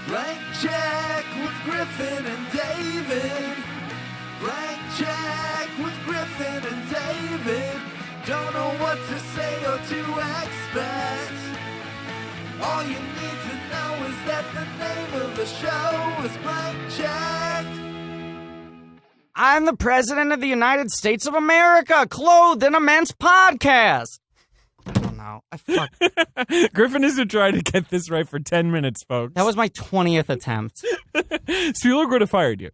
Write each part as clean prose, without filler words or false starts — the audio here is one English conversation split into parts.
Blank check with Griffin and David. Blank check with Griffin and David. Don't know what to say or to expect. All you need to know is that the name of the show is Blank Check. I'm the President of the United States of America, clothed in a men's podcast. I don't know. Griffin has been trying to get this right for 10 minutes, folks. That was my 20th attempt. Spielberg would have fired you.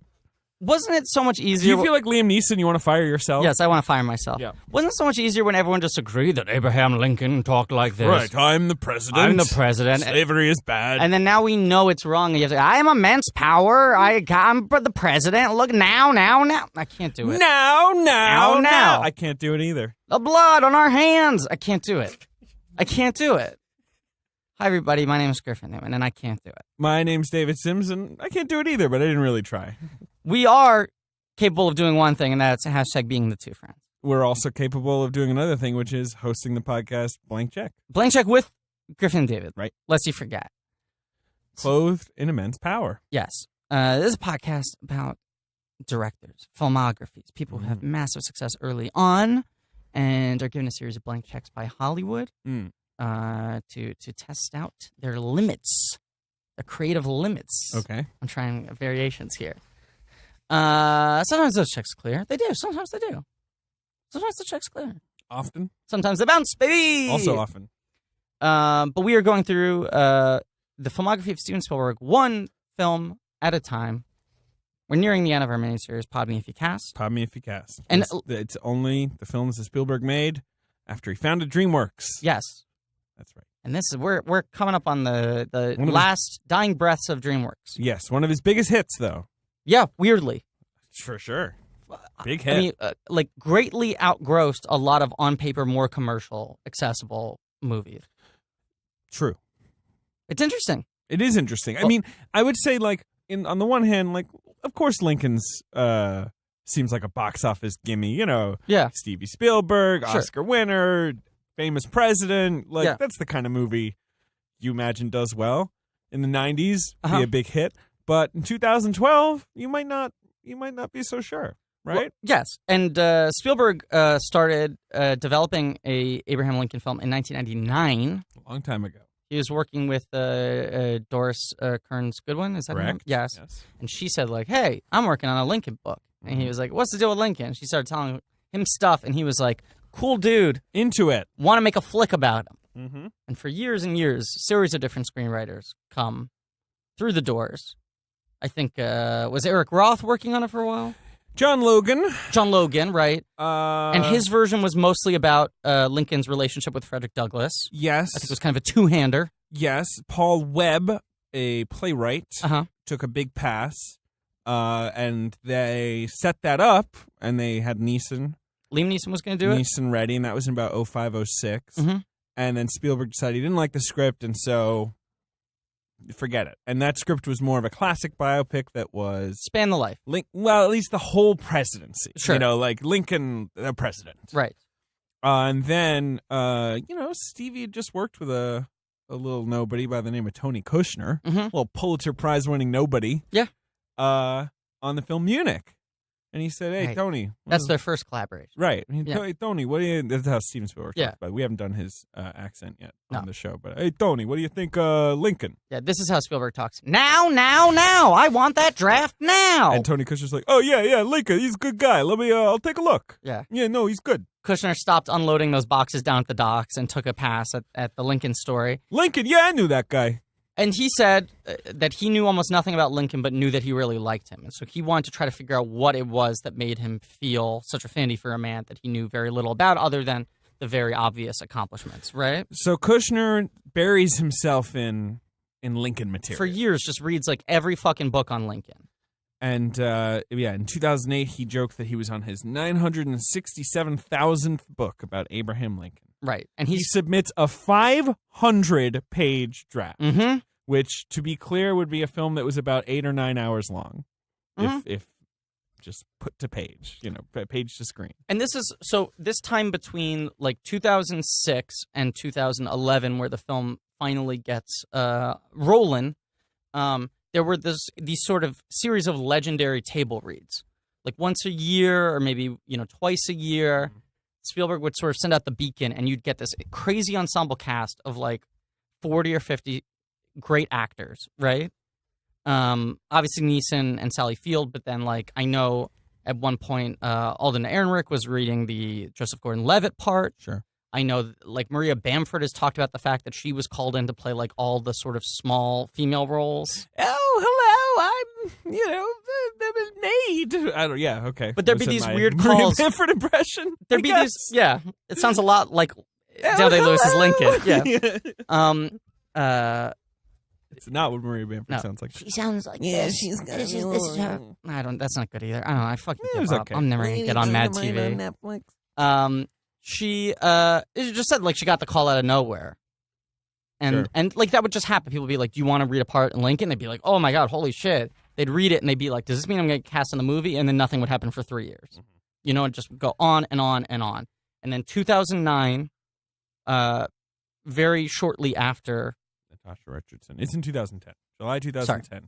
Wasn't it so much Do easier? you feel like Liam Neeson? You want to fire yourself? Yes, I want to fire myself. Yeah. Wasn't it so much easier when everyone just agreed that Abraham Lincoln talked like this? Right, I'm the president. I'm the president. Slavery is bad. And then now we know it's wrong. And you have to, I am immense power. I'm the president. Look, now. I can't do it. Now. I can't do it either. The blood on our hands. I can't do it. Hi, everybody. My name is Griffin Newman, and I can't do it. My name's David Sims, and I can't do it either, but I didn't really try. We are capable of doing one thing, and that's hashtag being the two friends. We're also capable of doing another thing, which is hosting the podcast Blank Check. Blank Check with Griffin and David. Right. Lest you forget. Clothed in immense power. Yes. This is a podcast about directors, filmographies, people who have massive success early on and are given a series of blank checks by Hollywood to test out their limits, their creative limits. Okay. I'm trying variations here. Sometimes those checks clear. They do. Sometimes they do. Sometimes the checks clear. Often. Sometimes they bounce, baby. Also often. But we are going through the filmography of Steven Spielberg, one film at a time. We're nearing the end of our miniseries, Pod Me If You Cast. Pod Me If You Cast. And it's only the films that Spielberg made after he founded DreamWorks. Yes. That's right. And this is we're coming up on the last dying breaths of DreamWorks. Yes, one of his biggest hits, though. Yeah, weirdly. For sure. Big hit. I mean, greatly outgrossed a lot of on-paper, more commercial, accessible movies. True. It's interesting. It is interesting. I mean, I would say, on the one hand, of course Lincoln's seems like a box office gimme, Yeah. Stevie Spielberg, Sure. Oscar winner, famous president. That's the kind of movie you imagine does well in the 90s, be a big hit. But in 2012, you might not be so sure, right? Well, yes. And Spielberg started developing a Abraham Lincoln film in 1999. A long time ago. He was working with Doris Kearns Goodwin. Is that her name? Correct. Yes. Yes. And she said, hey, I'm working on a Lincoln book. And he was like, what's the deal with Lincoln? And she started telling him stuff, and he was like, cool dude. Into it. Want to make a flick about him. Mm-hmm. And for years and years, a series of different screenwriters come through the doors. I think, was Eric Roth working on it for a while? John Logan, right. And his version was mostly about Lincoln's relationship with Frederick Douglass. Yes. I think it was kind of a two-hander. Yes. Paul Webb, a playwright, Uh-huh. took a big pass, and they set that up, and they had Neeson. Liam Neeson was going to do it? Neeson ready, and that was in about 06. Mm-hmm. And then Spielberg decided he didn't like the script, and so forget it. And that script was more of a classic biopic that was... Span the life. Well, at least the whole presidency. Sure. Lincoln, the president. Right. And then, Stevie had just worked with a little nobody by the name of Tony Kushner, Mm-hmm. a little Pulitzer Prize-winning nobody. Yeah. On the film Munich. And he said, hey, Right. Tony. That's their first collaboration. Right. Yeah. Hey, Tony, what do you... That's how Steven Spielberg talks about it. We haven't done his accent yet on the show. But, hey, Tony, what do you think Lincoln? Yeah, this is how Spielberg talks. Now! I want that draft now! And Tony Kushner's like, oh, yeah, Lincoln, he's a good guy. Let me, I'll take a look. Yeah. Yeah, no, he's good. Kushner stopped unloading those boxes down at the docks and took a pass at the Lincoln story. Lincoln, yeah, I knew that guy. And he said that he knew almost nothing about Lincoln, but knew that he really liked him. And so he wanted to try to figure out what it was that made him feel such affinity for a man that he knew very little about other than the very obvious accomplishments, right? So Kushner buries himself in Lincoln material. For years, just reads every fucking book on Lincoln. And, in 2008, he joked that he was on his 967,000th book about Abraham Lincoln. Right. And he submits a 500-page draft, which, to be clear, would be a film that was about 8 or 9 hours long, if just put to page, page to screen. And this time between 2006 and 2011, where the film finally gets rolling, there were these sort of series of legendary table reads. Like once a year or maybe, twice a year, Spielberg would sort of send out the beacon and you'd get this crazy ensemble cast of like 40 or 50 great actors, right? Obviously Neeson and Sally Field, but then like I know at one point Alden Ehrenreich was reading the Joseph Gordon-Levitt part. Sure. I know like Maria Bamford has talked about the fact that she was called in to play like all the sort of small female roles. Oh, hello, I'm, maid. I don't, yeah, okay. But there'd be these weird calls. Maria Bamford impression. There'd be these, yeah. It sounds a lot like Daniel Day-Lewis's Lincoln. Yeah. It's not what Maria Bamford sounds like. She sounds like this. This is her. That's not good either. I don't know. I fucking give up. Okay. I'm never gonna get on Mad TV. She it just said like she got the call out of nowhere. And like that would just happen. People would be like, "Do you want to read a part in Lincoln?" They'd be like, "Oh my god, holy shit!" They'd read it and they'd be like, "Does this mean I'm going to get cast in the movie?" And then nothing would happen for 3 years. And just go on and on and on. And then 2009, very shortly after, Natasha Richardson. It's in 2010, July 2010. Sorry.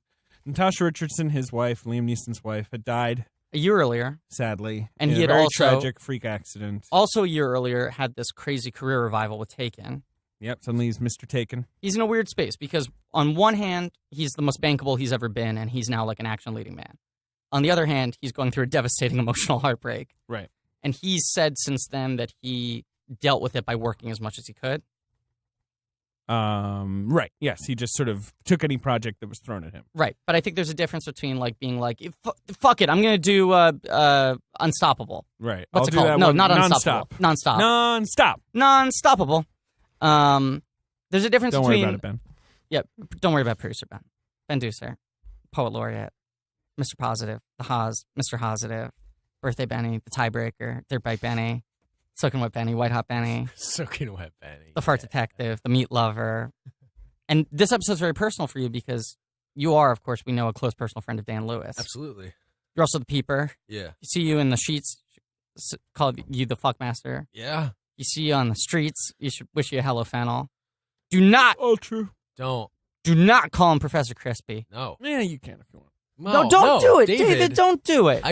Natasha Richardson, his wife, Liam Neeson's wife, had died a year earlier, sadly, and he had a very also tragic freak accident. Also, a year earlier, had this crazy career revival with Taken. Yep, suddenly he's Mr. Taken. He's in a weird space because on one hand, he's the most bankable he's ever been, and he's now like an action leading man. On the other hand, he's going through a devastating emotional heartbreak. Right. And he's said since then that he dealt with it by working as much as he could. Right. Yes, he just sort of took any project that was thrown at him. Right. But I think there's a difference between like being like, fuck it, I'm going to do Unstoppable. Right. What's it called? No, not Unstoppable. Non-stop. Non-stoppable. There's a difference between... Don't worry about it, Ben. Yeah, don't worry about producer Ben. Ben Deucer, Poet Laureate, Mr. Positive, The Haas, Mr. Positive, Birthday Benny, The Tiebreaker, Dirt Bike Benny, Soaking Wet Benny, White Hot Benny. Soaking Wet Benny. The Fart Detective, The Meat Lover. And this episode's very personal for you because you are, of course, we know, a close personal friend of Dan Lewis. Absolutely. You're also the Peeper. Yeah. You see you in the sheets, call you the Fuckmaster. Yeah. You see you on the streets, you should wish you a hello fennel. Do not. Oh, true. Don't. Do not call him Professor Crispy. No. Yeah, you can if you want. No, don't do it, David. Don't do it. No.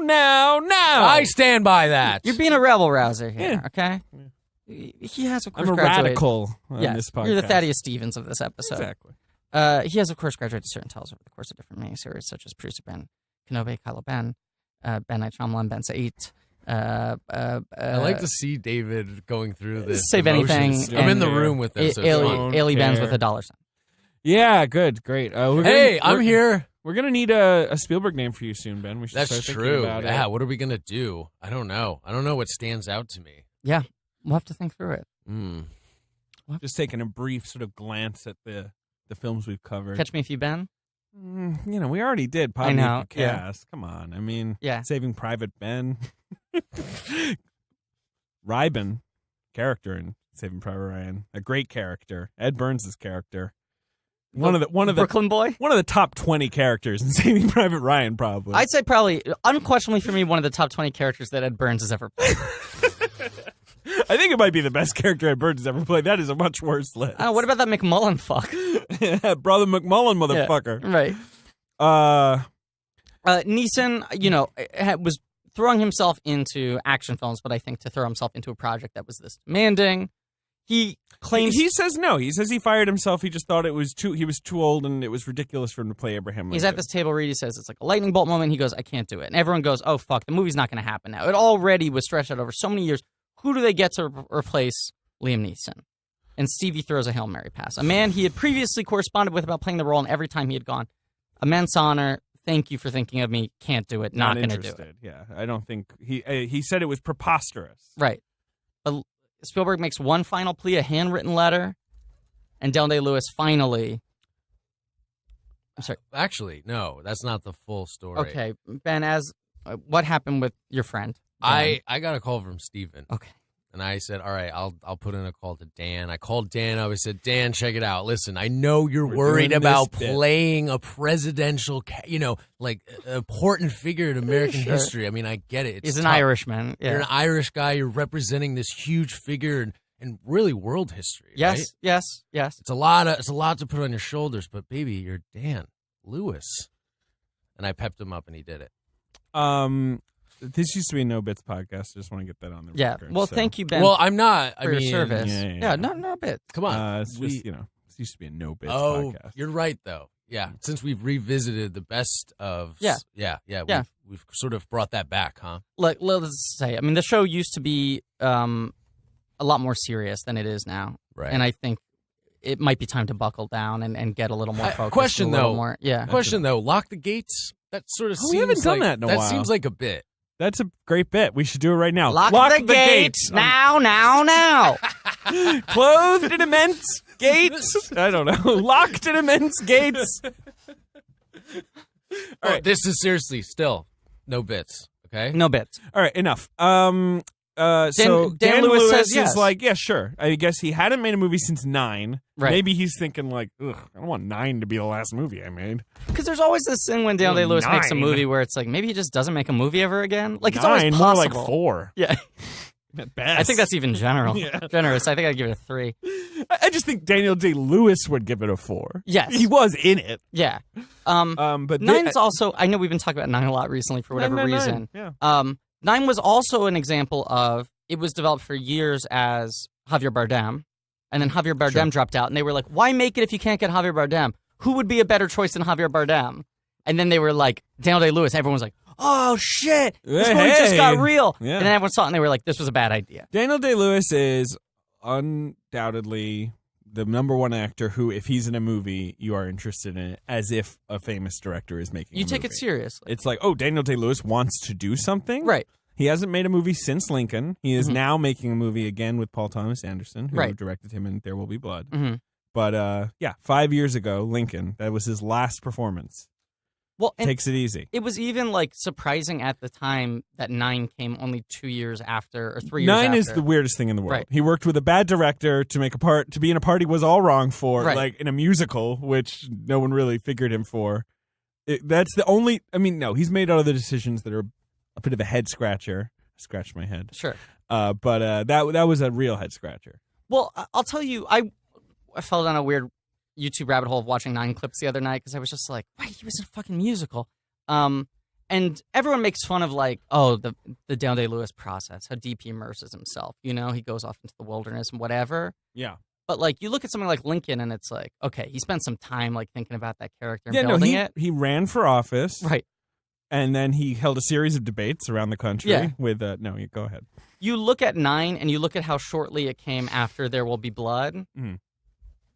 I stand by that. You're being a rebel rouser here, okay? He has, of course, I'm a radical on this podcast. You're the Thaddeus Stevens of this episode. Exactly. He has, of course, graduated certain titles over the course of different miniseries, such as Producer Ben Kenobi, Kylo Ben, Ben Night Shyamalan, Ben Sa'id. I like to see David going through this. Save emotions. anything. I'm in the room with them, so Ailey Benz with $1 sign. Yeah, good, great. I'm here. We're gonna need a Spielberg name for you soon, Ben. We should That's start true. thinking about Yeah, it. what are we gonna do? I don't know. I don't know what stands out to me. Yeah, we'll have to think through it. Just taking a brief sort of glance at the films we've covered. Catch Me If You Ben. We already did. I know. Cast. Come on. I mean, Saving Private Ben. Ryben, character in Saving Private Ryan, a great character. Ed Burns' character. One of the Brooklyn Boy? One of the top 20 characters in Saving Private Ryan, probably. I'd say probably, unquestionably for me, one of the top 20 characters that Ed Burns has ever played. I think it might be the best character Ed Burns has ever played. That is a much worse list. What about that McMullen fuck? Brother McMullen, motherfucker. Yeah, right. Neeson, was throwing himself into action films, but I think to throw himself into a project that was this demanding, he claims... He says no. He says he fired himself. He just thought he was too old and it was ridiculous for him to play Abraham Lincoln. He's at this table read. He says it's like a lightning bolt moment. He goes, I can't do it. And everyone goes, oh, fuck, the movie's not going to happen now. It already was stretched out over so many years. Who do they get to replace Liam Neeson? And Stevie throws a Hail Mary pass. A man he had previously corresponded with about playing the role, and every time he had gone, immense honor, thank you for thinking of me, can't do it, not going to do it. Yeah, I don't think... He said it was preposterous. Right. Spielberg makes one final plea, a handwritten letter, and Daniel Day-Lewis finally... I'm sorry. Actually, no, that's not the full story. Okay, Ben, what happened with your friend? I got a call from Steven. Okay. And I said, all right, I'll put in a call to Dan. I called Dan up. I said, Dan, check it out. Listen, I know you're worried about playing a presidential, important figure in American history. I mean, I get it. He's an Irishman. Yeah. You're an Irish guy. You're representing this huge figure in really world history. Yes, right? yes. It's a lot to put on your shoulders, but baby, you're Dan. Lewis. And I pepped him up, and he did it. This used to be a No Bits podcast. I just want to get that on the record. Well, thank you, Ben. Well, I'm not. for your service. Yeah. No bits. Come on. It's just, this used to be a No Bits Oh, podcast. you're right, though. Yeah, since we've revisited the best of... Yeah. We've sort of brought that back, huh? Let's say, I mean, the show used to be a lot more serious than it is now. Right. And I think it might be time to buckle down and get a little more focused. Question, though. Lock the gates? That sort of seems we haven't done that in a while. That seems like a bit. That's a great bit. We should do it right now. Lock the gates. Now. Closed and immense gates. I don't know. Locked and immense gates. All right. This is seriously still no bits. Okay. No bits. All right. Enough. So Dan Lewis says is yes. like, yeah, sure. I guess he hadn't made a movie since 9. Right. Maybe he's thinking like, ugh, I don't want 9 to be the last movie I made. Because there's always this thing when Daniel Day-Lewis makes a 9. movie where it's like maybe he just doesn't make a movie ever again. Like it's 9, always more possible. like 4. Yeah. At best. I think that's even generous. I think I'd give it a 3. I just think Daniel Day-Lewis would give it a 4. Yes. He was in it. Yeah. But 9's also, I know we've been talking about 9 a lot recently for whatever reason. 9. 9 was also an example of, it was developed for years as Javier Bardem, and then Javier Bardem dropped out, and they were like, why make it if you can't get Javier Bardem? Who would be a better choice than Javier Bardem? And then they were like, Daniel Day-Lewis. Everyone was like, oh, shit, this movie just got real. Yeah. And then everyone saw it, and they were like, this was a bad idea. Daniel Day-Lewis is undoubtedly the number one actor who, if he's in a movie, you are interested in it, as if a famous director is making You a take movie. it seriously. It's like, oh, Daniel Day-Lewis wants to do something? Right. He hasn't made a movie since Lincoln. He is now making a movie again with Paul Thomas Anderson, who directed him in There Will Be Blood. Mm-hmm. But, 5 years ago, Lincoln, that was his last performance. Well, Takes it easy. It was even, like, surprising at the time that 9 came only 2 years after, or 3 years after. 9 is the weirdest thing in the world. Right. He worked with a bad director to be in a part he was all wrong for, like in a musical, which no one really figured him for. That's the only, he's made other decisions that are a bit of a head scratcher. I scratched my head. Sure. But that was a real head scratcher. Well, I'll tell you, I fell down a weird YouTube rabbit hole of watching 9 clips the other night because I was just like, wait, he was in a fucking musical. And everyone makes fun of like, oh, the Daniel Day-Lewis process, how deep he immerses himself. You know, he goes off into the wilderness and whatever. Yeah. But like, you look at something like Lincoln and it's like, okay, he spent some time like thinking about that character and building it. He ran for office. Right. And then he held a series of debates around the country with, you go ahead. You look at 9 and you look at how shortly it came after There Will Be Blood. Mm.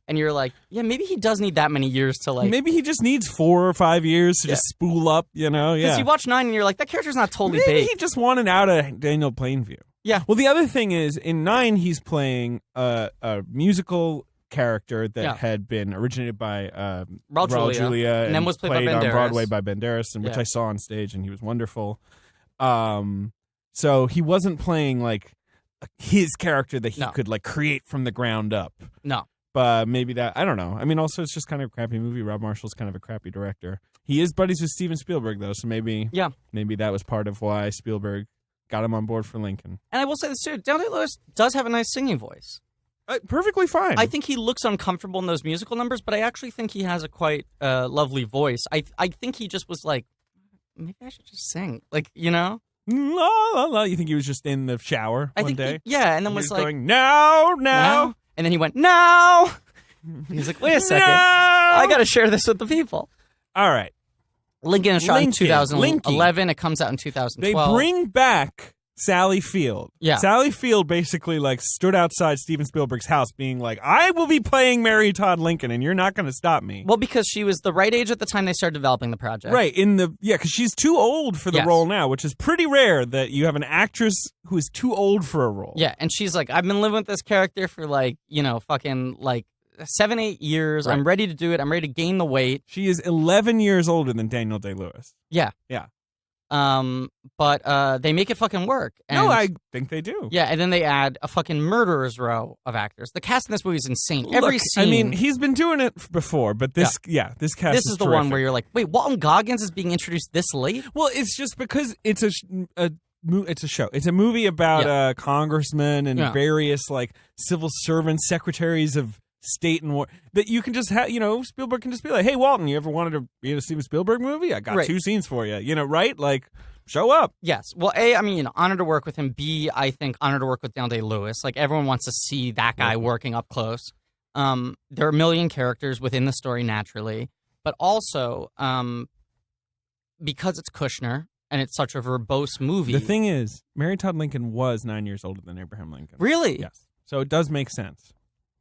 And you're like, yeah, maybe he does need that many years to like. Maybe he just needs 4 or 5 years to just spool up, Because you watch 9 and you're like, that character's not totally maybe baked. he just wanted out of Daniel Plainview. Yeah. Well, the other thing is, in 9, he's playing a musical character that had been originated by Raul Julia and then was played by on Banderas. Broadway by Banderas, and which I saw on stage, and he was wonderful. So he wasn't playing like his character that he could like create from the ground up. No. But maybe that, I don't know. Also, it's just kind of a crappy movie. Rob Marshall's kind of a crappy director. He is buddies with Steven Spielberg, though, so maybe that was part of why Spielberg got him on board for Lincoln. And I will say this, too. Daniel Day-Lewis does have a nice singing voice. Perfectly fine. I think he looks uncomfortable in those musical numbers, but I actually think he has a quite lovely voice. I think he just was like, maybe I should just sing. Like, you know? La, la, la. You think he was just in the shower one day? And then was like, going, no. And then he went, no. He's like, wait a second. No! I got to share this with the people. All right. Lincoln is shot in 2011. It comes out in 2012. They bring back Sally Field. Yeah. Sally Field basically like stood outside Steven Spielberg's house being like, I will be playing Mary Todd Lincoln and you're not going to stop me. Well, because she was the right age at the time they started developing the project. Right. Because she's too old for the role now, which is pretty rare that you have an actress who is too old for a role. Yeah. And she's like, I've been living with this character for like, fucking like 7-8 years. Right. I'm ready to do it. I'm ready to gain the weight. She is 11 years older than Daniel Day-Lewis. Yeah. Yeah. But they make it fucking work. And, no, I think they do. Yeah, and then they add a fucking murderer's row of actors. The cast in this movie is insane. Every scene. I mean, he's been doing it before, but this cast this is the terrific. one where you're like, wait, Walton Goggins is being introduced this late? Well, it's just because it's a show. It's a movie about congressmen and various like civil servants, secretaries of state and war that you can just have. Spielberg can just be like, "Hey, Walton, you ever wanted to be in a Steven Spielberg movie? I got 2 scenes for you. Right? Like, show up." Yes. Well, A, I mean, honor to work with him. B, I think honor to work with Daniel Day-Lewis. Like, everyone wants to see that guy working up close. There are a million characters within the story naturally, but also because it's Kushner and it's such a verbose movie. The thing is, Mary Todd Lincoln was 9 years older than Abraham Lincoln. Really? Yes. So it does make sense.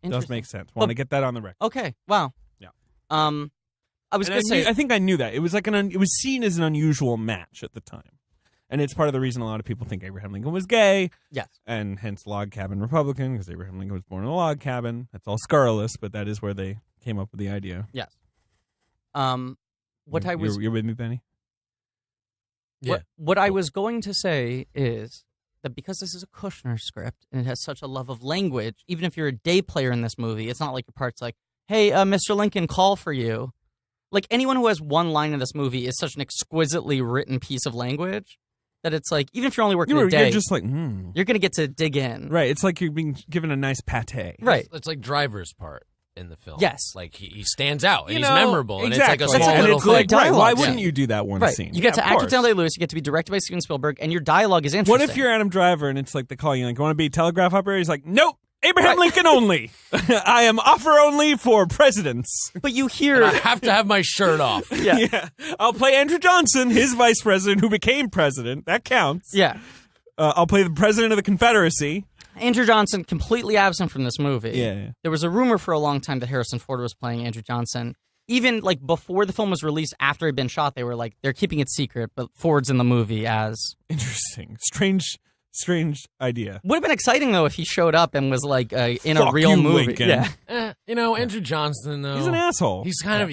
It does make sense. Want to get that on the record. Okay. Wow. Yeah. I was going to say, I think I knew that. It was like it was seen as an unusual match at the time. And it's part of the reason a lot of people think Abraham Lincoln was gay. Yes. And hence log cabin Republican, because Abraham Lincoln was born in a log cabin. That's all scurrilous, but that is where they came up with the idea. Yes. You're with me, Benny? Yeah. What I was going to say is that because this is a Kushner script and it has such a love of language, even if you're a day player in this movie, it's not like your part's like, "Hey, Mr. Lincoln, call for you." Like, anyone who has one line in this movie is such an exquisitely written piece of language that it's like, even if you're only working a day, you're just like, you're going to get to dig in. Right. It's like you're being given a nice pate. Right. It's like Driver's part in the film. Yes. Like, he stands out, and he's memorable, exactly. and it's like a small little thing. dialogue. Why wouldn't you do that one scene? You get to act with Daniel Day-Lewis, you get to be directed by Steven Spielberg, and your dialogue is interesting. What if you're Adam Driver and it's like they call you, like, "You want to be a telegraph operator?" He's like, "Nope. Abraham Lincoln only. I am offer only for presidents." But you hear... And I have to have my shirt off. Yeah. I'll play Andrew Johnson, his vice president, who became president. That counts. Yeah. I'll play the president of the Confederacy. Andrew Johnson, completely absent from this movie. Yeah. There was a rumor for a long time that Harrison Ford was playing Andrew Johnson. Even, like, before the film was released, after it had been shot, they were like, they're keeping it secret, but Ford's in the movie as... Interesting. Strange idea. Would have been exciting, though, if he showed up and was, like, in Fuck a real you, movie. Lincoln. Yeah. Andrew Johnson, though. He's an asshole. He's kind of,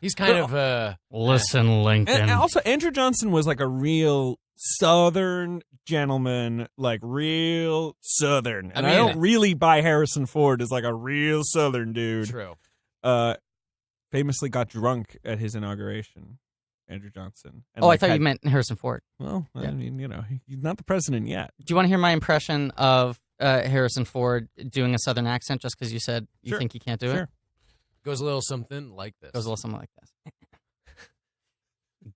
he's kind of... Listen, Lincoln. And also, Andrew Johnson was like a real Southern gentleman, like real Southern. And I don't really buy Harrison Ford as like a real Southern dude. True. Famously got drunk at his inauguration, Andrew Johnson. And I thought you meant Harrison Ford. Well, I mean, he's not the president yet. Do you want to hear my impression of Harrison Ford doing a Southern accent just because you said you think he can't do it? Goes a little something like this. Goes a little something like this.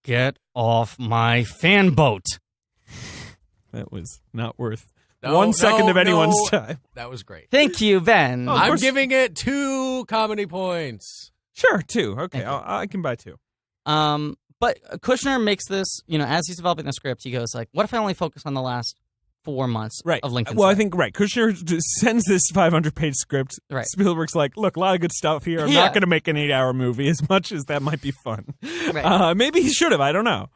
Get off my fan boat. That was not worth 1 second of anyone's time. That was great. Thank you, Ben. I'm giving it 2 comedy points. Sure, 2. Okay, I can buy 2. But Kushner makes this, as he's developing the script, he goes like, what if I only focus on the last 4 months of Lincoln's life? I think, Kushner just sends this 500-page script. Right. Spielberg's like, look, a lot of good stuff here. I'm not going to make an 8-hour movie, as much as that might be fun. Right. Maybe he should have. I don't know.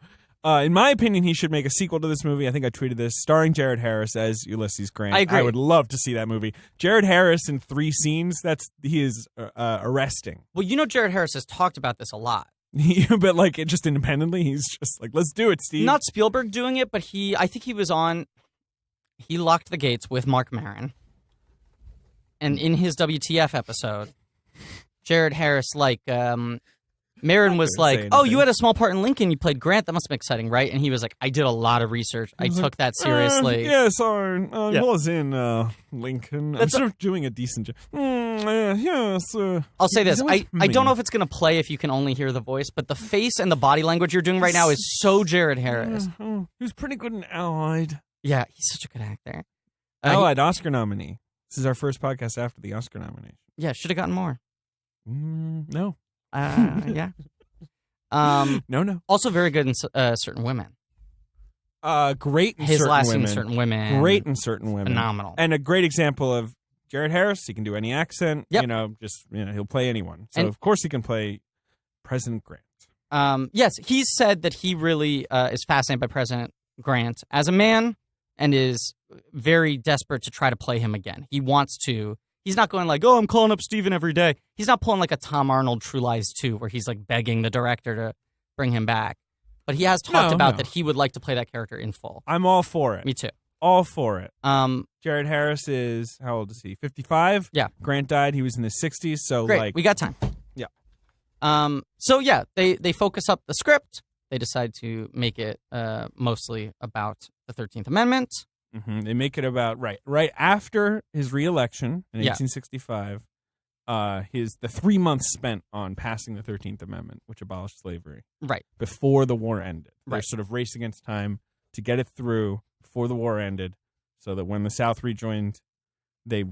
In my opinion, he should make a sequel to this movie. I think I tweeted this, starring Jared Harris as Ulysses Grant. I agree. I would love to see that movie. Jared Harris in 3 scenes, he is arresting. Well, Jared Harris has talked about this a lot. But like just independently, he's just like, let's do it, Steve. Not Spielberg doing it, but I think he was on... He locked the gates with Mark Maron. And in his WTF episode, Jared Harris, Maron was like, "Oh, you had a small part in Lincoln. You played Grant. That must have been exciting, right?" And he was like, "I did a lot of research. I took that seriously." Yes, I was in Lincoln. I'm sort of doing a decent job. Yes. I'll say this. I don't know if it's going to play if you can only hear the voice, but the face and the body language you're doing right now is so Jared Harris. He was pretty good in Allied. Yeah, he's such a good actor. Allied Oscar nominee. This is our first podcast after the Oscar nomination. Yeah, should have gotten more. No. Yeah. No. Also very good in Certain Women. Great in His Certain last Women. in Certain Women. Great in Certain Women. Phenomenal. And a great example of Jared Harris. He can do any accent. Yep. He'll play anyone. So, of course, he can play President Grant. Yes, he's said that he really is fascinated by President Grant as a man and is very desperate to try to play him again. He wants to. He's not going like, "Oh, I'm calling up Steven every day." He's not pulling like a Tom Arnold True Lies 2 where he's like begging the director to bring him back. But he has talked about that he would like to play that character in full. I'm all for it. Me too. All for it. Jared Harris is, how old is he? 55? Yeah. Grant died. He was in his 60s. So, great. We got time. Yeah. So, yeah, they focus up the script. They decide to make it mostly about the 13th Amendment. Mm-hmm. They make it about, right after his re-election in 1865, the 3 months spent on passing the 13th Amendment, which abolished slavery, Right. before the war ended. They're Right. sort of racing against time to get it through before the war ended, so that when the South rejoined, it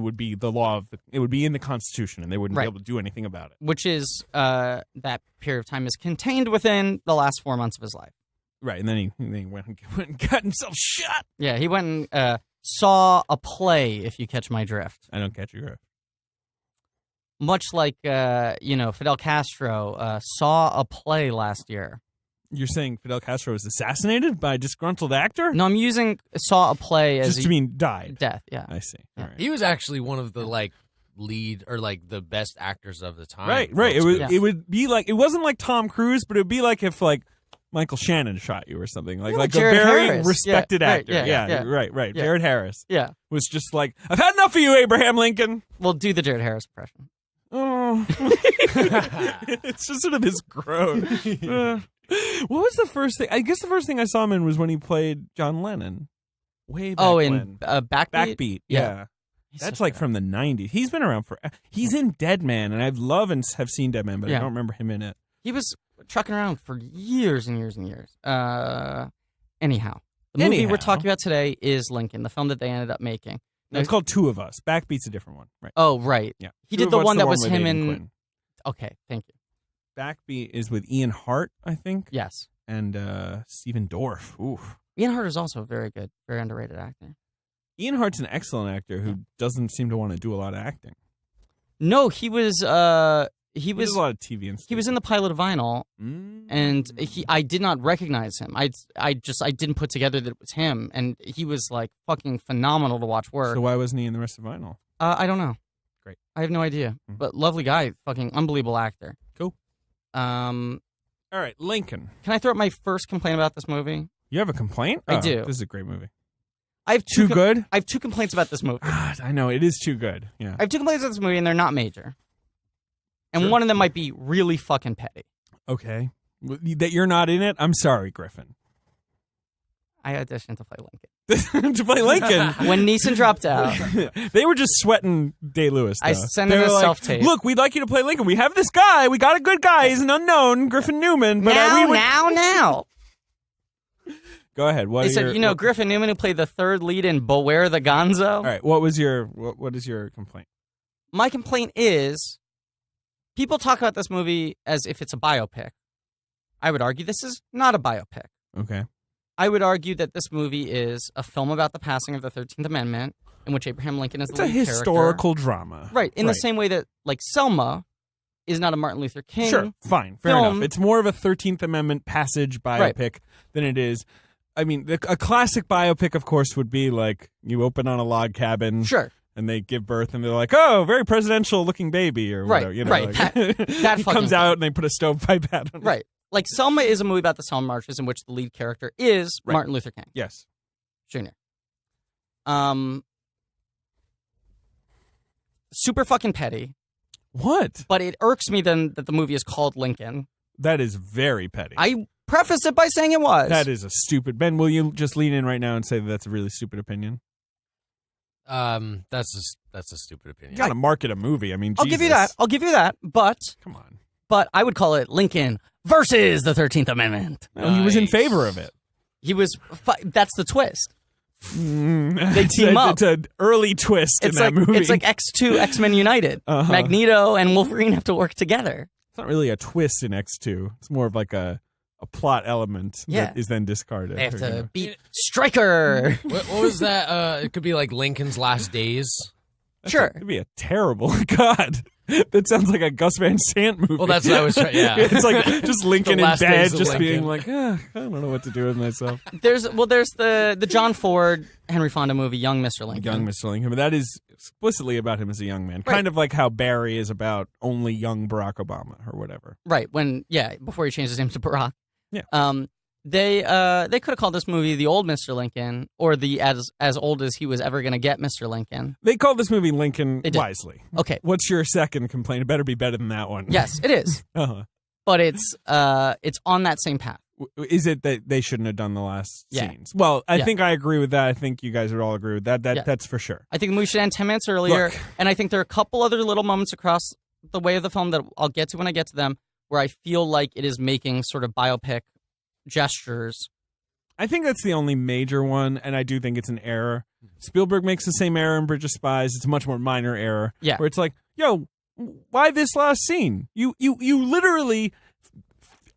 would be the law it would be in the Constitution, and they wouldn't Right. be able to do anything about it. Which is that period of time is contained within the last 4 months of his life. Right, and then he went and got himself shot. Yeah, he went and saw a play, if you catch my drift. I don't catch your drift. Much like, Fidel Castro saw a play last year. You're saying Fidel Castro was assassinated by a disgruntled actor? No, I'm using saw a play as Just to mean died. death, yeah. I see. Yeah. All right. He was actually one of the lead or the best actors of the time. Right. Yeah. It would be like, it wasn't like Tom Cruise, but it would be like if Michael Shannon shot you or something, like a Jared very Harris. respected Yeah, right, actor. yeah. Right. Yeah. Jared Harris Yeah. was just like, I've had enough of you, Abraham Lincoln. We'll do the Jared Harris impression. Oh, it's just sort of this groan. What was the first thing? I guess the first thing I saw him in was when he played John Lennon. Way back in Backbeat? Backbeat, yeah. That's like from the 90s. He's been around for. He's in Dead Man, and I've loved and have seen Dead Man, but I don't remember him in it. He was trucking around for years and years and years. Anyhow, the movie we're talking about today is Lincoln, the film that they ended up making. No, it's called Two of Us. Backbeat's a different one, right? Oh, right. Yeah, He Two did of the Us, one that was with him Aidan in. Quinn. Okay, thank you. Backbeat is with Ian Hart, I think. Yes. And Stephen Dorff. Ooh. Ian Hart is also a very good, very underrated actor. Ian Hart's an excellent actor who doesn't seem to want to do a lot of acting. No, he was. He does a lot of TV and stuff. He was in the pilot of Vinyl, and I did not recognize him. I didn't put together that it was him, and he was like fucking phenomenal to watch work. So why wasn't he in the rest of Vinyl? I don't know. Great. I have no idea. But lovely guy, fucking unbelievable actor. Cool. All right, Lincoln. Can I throw up my first complaint about this movie? You have a complaint? I do. This is a great movie. I have too good? I have two complaints about this movie. I know, it is too good. Yeah. I have two complaints about this movie, and they're not major. And Sure. one of them might be really fucking petty. Okay. That you're not in it? I'm sorry, Griffin. I auditioned to play Lincoln. To play Lincoln? When Neeson dropped out. They were just sweating Day-Lewis, though. I sent him a self-tape. Look, we'd like you to play Lincoln. We have this guy. We got a good guy. He's an unknown, Griffin Newman. But now. Go ahead. They said, Griffin Newman, who played the third lead in Beware the Gonzo. All right. What is your complaint? My complaint is people talk about this movie as if it's a biopic. I would argue this is not a biopic. Okay. I would argue that this movie is a film about the passing of the 13th Amendment, in which Abraham Lincoln is the lead character. It's a historical drama. Right. In the same way that, like, Selma is not a Martin Luther King Sure. Fine. Fair enough. It's more of a 13th Amendment passage biopic than it is. I mean, a classic biopic, of course, would be like you open on a log cabin. Sure. And they give birth, and they're like, "Oh, very presidential-looking baby," or whatever. Right. That he comes out, and they put a stovepipe hat on. Right. Like Selma is a movie about the Selma marches, in which the lead character is Martin Luther King. Yes. Jr. Super fucking petty. What? But it irks me then that the movie is called Lincoln. That is very petty. I prefaced it by saying it was. That is a stupid. Ben, will you just lean in right now and say that's a really stupid opinion? That's a stupid opinion. You gotta market a movie. I mean, I'll give you that. But come on. But I would call it Lincoln versus the 13th Amendment. No, he was in favor of it. He was. That's the twist. They team up. It's an early twist in that movie. It's like X2, X-Men United. Magneto and Wolverine have to work together. It's not really a twist in X2. It's more of like a plot element that is then discarded. They have to beat Stryker. What was that? It could be like Lincoln's Last Days. Sure. It'd be a terrible. God. That sounds like a Gus Van Sant movie. Well, that's what I was trying. Yeah, it's like just Lincoln in bed, just Lincoln. being like, I don't know what to do with myself. There's the John Ford Henry Fonda movie, Young Mr. Lincoln. Young Mr. Lincoln, but that is explicitly about him as a young man, kind of like how Barry is about only young Barack Obama or whatever. Right. Before he changed his name to Barack. Yeah. They could have called this movie The Old Mr. Lincoln or the as old as he was ever going to get Mr. Lincoln. They called this movie Lincoln wisely. Okay. What's your second complaint? It better be better than that one. Yes, it is. Uh-huh. But it's on that same path. Is it that they shouldn't have done the last Yeah. scenes? Well, I Yeah. think I agree with that. I think you guys would all agree with that. That's for sure. I think the movie should end 10 minutes earlier. Look. And I think there are a couple other little moments across the way of the film that I'll get to when I get to them, where I feel like it is making sort of biopic gestures. I think that's the only major one, and I do think it's an error. Spielberg makes the same error in Bridge of Spies. It's a much more minor error. Yeah. Where it's like, yo, why this last scene? You literally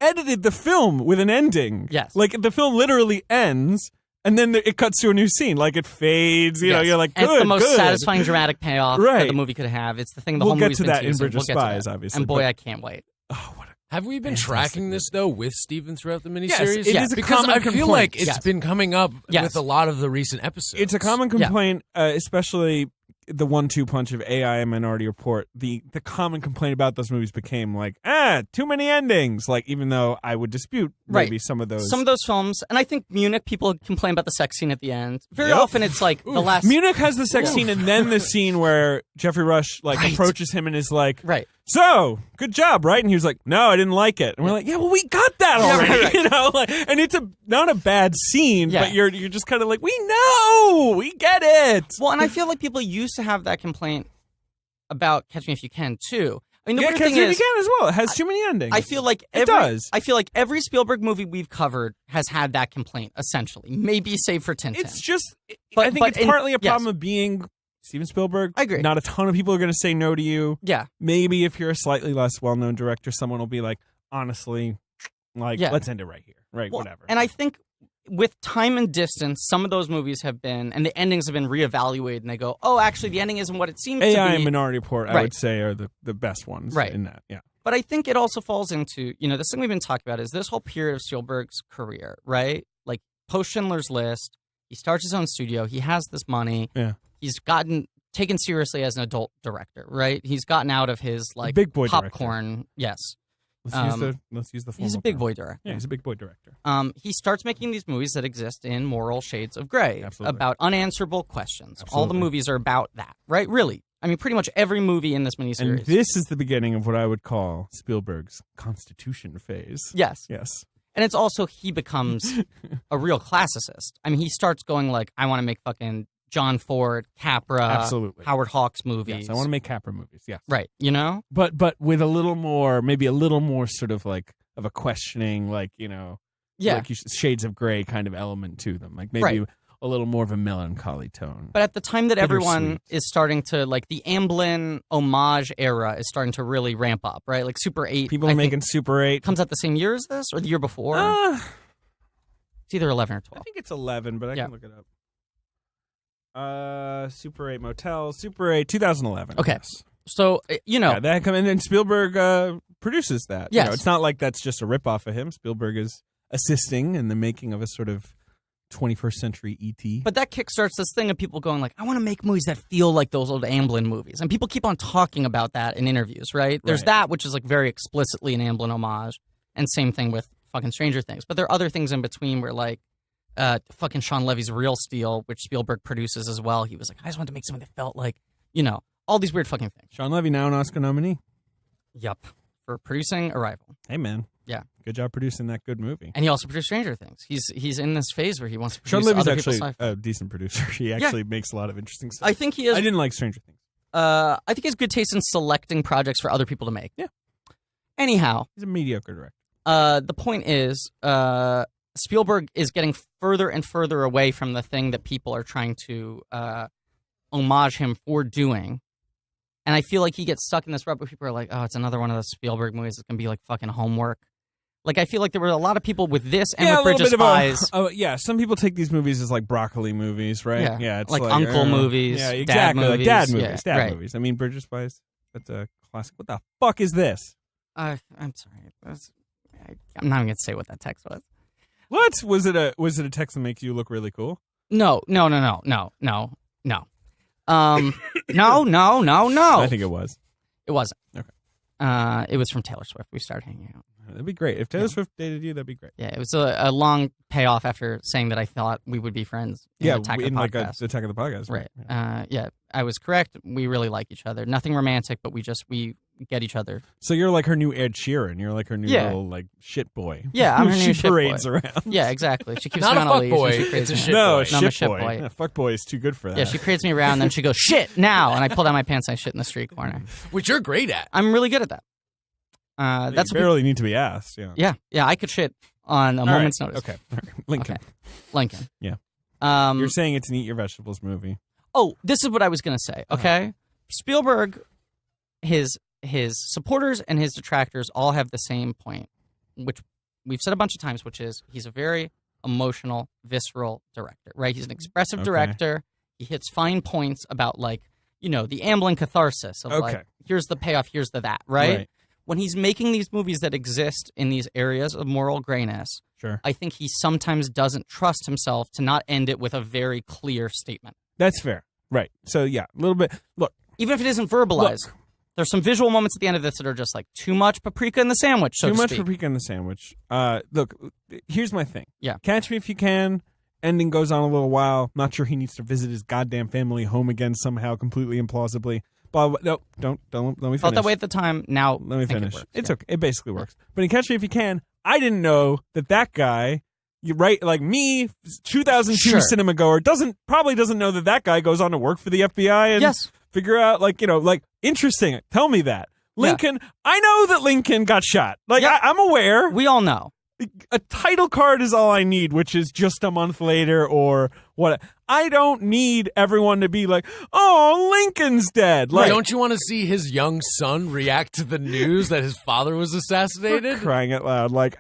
edited the film with an ending. Yes. Like, the film literally ends, and then it cuts to a new scene. Like, it fades. You know, you're like, good, and it's the most good. satisfying dramatic payoff that Right. the movie could have. It's the thing the We'll whole get movie's to been that in teasing. Bridge of We'll get to Spies, that. obviously, And boy, but- I can't wait. Oh, what a Have we been fantastic tracking this, though, with Steven throughout the miniseries? Yes, it is a because common I feel complaint. like it's Yes. been coming up Yes. with a lot of the recent episodes. It's a common complaint, especially the 1-2 punch of AI and Minority Report. The common complaint about those movies became like, too many endings. Like, even though I would dispute maybe some of those. Some of those films, and I think Munich, people complain about the sex scene at the end. Very Yep. often it's like the last... Munich has the sex scene, and then the scene where Jeffrey Rush approaches him and is like, Right. "So, good job, right?" And he was like, "No, I didn't like it." And we're like, "Yeah, well, we got that already." right. You know, like, and it's not a bad scene, but you're just kind of like, "We know, we get it." Well, and I feel like people used to have that complaint about Catch Me If You Can, too. I mean, the Yeah, weird Catch thing Me If is... You Can as well. It has too many endings. I feel like It does. I feel like every Spielberg movie we've covered has had that complaint, essentially. Maybe save for Tintin. It's just, But- I think but it's in- partly a yes. problem of being Steven Spielberg. I agree. Not a ton of people are going to say no to you. Yeah. Maybe if you're a slightly less well-known director, someone will be like, honestly, like, Yeah. let's end it right here. Right, Well, whatever. And I think with time and distance, some of those movies have been, and the endings have been reevaluated, and they go, oh, actually, the ending isn't what it seems to AI be. and Minority Report, I Right. would say, are the best ones Right. in that. Yeah. But I think it also falls into, this thing we've been talking about is this whole period of Spielberg's career, right? Like, post Schindler's List, he starts his own studio, he has this money, Yeah. he's gotten taken seriously as an adult director, right? He's gotten out of his, like, Big boy popcorn, yes. Let's use the He's a formal big term. boy director. Yeah, he's a big boy director. He starts making these movies that exist in moral shades of gray, Absolutely. about unanswerable questions. All the Absolutely. movies are about that, right? Really. I mean, pretty much every movie in this miniseries. And this is the beginning of what I would call Spielberg's Constitution phase. Yes. Yes. And it's also he becomes a real classicist. I mean, he starts going like, I want to make fucking John Ford, Capra, Absolutely. Howard Hawks movies. Yes, I want to make Capra movies. Yes. Right, you know? But with a little more, maybe a little more sort of like of a questioning, like, like shades of gray kind of element to them. Like maybe Right. a little more of a melancholy tone. But at the time that everyone Bittersweet. is starting to, like, the Amblin homage era is starting to really ramp up, right? Like Super 8. People are making Super 8. Comes out the same year as this or the year before? It's either 11 or 12. I think it's 11, but I Yeah. can look it up. Super 8 Motel, Super 8, 2011. Okay. Yes. So, Yeah, that come in, and Spielberg produces that. Yes. It's not like that's just a ripoff of him. Spielberg is assisting in the making of a sort of 21st century E.T. but that kickstarts this thing of people going like, I want to make movies that feel like those old Amblin movies. And people keep on talking about that in interviews, right? There's Right. that, which is like very explicitly an Amblin homage. And same thing with fucking Stranger Things. But there are other things in between where like fucking Sean Levy's Real Steel, which Spielberg produces as well. He was like, I just wanted to make something that felt like, all these weird fucking things. Sean Levy, now an Oscar nominee. Yup. For producing Arrival. Hey, man. Yeah. Good job producing that good movie. And he also produced Stranger Things. He's in this phase where he wants to Sean produce Levy's other actually people's sci-fi. a decent producer. He actually makes a lot of interesting stuff. I think he is. I didn't like Stranger Things. I think he has good taste in selecting projects for other people to make. Yeah. Anyhow, He's a mediocre director. the point is, Spielberg is getting further and further away from the thing that people are trying to homage him for doing. And I feel like he gets stuck in this rut where people are like, oh, it's another one of those Spielberg movies. It's going to be like fucking homework. Like, I feel like there were a lot of people with this and with Bridge of Spies. Yeah, some people take these movies as like broccoli movies, right? Yeah. It's Like uncle movies, Yeah, dad exactly. Like dad movies. movies. Yeah, Dad right. movies. I mean, Bridge of Spies, that's a classic. What the fuck is this? I'm sorry. I'm not even going to say what that text was. What? Was it a text that makes you look really cool? No. No. No. I think it was. It wasn't. Okay. It was from Taylor Swift. We started hanging out. That'd be great. If Taylor Swift dated you, that'd be great. Yeah, it was a long payoff after saying that I thought we would be friends. In Attack of the like Podcast. the Attack of the Podcast. Right. Yeah. Yeah, I was correct. We really like each other. Nothing romantic, but we get each other. So you're like her new Ed Sheeran. You're like her new little like shit boy. Yeah, I'm her new shit boy. She parades around. Yeah, exactly. She keeps Not me a on fuck leash. boy. She creates It's a me. shit boy. No, I'm a shit boy. Yeah, fuck boy is too good for that. Yeah, she parades me around, and then she goes, shit, now! And I pull down my pants and I shit in the street corner. Which you're great at. I'm really good at that. That's you barely need to be asked. Yeah. Yeah, I could shit on a moment's notice. Okay. Lincoln. Okay. Lincoln. Yeah. You're saying it's an Eat Your Vegetables movie. Oh, this is what I was going to say, okay? Spielberg, his supporters and his detractors all have the same point, which we've said a bunch of times, which is he's a very emotional, visceral director, right? He's an expressive director. He hits fine points about, like, you know, the ambling catharsis of, like, here's the payoff, here's the that, right? When he's making these movies that exist in these areas of moral grayness, I think he sometimes doesn't trust himself to not end it with a very clear statement. That's fair. Right. So, yeah, a little bit. Look. Even if it isn't verbalized, there's some visual moments at the end of this that are just like too much paprika in the sandwich, so to speak. Too much paprika in the sandwich. Look, here's my thing. Yeah. Catch Me If You Can. Ending goes on a little while. Not sure he needs to visit his goddamn family home again somehow, completely implausibly. But no, don't let me finish. Felt that way at the time. Now let me finish. It's okay. It basically works. Yeah. But in Catch Me If You Can, I didn't know that guy. You right, like me, 2002 cinema goer probably doesn't know that guy goes on to work for the FBI and figure out, like, you know, like, interesting. Tell me that Lincoln. I know that Lincoln got shot. Like, I'm aware. We all know. A title card is all I need, which is just a month later or what. I don't need everyone to be like, "Oh, Lincoln's dead." Like, don't you want to see his young son react to the news that his father was assassinated? Crying out loud! Like,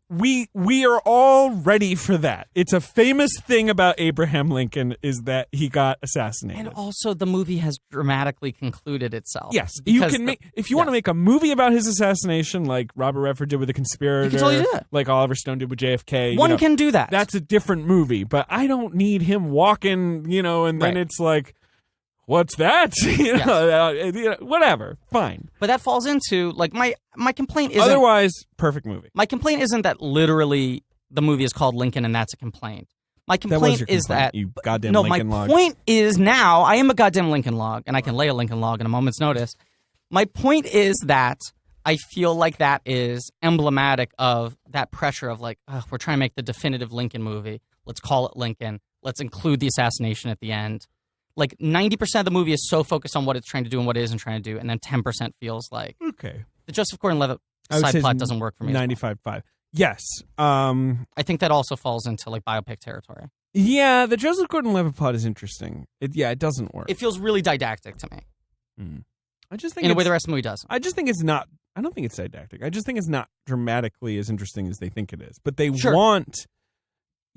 we are all ready for that. It's a famous thing about Abraham Lincoln is that he got assassinated, and also the movie has dramatically concluded itself. Yes, you can make if you want to make a movie about his assassination, like Robert Redford did with The Conspirator. You can totally do that. Like Oliver Stone did with JFK. One can do that. That's a different movie, but I don't need him walking, you know, and then it's like, what's that? Whatever, fine. But that falls into, like, my complaint isn't... Otherwise, perfect movie. My complaint isn't that literally the movie is called Lincoln and that's a complaint. My complaint is that... You goddamn Lincoln log. My point is now, I am a goddamn Lincoln log, and I can lay a Lincoln log in a moment's notice. My point is that I feel like that is emblematic of that pressure of, like, we're trying to make the definitive Lincoln movie. Let's call it Lincoln. Let's include the assassination at the end. Like, 90% of the movie is so focused on what it's trying to do and what it isn't trying to do, and then 10% feels like the Joseph Gordon-Levitt side plot doesn't work for me. 95.5. Yes. I think that also falls into, like, biopic territory. Yeah, the Joseph Gordon-Levitt plot is interesting. It doesn't work. It feels really didactic to me. I just think in a way the rest of the movie doesn't. I just think it's not. I don't think it's didactic. I just think it's not dramatically as interesting as they think it is. But they want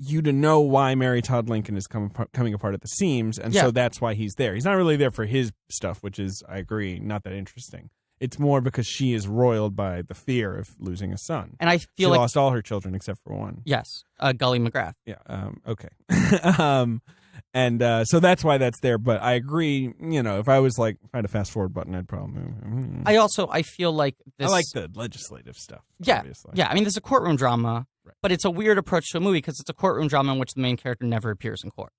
you to know why Mary Todd Lincoln is coming apart at the seams, and so that's why he's there. He's not really there for his stuff, which is, I agree, not that interesting. It's more because she is roiled by the fear of losing a son. And I feel she like... lost all her children except for one. Yes, Gully McGrath. Yeah, okay. And so that's why that's there. But I agree, you know, if I had a fast forward button, I'd probably... I feel like this... I like the legislative stuff, yeah, obviously. Yeah, I mean, there's a courtroom drama, but it's a weird approach to a movie because it's a courtroom drama in which the main character never appears in court.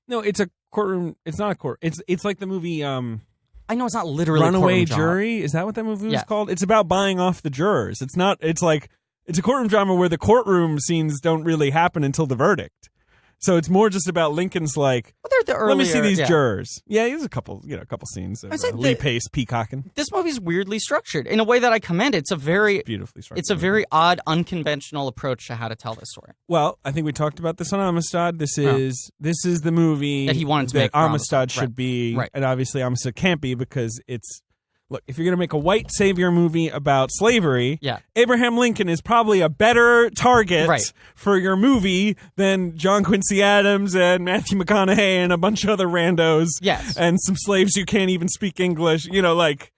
No, it's a courtroom... It's not a court. It's like the movie... I know it's not literally Runaway Jury. Jury. Is that what that movie was called? It's about buying off the jurors. It's not. It's like it's a courtroom drama where the courtroom scenes don't really happen until the verdict. So it's more just about Lincoln's like, let me see these jurors. Yeah, there's a couple scenes of Lee Pace peacocking. This movie's weirdly structured in a way that I commend. It's beautifully structured. It's a very odd, unconventional approach to how to tell this story. Well, I think we talked about this on Amistad. This is the movie that he wanted to make. Amistad should be, and obviously Amistad can't be because it's. Look, if you're going to make a white savior movie about slavery, Abraham Lincoln is probably a better target for your movie than John Quincy Adams and Matthew McConaughey and a bunch of other randos. Yes. And some slaves who can't even speak English. You know, like,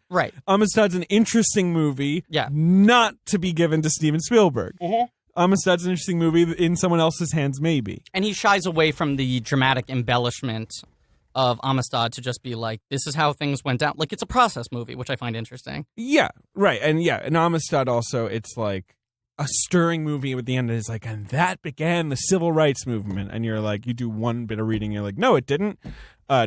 Amistad's an interesting movie, not to be given to Steven Spielberg. Amistad's an interesting movie in someone else's hands, maybe. And he shies away from the dramatic embellishment of Amistad to just be like, this is how things went down. Like, it's a process movie, which I find interesting. Yeah, right. And in Amistad also, it's like a stirring movie at the end. It's like, and that began the civil rights movement. And you're like, you do one bit of reading, you're like, no, it didn't.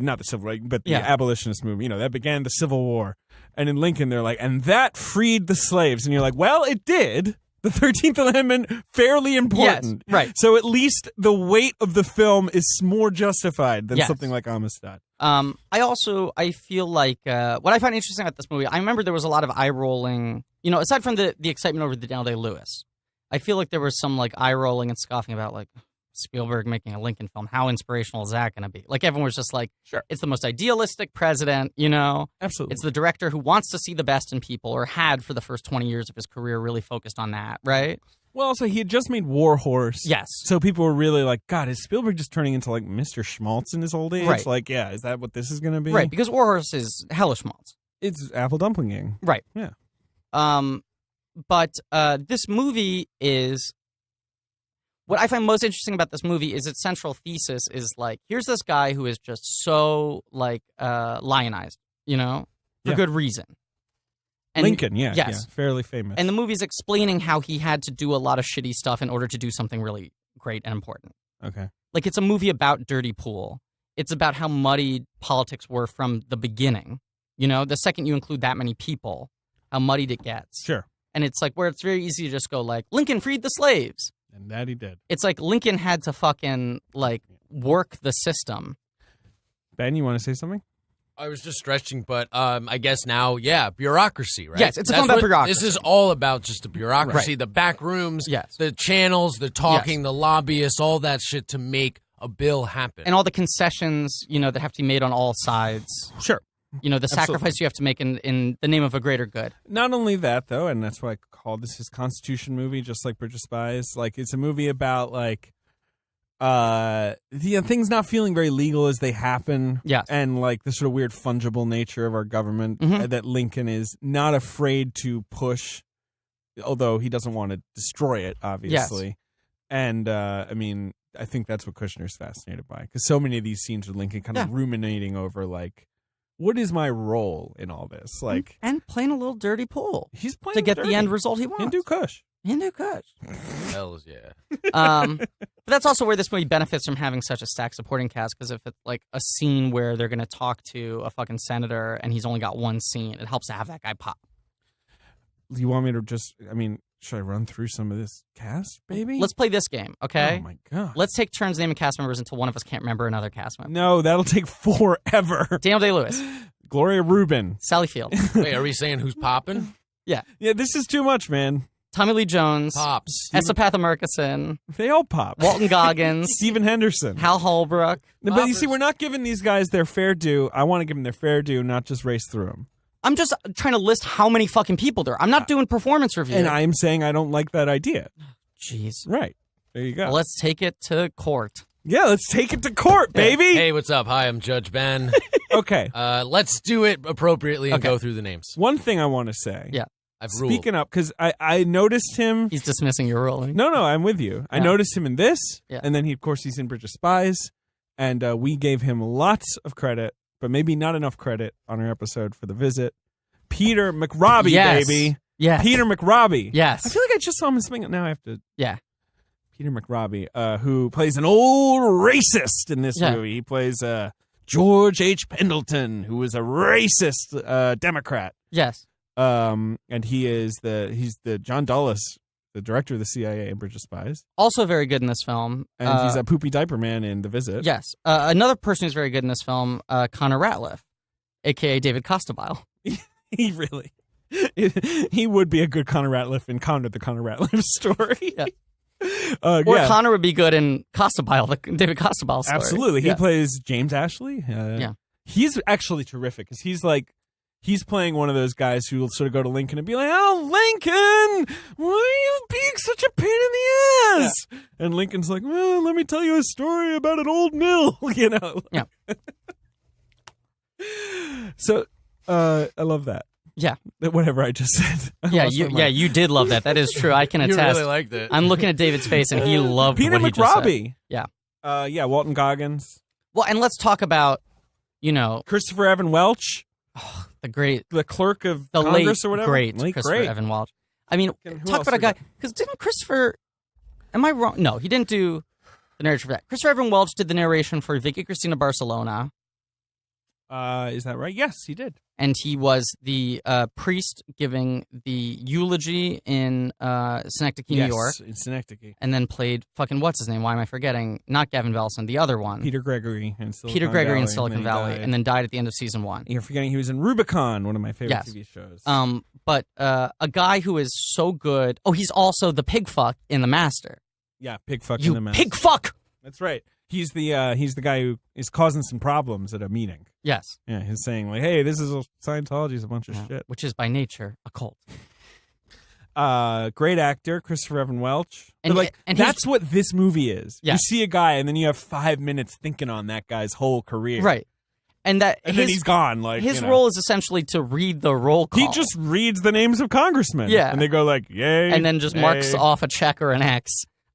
not the Civil Rights, but the abolitionist movement. That began the Civil War. And in Lincoln, they're like, and that freed the slaves. And you're like, well, it did. The 13th Amendment, fairly important. Yes, right. So at least the weight of the film is more justified than something like Amistad. I feel like what I find interesting about this movie, I remember there was a lot of eye rolling, aside from the excitement over the Daniel Day-Lewis. I feel like there was some like eye rolling and scoffing about like Spielberg making a Lincoln film. How inspirational is that going to be? Like everyone was just like, sure, it's the most idealistic president, Absolutely. It's the director who wants to see the best in people, or had for the first 20 years of his career really focused on that, right? Well, also, he had just made War Horse. Yes. So people were really like, God, is Spielberg just turning into like Mr. Schmaltz in his old age? Right. Like, yeah, is that what this is going to be? Right, because War Horse is hellish schmaltz. It's Apple Dumpling Gang. Right. Yeah. But this movie is... What I find most interesting about this movie is its central thesis is like, here's this guy who is just so like lionized, for good reason. And Lincoln, yes, fairly famous. And the movie's explaining how he had to do a lot of shitty stuff in order to do something really great and important. Okay. Like it's a movie about dirty pool. It's about how muddied politics were from the beginning. The second you include that many people, how muddied it gets. Sure. And it's like where it's very easy to just go like, Lincoln freed the slaves. And that he did. It's like Lincoln had to fucking, like, work the system. Ben, you want to say something? I was just stretching, but I guess now, bureaucracy, right? Yes, it's a film about bureaucracy. This is all about just the bureaucracy, the back rooms, the channels, the talking, the lobbyists, all that shit to make a bill happen. And all the concessions, that have to be made on all sides. Sure. The sacrifice you have to make in the name of a greater good. Not only that, though, and that's why I called this his Constitution movie, just like Bridge of Spies. Like, it's a movie about, like, things not feeling very legal as they happen. Yes. And, like, the sort of weird fungible nature of our government that Lincoln is not afraid to push, although he doesn't want to destroy it, obviously. Yes. And, I think that's what Kushner's fascinated by. Because so many of these scenes with Lincoln kind of ruminating over, like, what is my role in all this? Like, and playing a little dirty pool. He's playing to get dirty. The end result he wants. Hindu Kush. Hells yeah. But that's also where this movie benefits from having such a stacked supporting cast, because if it's like a scene where they're going to talk to a fucking senator and he's only got one scene, it helps to have that guy pop. You want me to just, should I run through some of this cast, baby? Let's play this game, okay? Oh, my God. Let's take turns naming cast members until one of us can't remember another cast member. No, that'll take forever. Daniel Day-Lewis. Gloria Rubin. Sally Field. Wait, are we saying who's popping? Yeah. Yeah, this is too much, man. Tommy Lee Jones. Pops. Esapatha Murkison. They all pop. Walton Goggins. Stephen Henderson. Hal Holbrook. But you see, we're not giving these guys their fair due. I want to give them their fair due, not just race through them. I'm just trying to list how many fucking people there are. I'm not doing performance review. And I'm saying I don't like that idea. Jeez. Right. There you go. Well, let's take it to court. Yeah, let's take it to court, baby. Hey, what's up? Hi, I'm Judge Ben. Okay. Let's do it appropriately and go through the names. One thing I want to say. Yeah. I've ruled. Speaking up, because I noticed him. He's dismissing your ruling. No, I'm with you. Yeah. I noticed him in this, and then of course, he's in Bridge of Spies, and we gave him lots of credit, but maybe not enough credit on our episode for The Visit. Peter McRobbie, baby. Yes. Peter McRobbie. Yes. I feel like I just saw him in something. Now I have to. Yeah. Peter McRobbie, who plays an old racist in this movie. He plays George H. Pendleton, who is a racist Democrat. Yes. And he's the John Dulles, the director of the CIA in Bridge of Spies. Also very good in this film. And he's a poopy diaper man in The Visit. Yes. Another person who's very good in this film, Connor Ratliff, a.k.a. David Costabile. He really... he would be a good Connor Ratliff in Connor the Connor Ratliff story. Yeah. Or Connor would be good in Costabile, the David Costabile story. Absolutely. He plays James Ashley. He's actually terrific because he's playing one of those guys who will sort of go to Lincoln and be like, "Oh, Lincoln, why are you being such a pain in the ass?" Yeah. And Lincoln's like, "Well, let me tell you a story about an old mill," Yeah. So, I love that. Yeah. Whatever I just said. You did love that. That is true. I can attest. You really liked it. I'm looking at David's face, and he loved Peter what he just McRobbie. said. Yeah. Walton Goggins. Well, and let's talk about, Christopher Evan Welch. Oh, the clerk of the Congress late, or whatever. Great Christopher Evan Welch. I mean, talk about a guy, because didn't Christopher, am I wrong? No, he didn't do the narration for that. Christopher Evan Welch did the narration for Vicky Cristina Barcelona, Is that right? Yes, he did. And he was the priest giving the eulogy in Synecdoche, New York. In Synecdoche. And then played fucking what's his name? Why am I forgetting? Not Gavin Belson, the other one. Peter Gregory in Silicon Valley, and then died at the end of season 1. You're forgetting he was in Rubicon, one of my favorite TV shows. But a guy who is so good. Oh, he's also the pig fuck in The Master. Yeah, pig fuck in The Master. Pig fuck. That's right. He's the guy who is causing some problems at a meeting. Yes. Yeah, he's saying like, "Hey, Scientology's a bunch of shit," which is by nature a cult. Great actor, Christopher Evan Welch. And that's what this movie is. Yeah. You see a guy, and then you have 5 minutes thinking on that guy's whole career. Right. And then he's gone. Like his role is essentially to read the roll call. He just reads the names of congressmen. Yeah. And they go like, "Yay," and then just marks off a check or an X.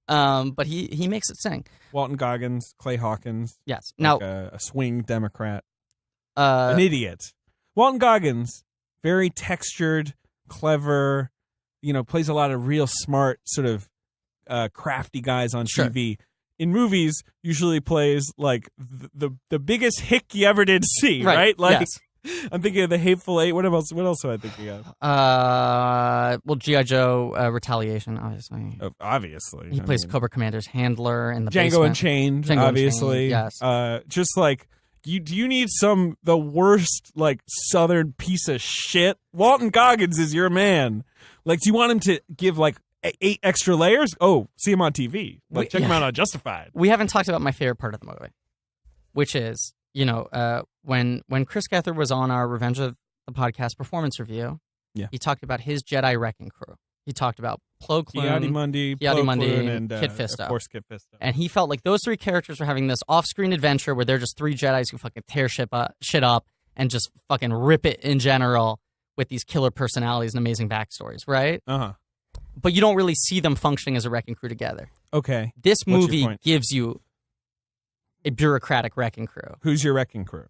But he makes it sing. Walton Goggins, Clay Hawkins. Yes. Now a swing Democrat. An idiot. Walton Goggins, very textured, clever, plays a lot of real smart, sort of crafty guys on TV. In movies, usually plays like the biggest hick you ever did see, right? Like, yes. I'm thinking of The Hateful Eight. What else am I thinking of? Well, G.I. Joe Retaliation, obviously. Obviously. He plays Cobra Commander's handler in the Django basement. Unchained, Django obviously. Unchained, yes. Just like, do you need the worst, like, Southern piece of shit? Walton Goggins is your man. Like, do you want him to give, like, 8 extra layers? Oh, see him on TV. Like, check him out on Justified. We haven't talked about my favorite part of the movie, which is, when Chris Gethard was on our Revenge of the Podcast performance review, he talked about his Jedi wrecking crew. He talked about Plo Koon, Yadi-Mundi, and Kit Fisto. Of course, Kit Fisto. And he felt like those 3 characters were having this off-screen adventure where they're just 3 Jedis who fucking tear shit up and just fucking rip it in general with these killer personalities and amazing backstories, right? Uh-huh. But you don't really see them functioning as a wrecking crew together. Okay. This movie gives you a bureaucratic wrecking crew. Who's your wrecking crew?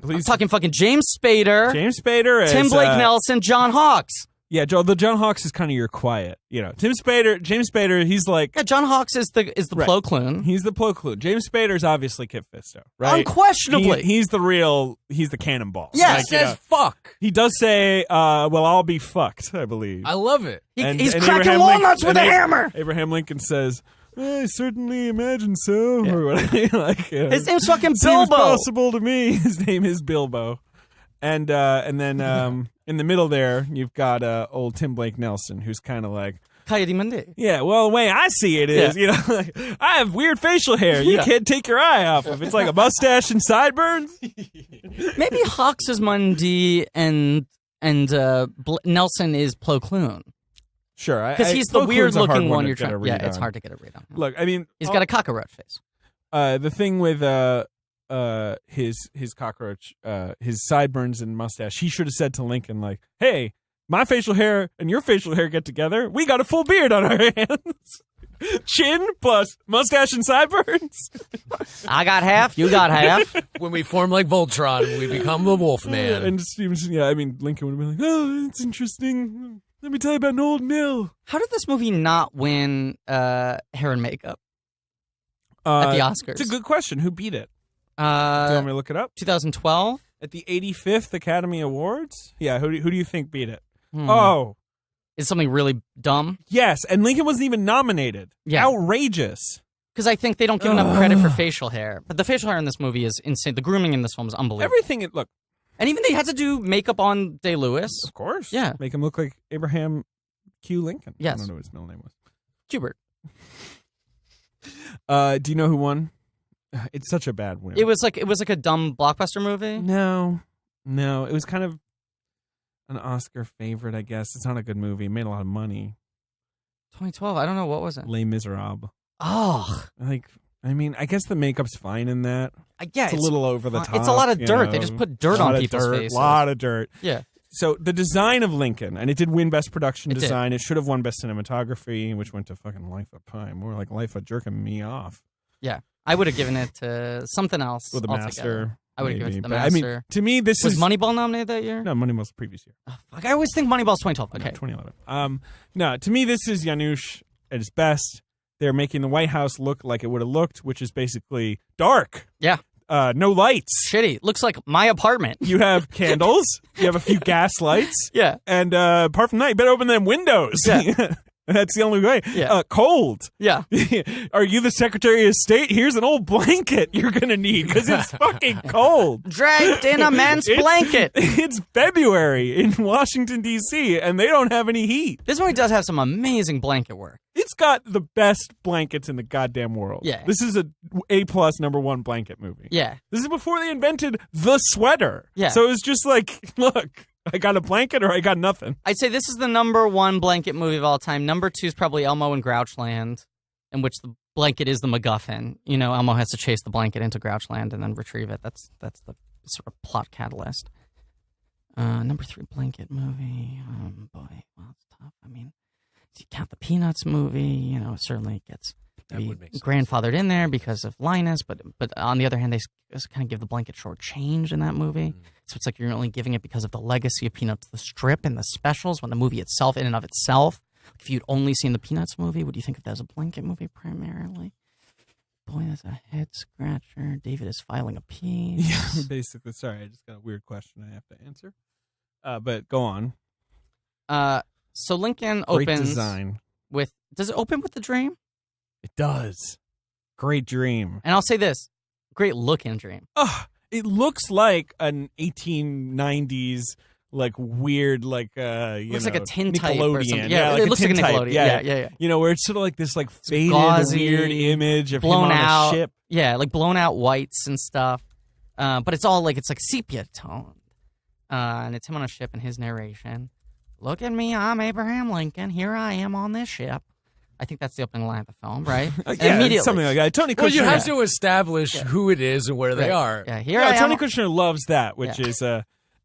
Please. I'm talking fucking James Spader. Tim Blake Nelson, John Hawkes. Yeah, the John Hawkes is kind of your quiet. James Spader, he's like... Yeah, John Hawkes is the Plo Koon. He's the Plo Koon. James Spader's obviously Kit Fisto, right? Unquestionably. He's the cannonball. Yes. He says fuck. He does say, well, I'll be fucked, I believe. I love it. He's cracking walnuts with a hammer. Abraham Lincoln says, I certainly imagine so. Yeah. Or whatever. His name's fucking Bilbo. Seems possible to me. His name is Bilbo. And then in the middle there, you've got old Tim Blake Nelson, who's kind of like... Coyote-Mundi. Yeah, well, the way I see it is, I have weird facial hair. You can't take your eye off of. It's like a mustache and sideburns. Maybe Hawks is Mundi and Nelson is Plo Koon. Sure, because he's the weird-looking one you're trying. Yeah, it's hard to get a read on. Look, I mean, he's got a cockroach face. The thing with his cockroach, his sideburns and mustache, he should have said to Lincoln, like, "Hey, my facial hair and your facial hair get together. We got a full beard on our hands. Chin plus mustache and sideburns. I got half, you got half. When we form like Voltron, we become the Wolfman." And I mean, Lincoln would have been like, "Oh, that's interesting. Let me tell you about an old mill." How did this movie not win hair and makeup at the Oscars? It's a good question. Who beat it? Do you want me to look it up? 2012 at the 85th Academy Awards. Yeah, who do you think beat it? Oh, is something really dumb? Yes, and Lincoln wasn't even nominated. Yeah, outrageous. Because I think they don't give enough credit for facial hair, but the facial hair in this movie is insane. The grooming in this film is unbelievable. Everything. Look. And even they had to do makeup on Day-Lewis. Of course. Yeah. Make him look like Abraham Q. Lincoln. Yes. I don't know what his middle name was. Hubert. Do you know who won? It's such a bad win. It was like a dumb blockbuster movie? No. It was kind of an Oscar favorite, I guess. It's not a good movie. It made a lot of money. 2012. I don't know. What was it? Les Miserables. Oh. I mean, I guess the makeup's fine in that. Yeah, it's a little over the top. It's a lot of dirt. They just put dirt on people's faces. A lot of dirt. Yeah. So the design of Lincoln, and it did win Best Production Design. It should have won Best Cinematography, which went to fucking Life of Pi. More like Life of jerking me off. Yeah. I would have given it to something else. Well, The Master. I would have given it to The Master. I mean, to me, this was Moneyball nominated that year? No, Moneyball's the previous year. Oh, fuck. I always think Moneyball's 2012. Okay. No, 2011. No, to me, this is Janusz at his best. They're making the White House look like it would have looked, which is basically dark. Yeah. no lights. Shitty. Looks like my apartment. You have candles. You have a few gas lights. Yeah. And apart from that, you better open them windows. Yeah. That's the only way. Yeah. Cold. Yeah. Are you the Secretary of State? Here's an old blanket you're going to need because it's fucking cold. Dragged in a man's blanket. It's February in Washington, D.C., and they don't have any heat. This movie does have some amazing blanket work. It's got the best blankets in the goddamn world. Yeah. This is A+ #1 blanket movie. Yeah. This is before they invented the sweater. Yeah. So it's just like, look, I got a blanket or I got nothing. I'd say this is the #1 blanket movie of all time. #2 is probably Elmo and Grouchland, in which the blanket is the MacGuffin. You know, Elmo has to chase the blanket into Grouchland and then retrieve it. That's the sort of plot catalyst. #3 blanket movie. Boy, well, it's tough. I mean, if you count the Peanuts movie, you know, it certainly gets grandfathered in there because of Linus, but on the other hand, they just kind of give the blanket short change in that movie. So it's like you're only giving it because of the legacy of Peanuts, the strip and the specials, when the movie itself, in and of itself, if you'd only seen the Peanuts movie, would you think of that as a blanket movie primarily? Boy, that's a head scratcher. David is filing a piece. Yeah, basically. Sorry, I just got a weird question I have to answer. But go on. So Lincoln Great opens design. with, does it open with the dream? It does. Great dream. And I'll say this, great looking dream. It looks like an 1890s, like weird, like looks like a tintype or something. Nickelodeon. Yeah, like it looks like a tintype. Nickelodeon. Yeah. You know, where it's sort of like this, like faded, gauzy, weird image of blown him on out a ship. Yeah, like blown out whites and stuff. But it's all like, it's like sepia toned. And it's him on a ship and his narration. Look at me, I'm Abraham Lincoln. Here I am on this ship. I think that's the opening line of the film, right? Yeah, immediately. something like that. Tony Kushner. Well, you have to establish who it is and where they are. Yeah, here I am. Tony Kushner loves that, which is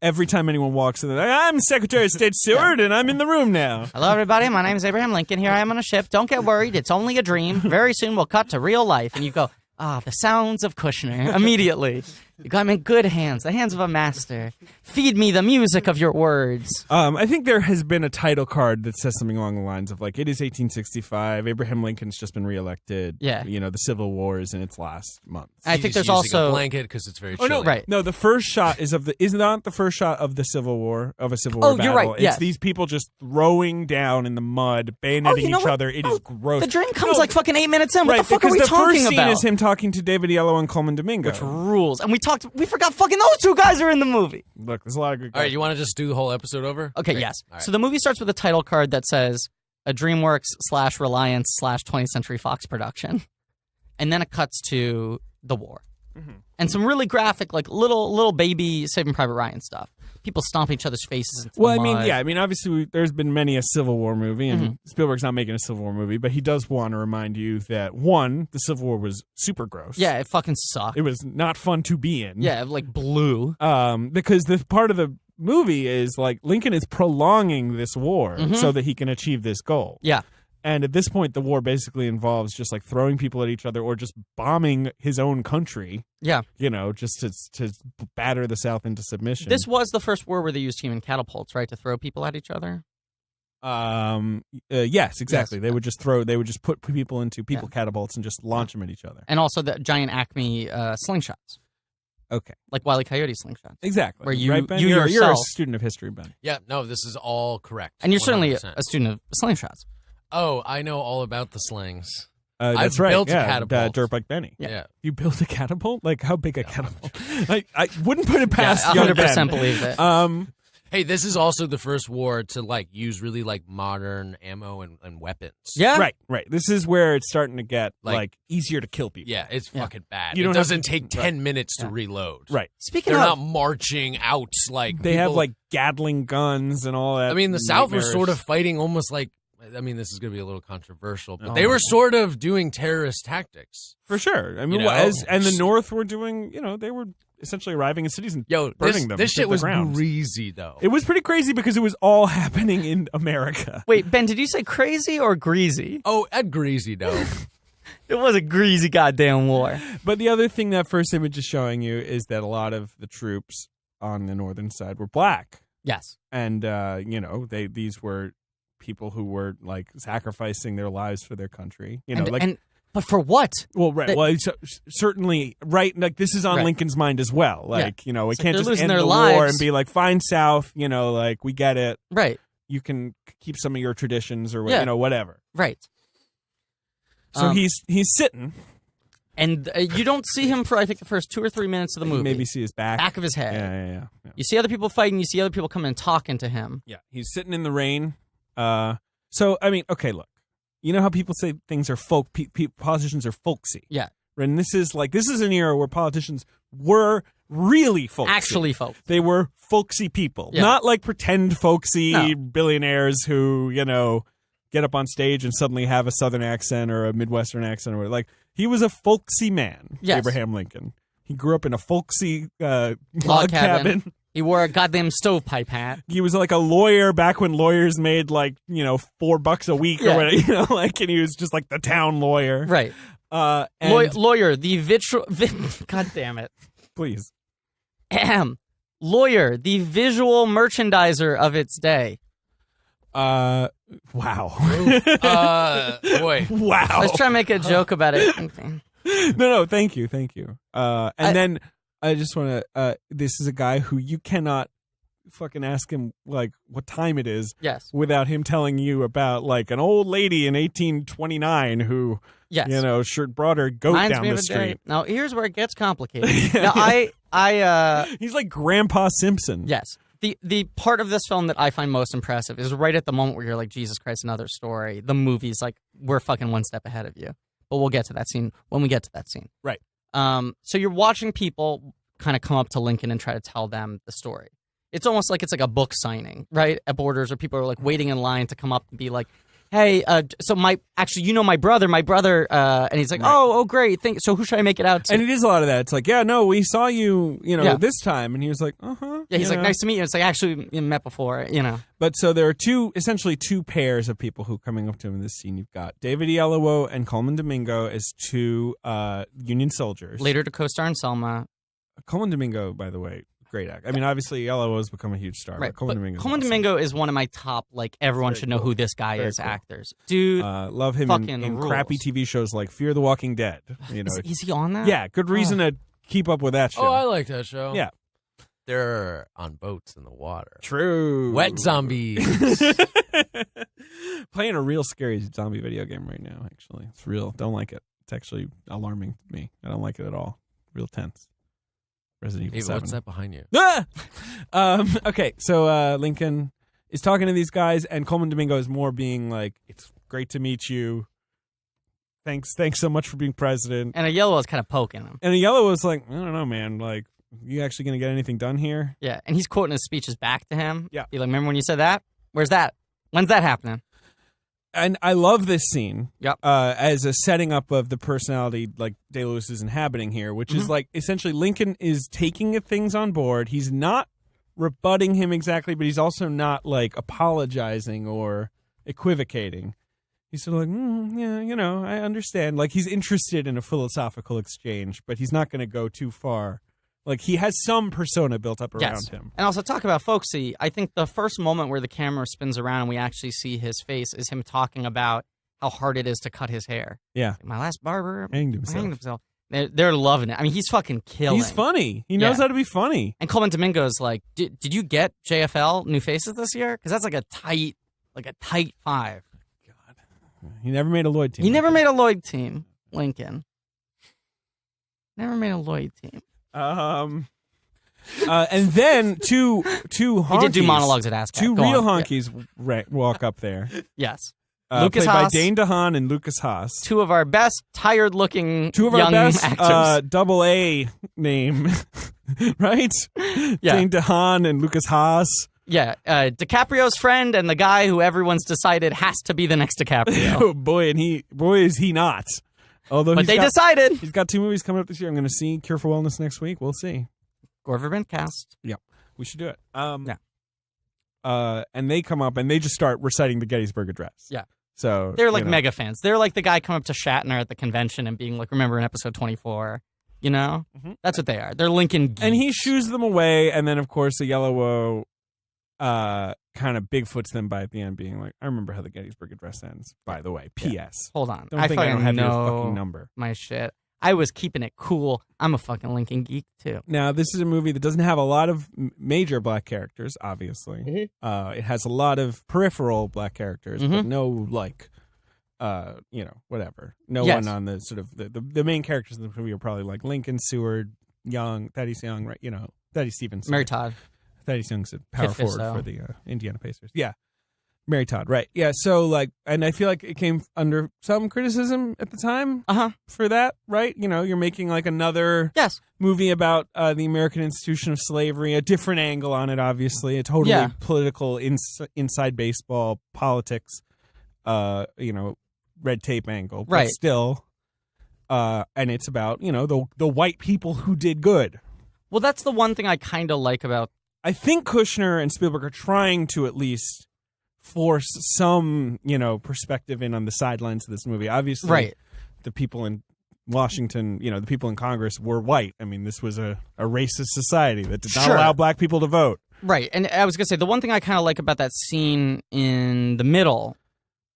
every time anyone walks in, they're like, I'm Secretary of State Seward, and I'm in the room now. Hello, everybody. My name is Abraham Lincoln. Here I am on a ship. Don't get worried. It's only a dream. Very soon we'll cut to real life. And you go, the sounds of Kushner. Immediately. You got him in good hands, the hands of a master. Feed me the music of your words. I think there has been a title card that says something along the lines of, like, it is 1865. Abraham Lincoln's just been reelected. Yeah. You know, the Civil War is in its last month. I think there's using also a blanket because it's very Oh, chilly. no, right. No, the first shot is not the first shot of the Civil War, of a Civil War battle. You're right, It's yes. these people just throwing down in the mud, bayoneting you know each what? other. It is gross. the dream comes like fucking 8 minutes in. What right, the fuck are because we the talking first scene about? is him talking to David Yellow and Coleman Domingo. Which rules. And we forgot fucking those two guys are in the movie. Look, there's a lot of good guys. All right, you want to just do the whole episode over? Okay, yes. All right. So the movie starts with a title card that says a DreamWorks / Reliance / 20th Century Fox production. And then it cuts to the war. Mm-hmm. And some really graphic, like little baby Saving Private Ryan stuff. People stomp each other's faces into Well, the I mean, mud. yeah. I mean, obviously, there's been many a Civil War movie, and Spielberg's not making a Civil War movie, but he does want to remind you that, one, the Civil War was super gross. Yeah, it fucking sucked. It was not fun to be in. Yeah, like blue. Because the part of the movie is, like, Lincoln is prolonging this war so that he can achieve this goal. Yeah. And at this point, the war basically involves just, like, throwing people at each other or just bombing his own country. Yeah. You know, just to batter the South into submission. This was the first war where they used human catapults, right, to throw people at each other? Yes, exactly. Yes. They would just put people into catapults and just launch them at each other. And also the giant Acme slingshots. Okay. Like Wile E. Coyote slingshots. Exactly. Where you- right, Ben? you you're a yourself- student of history, Ben. Yeah, no, this is all correct. And you're certainly 100%. a student of slingshots. Oh, I know all about the slings. That's I've right. built a yeah, catapult. Dirt Bike Benny. Yeah. You built a catapult? Like, how big a catapult? I wouldn't put it past Yeah, young 100% Ben. believe it. Hey, this is also the first war to like use really like modern ammo and weapons. Yeah. Right. This is where it's starting to get Like- like easier to kill people. Yeah, it's fucking bad. You It don't have doesn't to- take 10 minutes to reload. Right. Speaking They're of, not marching out like They have people- like Gatling guns and all that. I mean, the South was nightmarish- sort of fighting almost like. I mean, this is going to be a little controversial, but Oh. they were sort of doing terrorist tactics. for sure. I mean, You know? and the North were doing. You know, they were essentially arriving in cities and Yo, burning them. this to shit the was ground. greasy though. It was pretty crazy because it was all happening in America. wait, Ben, did you say crazy or greasy? Oh, at greasy though. It was a greasy goddamn war. But the other thing that first image is showing you is that a lot of the troops on the northern side were black, Yes. and you know, these were people who were like sacrificing their lives for their country. You know, And- like and But for what? Well, right. Well, certainly, right. Like, this is on Lincoln's mind as well. Like, you know, it can't just end the war and be like, fine, South, you know, like, we get it. Right. You can keep some of your traditions or, you know, whatever. Right. So he's sitting. And you don't see him for, I think, the first 2 or 3 minutes of the movie. Maybe see his back. Back of his head. Yeah. You see other people fighting. You see other people coming and talking to him. Yeah. He's sitting in the rain. So, I mean, okay, look. You know how people say things are politicians are folksy? Yeah. And this is an era where politicians were really folksy. Actually folksy. They were folksy people. Yeah. Not like pretend folksy billionaires who, you know, get up on stage and suddenly have a Southern accent or a Midwestern accent or whatever. Like, he was a folksy man, Abraham Lincoln. He grew up in a folksy log cabin. He wore a goddamn stovepipe hat. He was like a lawyer back when lawyers made like, you know, $4 a week or whatever, you know, like, and he was just like the town lawyer. Right. Lawyer, the God damn it. Please. Lawyer, the visual merchandiser of its day. Wow. Boy. Wow. I was trying to make a joke about it. No, thank you. Then I just want to, this is a guy who you cannot fucking ask him, like, what time it is. Yes. Without him telling you about, like, an old lady in 1829 who, you know, brought her goat down the street. Now, here's where it gets complicated. Now, he's like Grandpa Simpson. Yes. The part of this film that I find most impressive is right at the moment where you're like, Jesus Christ, another story. The movie's like, we're fucking one step ahead of you. But we'll get to that scene when we get to that scene. Right. So you're watching people kind of come up to Lincoln and try to tell them the story. It's almost like it's like a book signing, right? At Borders, where people are like waiting in line to come up and be like, hey, so my brother, and he's like, oh, great, so who should I make it out to? And it is a lot of that. It's like, yeah, no, we saw you, you know, this time, and he was like, Yeah, he's like, nice to meet you. It's like, actually, we met before, you know. But so there are essentially two pairs of people who are coming up to him in this scene. You've got David Oyelowo and Coleman Domingo as two Union soldiers. Later to co-star in Selma. Coleman Domingo, by the way, great actor. I mean, obviously, Oyelowo has become a huge star. Right. But Coleman Domingo is one of my top, like, everyone should know who this guy is actors. Dude, love him in crappy TV shows like Fear the Walking Dead. You know, is he on that? Yeah, good reason to keep up with that show. Oh, I like that show. Yeah. They're on boats in the water. True. Wet zombies. Playing a real scary zombie video game right now, actually. It's real. Don't like it. It's actually alarming to me. I don't like it at all. Real tense. Resident Evil 7. What's that behind you? Okay, so Lincoln is talking to these guys, and Coleman Domingo is more being like, it's great to meet you. Thanks so much for being president. And Oyelowo was kind of poking him. And Oyelowo was like, I don't know, man. Like, you actually going to get anything done here? Yeah, and he's quoting his speeches back to him. Yeah. He's like, remember when you said that? Where's that? When's that happening? And I love this scene Yep. As a setting up of the personality like Day-Lewis is inhabiting here, which is like essentially Lincoln is taking things on board. He's not rebutting him exactly, but he's also not like apologizing or equivocating. He's sort of like, yeah, you know, I understand. Like he's interested in a philosophical exchange, but he's not going to go too far. Like, he has some persona built up around him. And also, talk about folksy. I think the first moment where the camera spins around and we actually see his face is him talking about how hard it is to cut his hair. Yeah. My last barber hanged himself. They're loving it. I mean, he's fucking killing. He's funny. He knows how to be funny. And Coleman Domingo's like, did you get JFL New Faces this year? Because that's like a tight 5. God. He never made a Lloyd team. He never made a Lloyd team, Lincoln. Never made a Lloyd team. And then two honkies. He did do monologues at ASCAP. Two real honkies walk up there. Yes. Lucas Haas. Played by Dane DeHaan and Lucas Haas. Two of our best tired-looking young our best, actors. double A name, right? Yeah. Dane DeHaan and Lucas Haas. Yeah, DiCaprio's friend and the guy who everyone's decided has to be the next DiCaprio. Oh, boy, is he not. Although but they decided. He's got 2 movies coming up this year. I'm going to see Cure for Wellness next week. We'll see. Gore Verbinski cast. Yeah, we should do it. Yeah. And they come up and they just start reciting the Gettysburg Address. Yeah. So they're like mega fans. They're like the guy coming up to Shatner at the convention and being like, remember in episode 24? You know? Mm-hmm. That's what they are. They're Lincoln geeks. And he shoos them away. And then, of course, the Oyelowo kind of Bigfoots them by at the end being like, I remember how the Gettysburg Address ends, by the way. P.S. Hold on. Don't think I don't have your know fucking number. my shit. I was keeping it cool. I'm a fucking Lincoln geek, too. Now, this is a movie that doesn't have a lot of major black characters, obviously. Mm-hmm. It has a lot of peripheral black characters, but no, like, whatever. No one on the sort of, the main characters in the movie are probably like Lincoln, Seward, Young, Thaddeus Young, right? Thaddeus Stevens. Mary Todd. Thaddeus Young's a power forward for the Indiana Pacers. Yeah. Mary Todd, right. Yeah, so, like, and I feel like it came under some criticism at the time for that, right? You're making, like, another movie about the American institution of slavery, a different angle on it, obviously, a totally political, inside baseball, politics, red tape angle. But still, and it's about, the white people who did good. Well, that's the one thing I kind of like about... I think Kushner and Spielberg are trying to at least... force some, perspective in on the sidelines of this movie. Obviously, the people in Washington, the people in Congress were white. I mean, this was a racist society that did not allow black people to vote. Right. And I was going to say, the one thing I kind of like about that scene in the middle...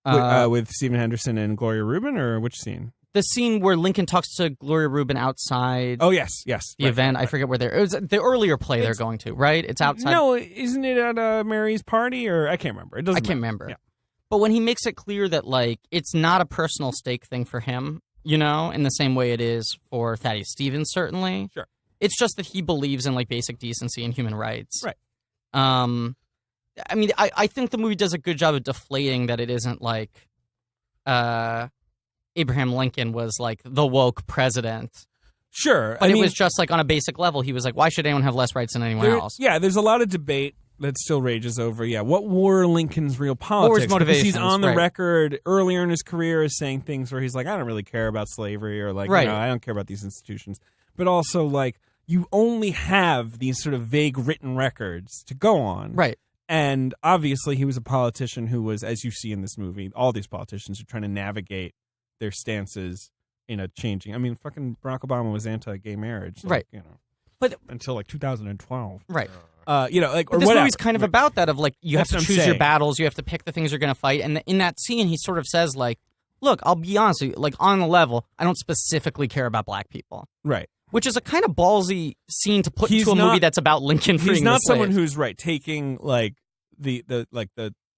with Stephen Henderson and Gloria Rubin, or which scene? The scene where Lincoln talks to Gloria Rubin outside. Oh, yes. The event. I forget where they're... It was the earlier play they're going to, right? It's outside. No, isn't it at Mary's party? Or I can't remember. I can't remember. Yeah. But when he makes it clear that, like, it's not a personal stake thing for him, in the same way it is for Thaddeus Stevens, certainly. Sure. It's just that he believes in, like, basic decency and human rights. Right. I mean, I think the movie does a good job of deflating that it isn't like... Abraham Lincoln was like the woke president. Sure. But it was just like on a basic level, he was like, why should anyone have less rights than anyone else? Yeah, there's a lot of debate that still rages over, what were Lincoln's real politics? What were his motivations? Because he's on the record earlier in his career as saying things where he's like, I don't really care about slavery or like, I don't care about these institutions. But also like, you only have these sort of vague written records to go on. Right. And obviously he was a politician who was, as you see in this movie, all these politicians are trying to navigate their stances in a changing... I mean, fucking Barack Obama was anti-gay marriage. Like, right. But until, like, 2012. Right. But this movie's kind of about that, of, like, you have to choose your battles, you have to pick the things you're going to fight, and in that scene, he sort of says, like, look, I'll be honest with you, like, on the level, I don't specifically care about black people. Right. Which is a kind of ballsy scene to put into a movie that's about Lincoln freeing the slaves. He's not someone who's, taking, like, the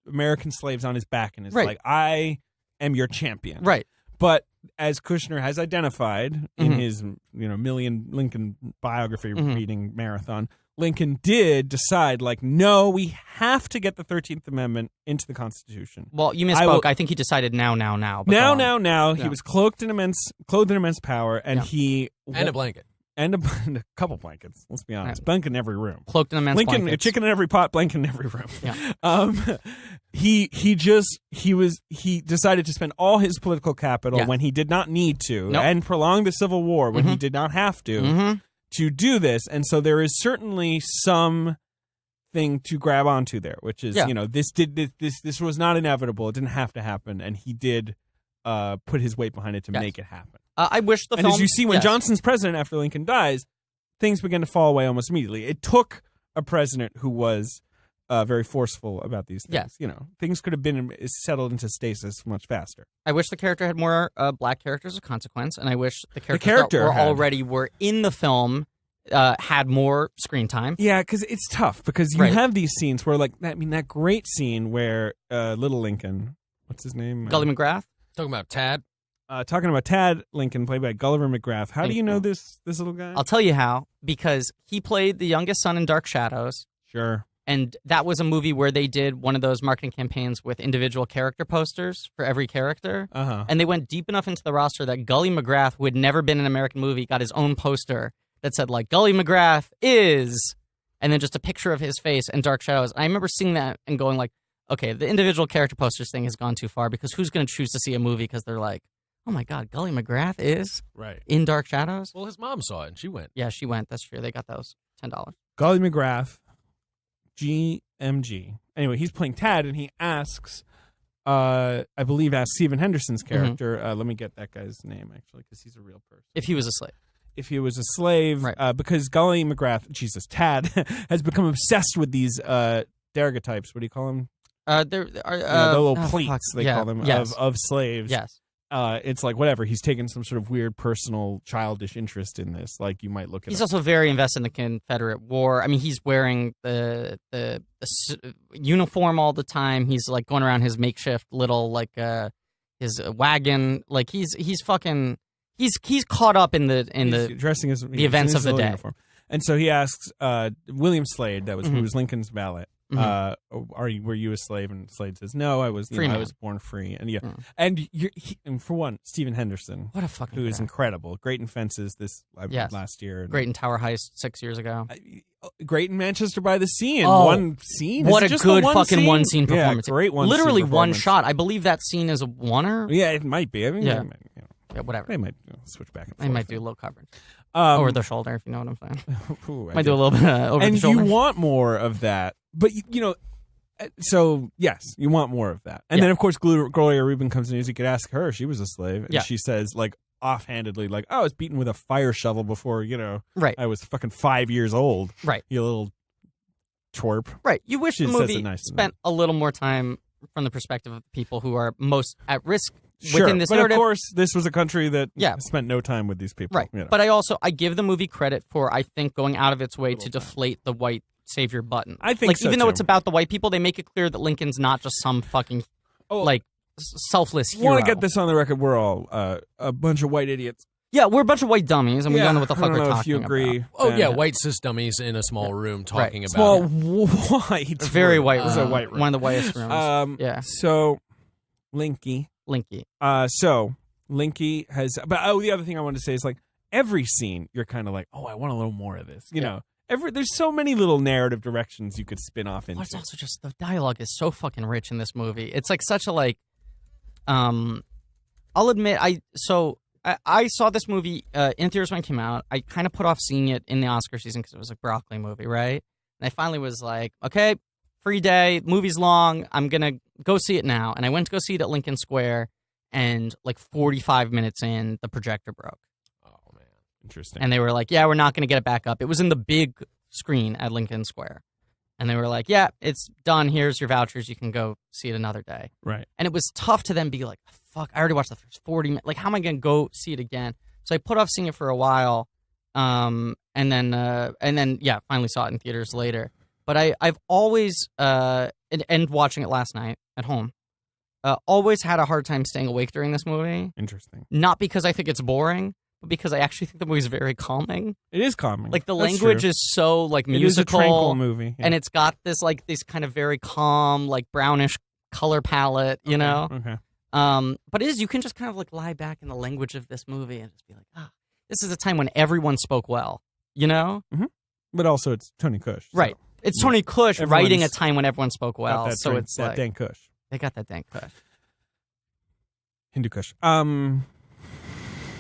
American slaves on his back and is like, I am your champion. Right. But as Kushner has identified in his, million Lincoln biography reading marathon, Lincoln did decide, like, no, we have to get the 13th Amendment into the Constitution. Well, you misspoke. I think he decided now. Now. Yeah. He was clothed in immense power, and and a blanket. And a couple blankets, let's be honest. Blanket in every room. Cloaked in immense Lincoln, blankets. A chicken in every pot, blanket in every room. Yeah. He decided to spend all his political capital when he did not need to and prolong the Civil War when he did not have to do this. And so there is certainly some thing to grab onto there, which is, this was not inevitable. It didn't have to happen. And he did put his weight behind it to make it happen. I wish the film... And as you see, when Johnson's president after Lincoln dies, things began to fall away almost immediately. It took a president who was very forceful about these things. Yes. Things could have been settled into stasis much faster. I wish the character had more black characters of consequence, and I wish the characters that were in the film had more screen time. Yeah, because it's tough, because you have these scenes where, like, that great scene where Little Lincoln, what's his name? Gully McGrath? Talking about Tad. Talking about Tad Lincoln, played by Gulliver McGrath. How do you know this little guy? I'll tell you how. Because he played the youngest son in Dark Shadows. Sure. And that was a movie where they did one of those marketing campaigns with individual character posters for every character. And they went deep enough into the roster that Gully McGrath, who had never been in an American movie, got his own poster that said, like, Gully McGrath is... And then just a picture of his face and Dark Shadows. I remember seeing that and going, like, okay, the individual character posters thing has gone too far, because who's going to choose to see a movie because they're like, oh my God, Gully McGrath is in Dark Shadows? Well, his mom saw it and she went. Yeah, she went. That's true. They got those $10. Gully McGrath, GMG. Anyway, he's playing Tad, and he asks, I believe, Stephen Henderson's character. Let me get that guy's name, actually, because he's a real person. If he was a slave. If he was a slave, because Gully McGrath, Tad, has become obsessed with these daguerreotypes. What do you call them? There are the little plates they call them yes. of slaves. Yes. It's like whatever. He's taken some sort of weird personal childish interest in this. Like you might look at. He's also very invested in the Confederate War. I mean, he's wearing the uniform all the time. He's like going around his makeshift little his wagon. Like he's caught up in the dressing as the events of the day. Uniform. And so he asks William Slade, who was Lincoln's valet. Were you a slave? And Slade says, "No, I was. I was born free." And and for one, Stephen Henderson, what a fucking who is incredible, great in Fences last year, great in Tower Heist 6 years ago, great in Manchester by the Sea in one scene. What a good fucking one scene performance! Yeah, great one. Literally one shot. I believe that scene is a oneer. Yeah, it might be. I mean, yeah, whatever. They might switch back and forth. They might do low coverage. Over the shoulder, if you know what I'm saying. Might do a little bit over the shoulder. And you want more of that. But, so, yes, you want more of that. And then, of course, Gloria Reuben comes in and you could ask her. She was a slave. And she says, like, offhandedly, like, I was beaten with a fire shovel before, I was fucking 5 years old. Right. You little twerp. Right. You wish the movie spent a little more time from the perspective of the people who are most at risk within this narrative. But of course, this was a country that spent no time with these people. Right. But I give the movie credit for, I think, going out of its way to deflate the white savior button. I think so, even though it's about the white people, they make it clear that Lincoln's not just some fucking, selfless hero. I want to get this on the record. We're all a bunch of white idiots. Yeah, we're a bunch of white dummies, and we don't know what the fuck we're talking about. If you agree. About. Oh, yeah, white cis dummies in a small room talking about small white. Very white. It was a white room. One of the whitest rooms. So, Linky. So, Linky has... But, the other thing I wanted to say is, like, every scene, you're kind of like, I want a little more of this. You know? There's so many little narrative directions you could spin off into. It's also just... The dialogue is so fucking rich in this movie. It's, like, such a, I'll admit, I saw this movie in theaters when it came out. I kind of put off seeing it in the Oscar season because it was a broccoli movie, right? And I finally was like, okay, free day, movie's long, I'm going to go see it now. And I went to go see it at Lincoln Square, and 45 minutes in, the projector broke. Oh, man. Interesting. And they were like, yeah, we're not going to get it back up. It was in the big screen at Lincoln Square. And they were like, yeah, it's done. Here's your vouchers. You can go see it another day. Right. And it was tough to then be like, fuck, I already watched the first 40 minutes. Like, how am I going to go see it again? So I put off seeing it for a while. And then, finally saw it in theaters later. But I've always, and watching it last night at home, always had a hard time staying awake during this movie. Interesting. Not because I think it's boring, but because I actually think the movie's very calming. It is calming. Like, the language is so, musical. It is a tranquil movie. Yeah. And it's got this kind of very calm, brownish color palette, you know? Okay. But you can just kind of, lie back in the language of this movie and just be like, this is a time when everyone spoke well, you know? Mm-hmm. But also, it's Tony Kushner. Right. It's Tony Kushner writing a time when everyone spoke well. So it's that Dan Kush. They got that Dan Kush. Hindu Kush.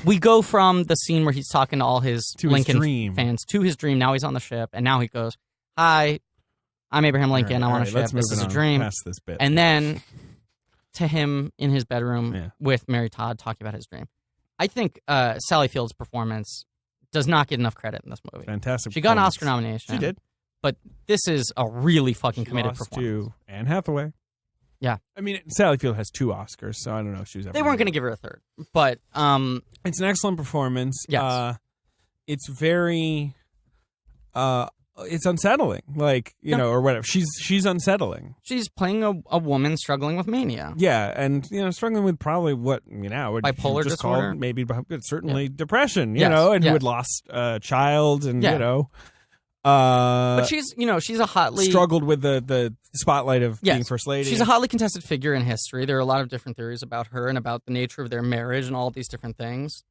We go from the scene where he's talking to all his Lincoln fans to his dream. Now he's on the ship, and now he goes, "Hi, I'm Abraham Lincoln. I'm on a ship. This is a dream." Past this bit. And then to him in his bedroom with Mary Todd talking about his dream. I think Sally Field's performance does not get enough credit in this movie. Fantastic. She got an Oscar nomination. She did. But this is a really fucking committed performance. To Anne Hathaway. Yeah. I mean, Sally Field has 2 Oscars, so I don't know if she was ever... They weren't going to give her a third. But... it's an excellent performance. Yes. It's very... it's unsettling, or whatever. She's unsettling. She's playing a woman struggling with mania. Yeah, and, struggling with probably what, bipolar just disorder? Called maybe, certainly depression, you know, and who had lost a child and, but she's a hotly... struggled with the spotlight of being First Lady. She's a hotly contested figure in history. There are a lot of different theories about her and about the nature of their marriage and all these different things.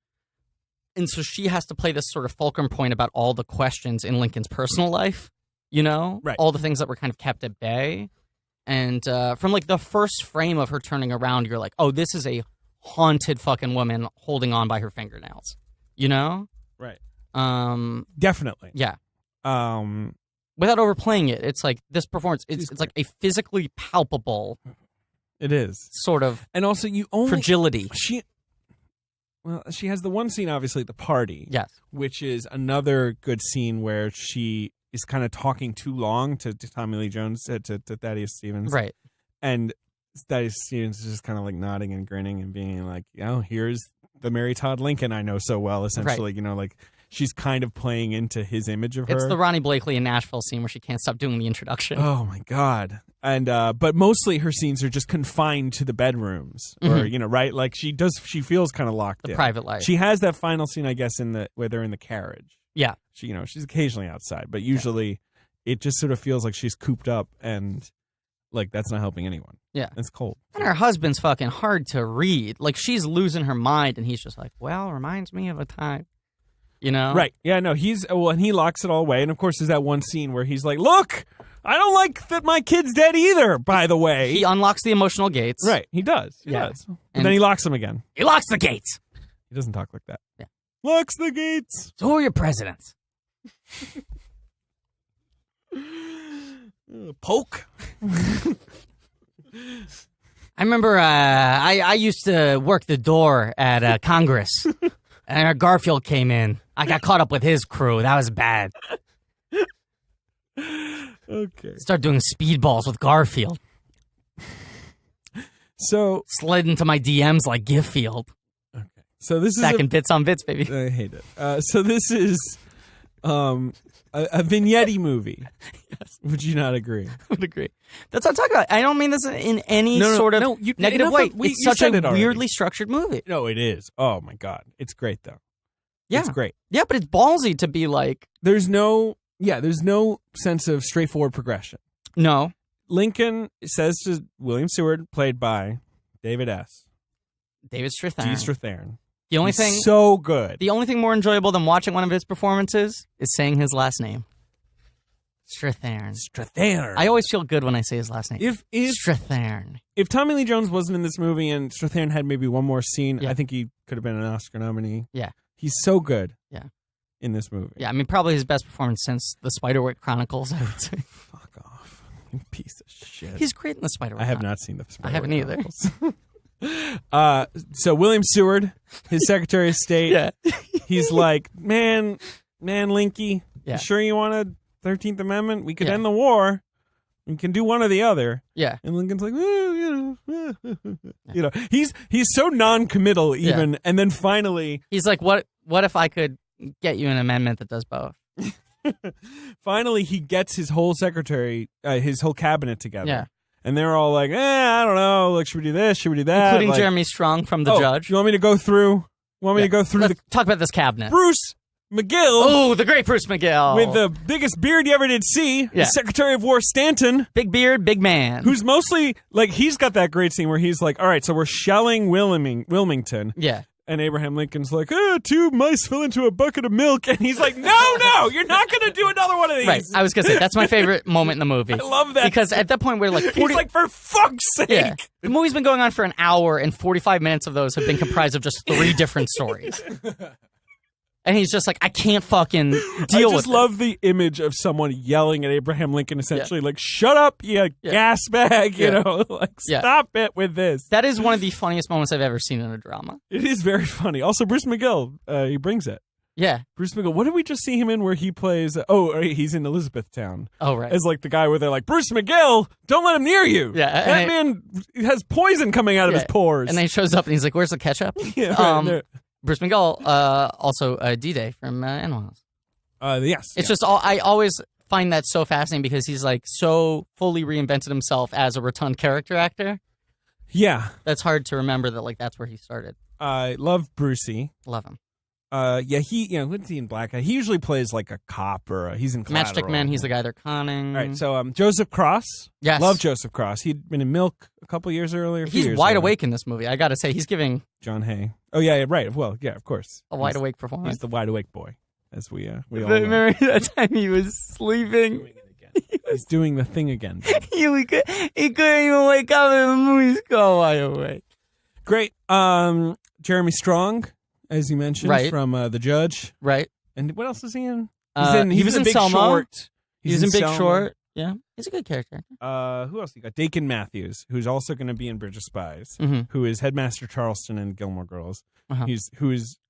And so she has to play this sort of fulcrum point about all the questions in Lincoln's personal life, right. All the things that were kind of kept at bay. And from the first frame of her turning around, you're like, oh, this is a haunted fucking woman holding on by her fingernails, you know? Right. Definitely. Yeah. Without overplaying it, it's like this performance, it's like a physically palpable. It is. Sort of. And also fragility. She has the one scene, obviously, at the party. Yes. Which is another good scene where she is kind of talking too long to Tommy Lee Jones, to Thaddeus Stevens. Right. And Thaddeus Stevens is just kind of like nodding and grinning and being like, here's the Mary Todd Lincoln I know so well, essentially. Right. Like she's kind of playing into his image of her. It's the Ronnie Blakely in Nashville scene where she can't stop doing the introduction. Oh my God. And but mostly her scenes are just confined to the bedrooms, or right? Like she feels kind of locked in. The private life. She has that final scene, I guess, where they're in the carriage. Yeah. She's occasionally outside, but usually it just sort of feels like she's cooped up, and like that's not helping anyone. Yeah. It's cold. And her husband's fucking hard to read. Like she's losing her mind, and he's just like, well, reminds me of a time. Right. Yeah, no, and he locks it all away. And of course, there's that one scene where he's like, look, I don't like that my kid's dead either, by the way. He unlocks the emotional gates. Right. He does. He does. But And then he locks them again. He locks the gates. He doesn't talk like that. Yeah. Locks the gates. So who are your presidents? Polk. I remember I used to work the door at Congress, and Garfield came in. I got caught up with his crew. That was bad. Okay. Start doing speedballs with Garfield. So slid into my DMs like Giffield. Okay. So this is stacking bits on bits, baby. I hate it. So this is a vignette movie. Yes. Would you not agree? I would agree. That's what I'm talking about. I don't mean this in any sort of negative way. It's such a weirdly structured movie. No, it is. Oh my God, it's great though. Yeah, it's great. Yeah, but it's ballsy to be like. There's no sense of straightforward progression. No. Lincoln says to William Seward, played by David Strathairn. G. Strathairn. The only He's thing so good. The only thing more enjoyable than watching one of his performances is saying his last name. Strathairn. I always feel good when I say his last name. If Strathairn. If Tommy Lee Jones wasn't in this movie and Strathairn had maybe one more scene, I think he could have been an Oscar nominee. Yeah. He's so good. Yeah. In this movie. Yeah, I mean, probably his best performance since the Spiderwick Chronicles, I would say. Fuck off. You piece of shit. He's great in the Spiderwick. I have not seen the Spiderwick. I haven't either. So William Seward, his Secretary of State, yeah. He's like, man, Linky, yeah. You sure you want a 13th Amendment? We could end the war. We can do one or the other. Yeah. And Lincoln's like, he's so non-committal even, and then finally he's like, what if I could get you an amendment that does both? Finally, he gets his whole his whole cabinet together. Yeah. And they're all like, I don't know. Like, should we do this? Should we do that? Including Jeremy Strong from The Judge. You want me to go through? Let's talk about this cabinet. Bruce McGill. Oh, the great Bruce McGill. With the biggest beard you ever did see. Yeah. Secretary of War Stanton. Big beard, big man. Who's mostly, like, he's got that great scene where he's like, all right, so we're shelling Wilmington. Yeah. And Abraham Lincoln's like, 2 mice fell into a bucket of milk. And he's like, no, you're not going to do another one of these. Right. I was going to say, that's my favorite moment in the movie. I love that. Because at that point, we're like 40... He's like, for fuck's sake. Yeah. The movie's been going on for an hour, and 45 minutes of those have been comprised of just 3 different stories. And he's just like, I can't fucking deal with it. I just love the image of someone yelling at Abraham Lincoln, essentially, like, shut up, you gas bag, you know? Like, stop it with this. That is one of the funniest moments I've ever seen in a drama. It is very funny. Also, Bruce McGill, he brings it. Yeah. Bruce McGill. What did we just see him in where he plays? He's in Elizabethtown. Oh, right. As like the guy where they're like, Bruce McGill, don't let him near you. Yeah. That man has poison coming out of his pores. And then he shows up and he's like, where's the ketchup? Yeah, Bruce McGill, also D-Day from Animal House. Yes. It's just, I always find that so fascinating because he's like so fully reinvented himself as a rotund character actor. Yeah. That's hard to remember that, like, that's where he started. I love Brucey. Love him. What's he in Black Eye? He usually plays like a cop or he's in Collateral. Matchstick Men, he's the guy they're conning. All right, so Joseph Cross. Yes. Love Joseph Cross. He'd been in Milk a couple years earlier. He's wide awake in this movie. I got to say, he's giving... John Hay. Oh, yeah, right. Well, yeah, of course. A wide awake performance. He's the wide awake boy, as we all know. Remember that time he was sleeping? He's doing the thing again. he couldn't even wake up and the movie's go wide awake. Great. Jeremy Strong, as you mentioned, from The Judge. Right. And what else is he in? He was in Big Selma. Short. He's in Big Short. Yeah. He's a good character. Who else you got? Dakin Matthews, who's also going to be in Bridge of Spies, who is Headmaster Charleston in Gilmore Girls. He's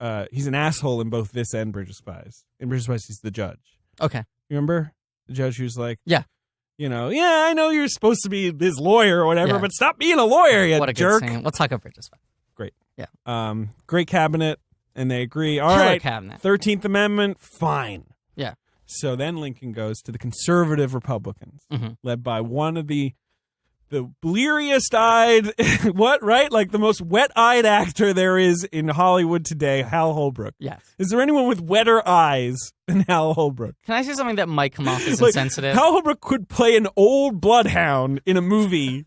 an asshole in both this and Bridge of Spies. In Bridge of Spies, he's the judge. Okay. Remember? The judge who's like, yeah. I know you're supposed to be his lawyer or whatever, but stop being a lawyer, you jerk. Good scene. Let's talk over it just fine. Great. Yeah. Great cabinet, and they agree. All Killer right, cabinet. 13th Amendment, fine. Yeah. So then Lincoln goes to the conservative Republicans, led by one of the bleariest-eyed, like the most wet-eyed actor there is in Hollywood today, Hal Holbrook. Yes. Is there anyone with wetter eyes than Hal Holbrook? Can I say something that might come off as insensitive? Hal Holbrook could play an old bloodhound in a movie,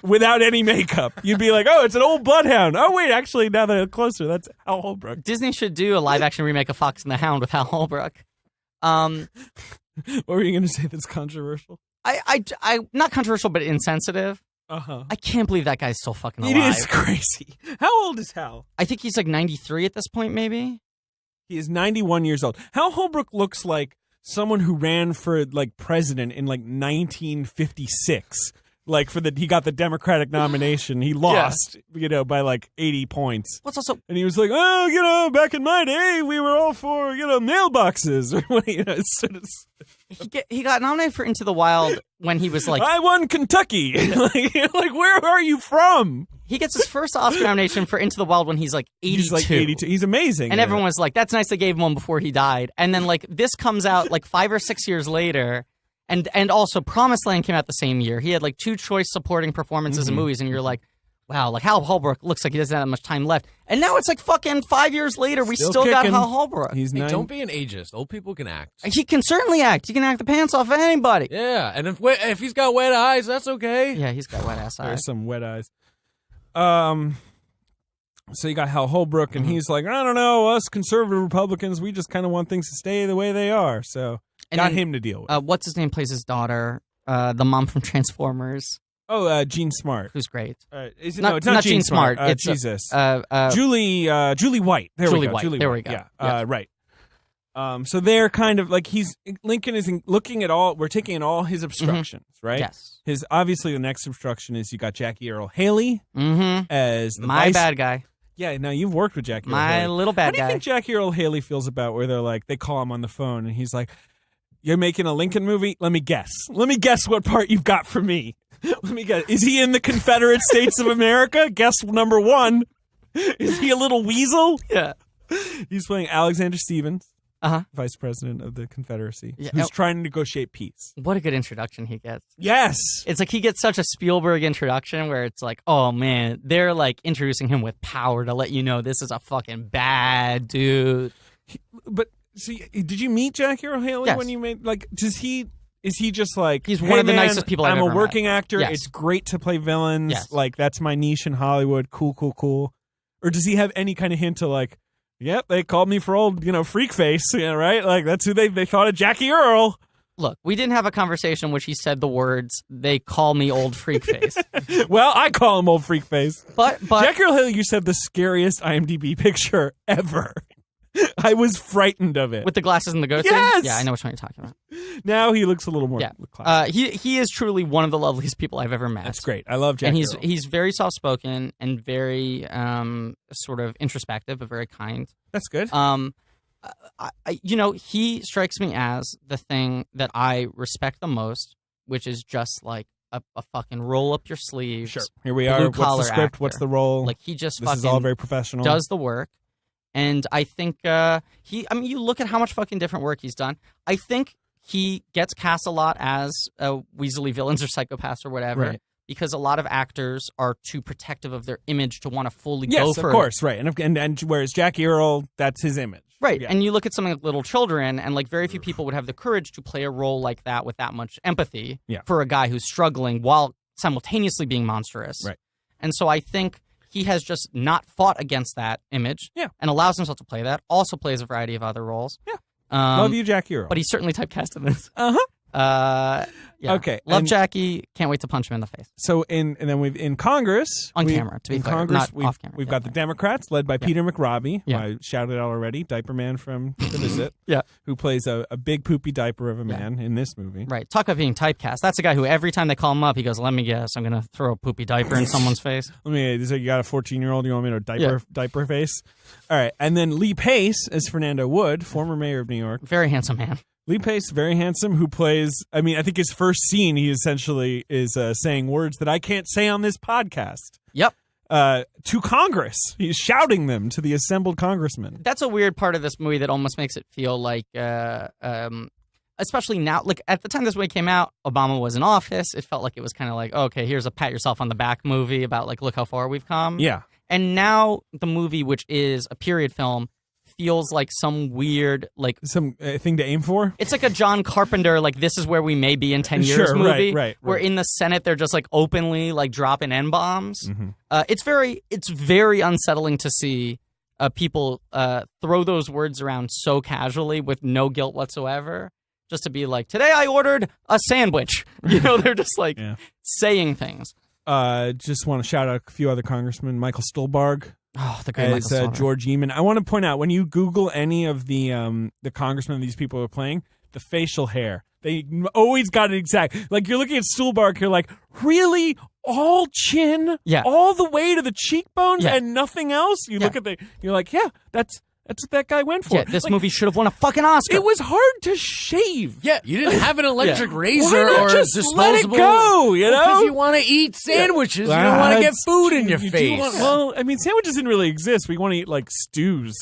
without any makeup. You'd be like, oh, it's an old bloodhound. Oh, wait, actually, now that I'm closer, that's Hal Holbrook. Disney should do a live-action remake of Fox and the Hound with Hal Holbrook. What were you going to say that's controversial? I not controversial, but insensitive. I can't believe that guy's still fucking alive. It is crazy. How old is Hal? I think he's like 93 at this point, maybe. He is 91 years old. Hal Holbrook looks like someone who ran for president in 1956. He got the Democratic nomination. He lost, by 80 points. What's also, and he was like, oh, back in my day, we were all for, mailboxes. He got nominated for Into the Wild when he was I won Kentucky. Where are you from? He gets his first Oscar nomination for Into the Wild when he's 82. He's 82. He's amazing. And everyone was like, that's nice they gave him one before he died. And then this comes out 5 or 6 years later. And also Promised Land came out the same year. He had 2 choice supporting performances in movies, and you're like, wow, Hal Holbrook looks like he doesn't have that much time left. And now it's fucking 5 years later, we still got Hal Holbrook. Don't be an ageist. Old people can act. He can certainly act. He can act the pants off of anybody. Yeah, and if he's got wet eyes, that's okay. Yeah, he's got wet ass eyes. There's some wet eyes. So you got Hal Holbrook, and he's like, I don't know, us conservative Republicans, we just kind of want things to stay the way they are. So got him to deal with. What's his name plays his daughter, the mom from Transformers. Oh, Jean Smart. Who's great. It's not Jean Smart. It's Jesus. Julie White. There we go. White. There we go. Yeah. Right. So they're kind of Lincoln is looking at all. We're taking in all his obstructions, right? Yes. Obviously the next obstruction is you got Jackie Earle Haley as the bad guy. Yeah. Now you've worked with Jackie Earle Haley. My little bad guy. How do you think Jackie Earle Haley feels about where they call him on the phone and he's like, "You're making a Lincoln movie? Let me guess. Let me guess what part you've got for me. Let me guess. Is he in the Confederate States of America? Guess number 1. Is he a little weasel? Yeah. He's playing Alexander Stephens, Vice President of the Confederacy, who's trying to negotiate peace. What a good introduction he gets. Yes. It's he gets such a Spielberg introduction where it's oh, man, they're introducing him with power to let you know this is a fucking bad dude. But, see, did you meet Jackie Earle Haley when you made, is he just he's one of the nicest people I've ever met. I'm a working actor. Yes. It's great to play villains. Yes. That's my niche in Hollywood. Cool. Or does he have any kind of hint to yep, they called me for old, freak face, right? That's who they thought of Jackie Earle. Look, we didn't have a conversation in which he said the words, they call me old freak face. Well, I call him old freak face. But Jackie Earle Haley, you said the scariest IMDb picture ever. I was frightened of it. With the glasses and the goatee? Yes! Yeah, I know which one you're talking about. Now he looks a little more classic. He is truly one of the loveliest people I've ever met. That's great. I love Jackie And he's very soft-spoken and very sort of introspective, but very kind. That's good. He strikes me as the thing that I respect the most, which is just a fucking roll up your sleeves. Sure. Here we are. What's the script? Actor. What's the role? He just this is all very professional. Does the work. And I think you look at how much fucking different work he's done. I think he gets cast a lot as weaselly villains or psychopaths or whatever. Right. Because a lot of actors are too protective of their image to want to fully go for it. Yes, of course, right. And whereas Jackie Earle, that's his image. Right. Yeah. And you look at something like Little Children, and very few people would have the courage to play a role like that with that much empathy for a guy who's struggling while simultaneously being monstrous. Right. And so I think he has just not fought against that image and allows himself to play that. Also plays a variety of other roles. Yeah. Love you, Jackie Earle. But he's certainly typecast in this. Yeah. Okay. Love Jackie. Can't wait to punch him in the face. So in Congress on camera, to be clear, Congress, not off camera. We've got the Democrats led by Peter McRobbie, who Yeah. I shouted out already, Diaper Man from The Visit, Yeah. who plays a big poopy diaper of a man in this movie. Right. Talk about being typecast. That's a guy who every time they call him up, he goes, "Let me guess, I'm going to throw a poopy diaper in someone's face." So you got a 14-year-old, you want me to diaper face? All right. And then Lee Pace as Fernando Wood, former mayor of New York. Very handsome man. Lee Pace, very handsome, who plays, I think his first scene, he essentially is saying words that I can't say on this podcast. Yep. To Congress. He's shouting them to the assembled congressmen. That's a weird part of this movie that almost makes it feel like, especially now, like at the time this movie came out, Obama was in office. It felt like it was kind of like, okay, here's a pat yourself on the back movie about like, look how far we've come. Yeah. And now the movie, which is a period film, feels like some weird, like... Some thing to aim for? It's like a John Carpenter, like, this is where we may be in 10 years movie. Right. Where in the Senate, they're just, like, openly, like, dropping N-bombs. Mm-hmm. It's very unsettling to see people throw those words around so casually with no guilt whatsoever. Just to be like, today I ordered a sandwich. You know, they're just, like, saying things. Just want to shout out a few other congressmen. Michael Stuhlbarg. Oh, the great Michael Stuhlbarg. George Eamon. I want to point out, when you Google any of the congressmen these people are playing, the facial hair, they always got it exact. Like, you're looking at Stuhlbarg, you're like, really? All chin? Yeah. All the way to the cheekbones and nothing else? You look at you're like, yeah, that's what that guy went for. Yeah, this movie should have won a fucking Oscar. It was hard to shave. Yeah, you didn't have an electric razor or a disposable. Let it go, you know? Because you want to eat sandwiches. You don't want to get food in your face. Sandwiches didn't really exist. We want to eat, like, stews.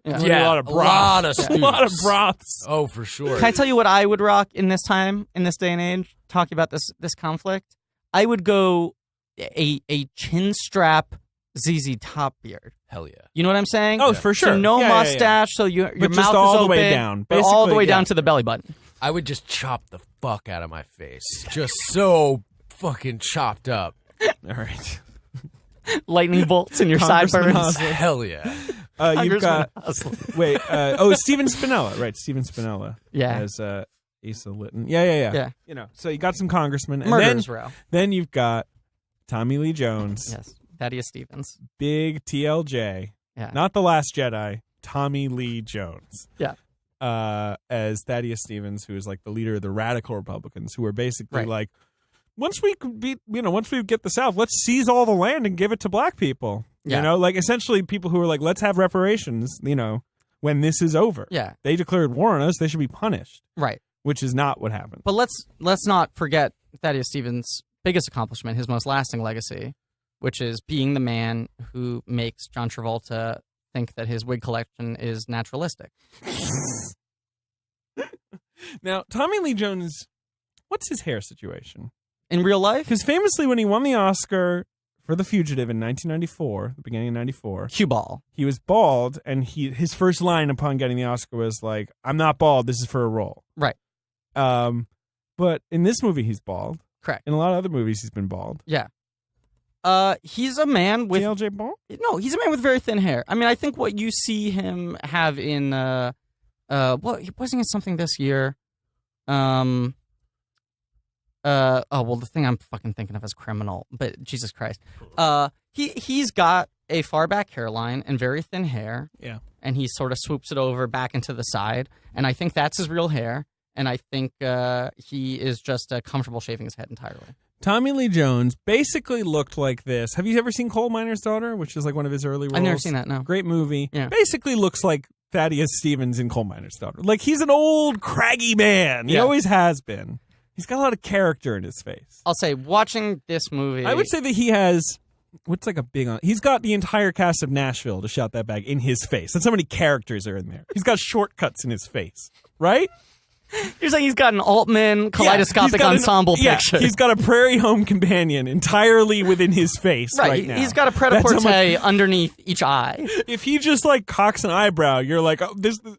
Yeah, a lot of broth. A lot of broths. Oh, for sure. Can I tell you what I would rock in this time, in this day and age, talking about this conflict? I would go a chin strap ZZ Top beard. Hell yeah. You know what I'm saying? Oh, for sure. So no mustache, so your mouth is all open, the way down. but all the way down to the belly button. I would just chop the fuck out of my face. Just so fucking chopped up. All right. Lightning bolts in your sideburns. Hell yeah. You've got... Steven Spinella. Right, Steven Spinella. Yeah. As Asa Litton. Yeah. You know, so you got some congressmen. And Murderers Row. Then you've got Tommy Lee Jones. Yes. Thaddeus Stevens. Big TLJ. Yeah. Not The Last Jedi. Tommy Lee Jones. Yeah. As Thaddeus Stevens, who is like the leader of the radical Republicans, who are basically like, once we get the South, let's seize all the land and give it to black people. Yeah. You know, like essentially people who are like, let's have reparations, you know, when this is over. Yeah. They declared war on us. They should be punished. Right. Which is not what happened. But let's not forget Thaddeus Stevens' biggest accomplishment, his most lasting legacy, which is being the man who makes John Travolta think that his wig collection is naturalistic. Now, Tommy Lee Jones, what's his hair situation? In real life? Because famously, when he won the Oscar for The Fugitive in 1994, the beginning of 94, cue ball. He was bald, and his first line upon getting the Oscar was like, I'm not bald, this is for a role. Right. But in this movie, he's bald. Correct. In a lot of other movies, he's been bald. Yeah. He's a man with... TLJ bald? No, he's a man with very thin hair. I mean, I think what you see him have in... wasn't it something this year? The thing I'm fucking thinking of is Criminal, but Jesus Christ. He's got a far back hairline and very thin hair. Yeah. And he sort of swoops it over back into the side. And I think that's his real hair. And I think he is just comfortable shaving his head entirely. Tommy Lee Jones basically looked like this. Have you ever seen Coal Miner's Daughter, which is like one of his early roles? I've never seen that, no. Great movie. Yeah. Basically looks like Thaddeus Stevens in Coal Miner's Daughter. Like, he's an old, craggy man. He always has been. He's got a lot of character in his face. I'll say, watching this movie... I would say that he has... What's like a big... He's got the entire cast of Nashville to shout that bag in his face. That's how many characters are in there. He's got shortcuts in his face. Right? You're saying he's got an Altman kaleidoscopic ensemble picture. He's got a Prairie Home Companion entirely within his face right now. He's got a pret-a-porter underneath each eye. If he just like cocks an eyebrow, you're like, oh,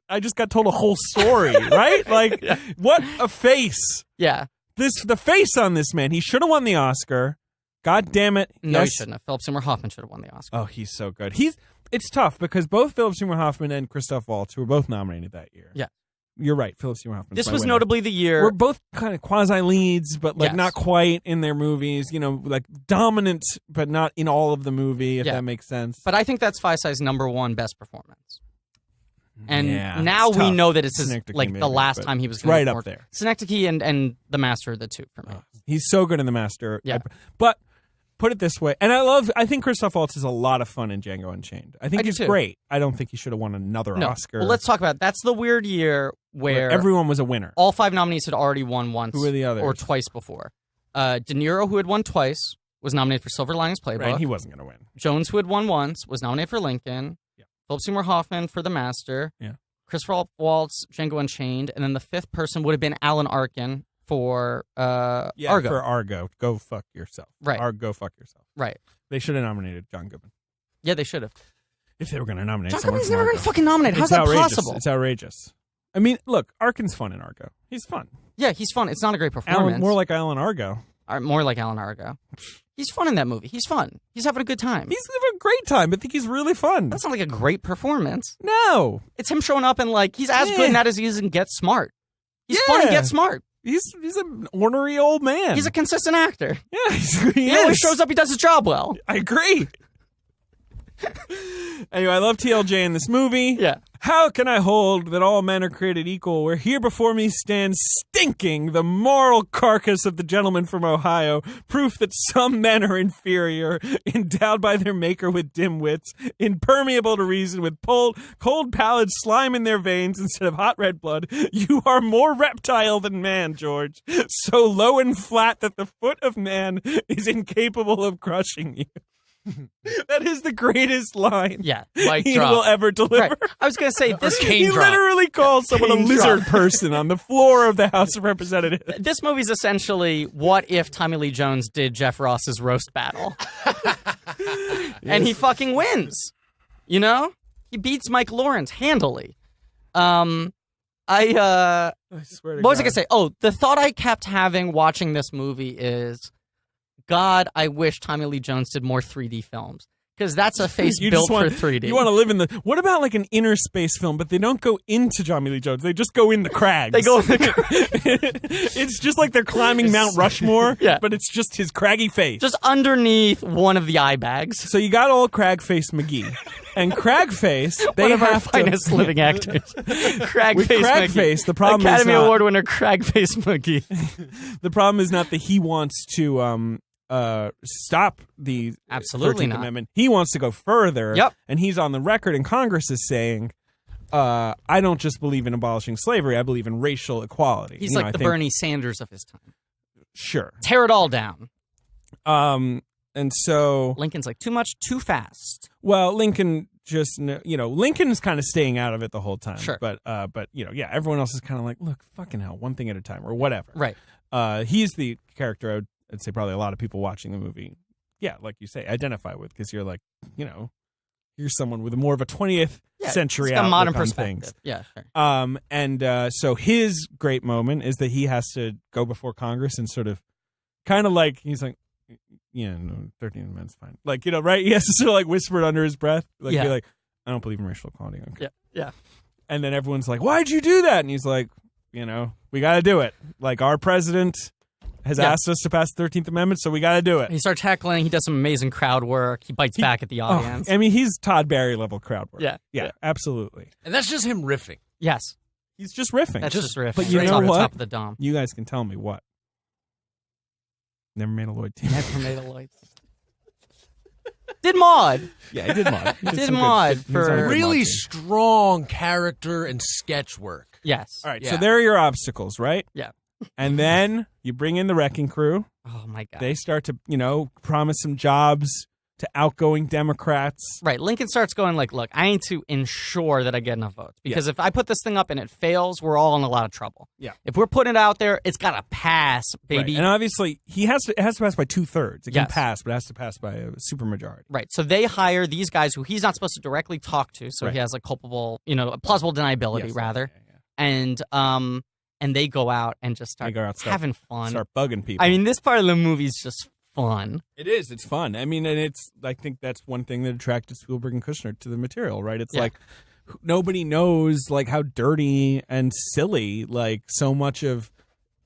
I just got told a whole story, right? Like, what a face. Yeah. The face on this man. He should have won the Oscar. God damn it. No, he shouldn't have. Philip Seymour Hoffman should have won the Oscar. Oh, he's so good. It's tough because both Philip Seymour Hoffman and Christoph Waltz, who were both nominated that year. Yeah. You're right, Philip Seymour Hoffman. This was notably the year. We're both kind of quasi-leads, but like not quite in their movies. You know, like dominant, but not in all of the movie, if that makes sense. But I think that's Feisai's #1 best performance. And now it's we tough. know that it's Synecdoche, the last time he was right up there. Synecdoche and The Master are the two for me. He's so good in The Master. Yeah. But put it this way, and I think Christoph Waltz is a lot of fun in Django Unchained. I think he's great. I don't think he should have won another Oscar. Well, let's talk about it. That's the weird year where everyone was a winner. All 5 nominees had already won once. Who were the others? Or twice before. De Niro, who had won twice, was nominated for Silver Linings Playbook. Right, he wasn't going to win. Jones, who had won once, was nominated for Lincoln. Yeah. Philip Seymour Hoffman for The Master. Yeah. Christopher Waltz, Django Unchained, and then the 5th person would have been Alan Arkin for Argo. For Argo. Go fuck yourself. Right. Go fuck yourself. Right. They should have nominated John Goodman. Yeah, they should have. If they were going to nominate John someone Goodman's from never Argo. been fucking nominated. How's that possible? It's outrageous. I mean, look, Arkin's fun in Argo. He's fun. Yeah, he's fun. It's not a great performance. More like Alan Argo. More like Alan Argo. He's fun in that movie. He's fun. He's having a good time. He's having a great time. I think he's really fun. That's not like a great performance. No. It's him showing up and like he's as good in that as he is in Get Smart. He's fun and Get Smart. He's an ornery old man. He's a consistent actor. Yeah, he always shows up. He does his job well. I agree. Anyway, I love TLJ in this movie. Yeah. How can I hold that all men are created equal, where here before me stands stinking the moral carcass of the gentleman from Ohio, proof that some men are inferior, endowed by their maker with dim wits, impermeable to reason, with cold pallid slime in their veins instead of hot red blood. You are more reptile than man, George, so low and flat that the foot of man is incapable of crushing you. That is the greatest line he will ever deliver. Right. I was going to say, this he literally called someone a lizard person on the floor of the House of Representatives. This movie's essentially what if Tommy Lee Jones did Jeff Ross's roast battle. And he fucking wins. You know? He beats Mike Lawrence handily. I swear to God. What was I going to say? Oh, the thought I kept having watching this movie is, God, I wish Tommy Lee Jones did more 3D films. Because that's a face built for 3D. You want to live in the... What about like an inner space film, but they don't go into Tommy Lee Jones. They just go in the crags. They go in the It's just like they're climbing Mount Rushmore, but it's just his craggy face. Just underneath one of the eye bags. So you got old Cragface McGee. And Cragface, they one of have our finest living actors. Cragface, the problem Academy is not, Award winner Cragface McGee. The problem is not that he wants to stop the 13th Amendment. He wants to go further. Yep. And he's on the record in Congress as saying, I don't just believe in abolishing slavery, I believe in racial equality. He's like the Bernie Sanders of his time. Sure. Tear it all down. And so... Lincoln's like, too much, too fast. Well, Lincoln just, Lincoln's kind of staying out of it the whole time. Sure. But everyone else is kind of like, look, fucking hell, one thing at a time, or whatever. Right. He's the character I'd say probably a lot of people watching the movie, like you say, identify with, because you're like, you're someone with more of a 20th century outlook modern on perspective. Things. Yeah, sure. So his great moment is that he has to go before Congress and sort of, kind of like, he's like, 13 Amendment's fine. Like, right? He has to sort of like whisper it under his breath. Like, be like, I don't believe in racial equality. Okay. Yeah. And then everyone's like, why'd you do that? And he's like, we got to do it. Like, our president has asked us to pass the 13th Amendment, so we got to do it. He starts heckling. He does some amazing crowd work. He bites back at the audience. I mean, he's Todd Barry level crowd work. Yeah, absolutely. And that's just him riffing. Yes. He's just riffing. That's just riffing. But you know what? Top of the dome. You guys can tell me what. Never made a Lloyd team. Never made a Lloyd. Did Maude. Yeah, he did Maude. Did Maude for really strong character and sketch work. Yes. All right, so there are your obstacles, right? Yeah. And then you bring in the Wrecking Crew. Oh, my God. They start to, promise some jobs to outgoing Democrats. Right. Lincoln starts going like, look, I need to ensure that I get enough votes. Because if I put this thing up and it fails, we're all in a lot of trouble. Yeah. If we're putting it out there, it's got to pass, baby. Right. And obviously, it has to pass by 2/3. It can pass, but it has to pass by a supermajority. Right. So they hire these guys who he's not supposed to directly talk to. So he has like culpable, plausible deniability, rather. Yeah. And they go out and just start having fun. Start bugging people. I mean, this part of the movie is just fun. It is. It's fun. I mean, and I think that's one thing that attracted Spielberg and Kushner to the material, right? It's like nobody knows like how dirty and silly like so much of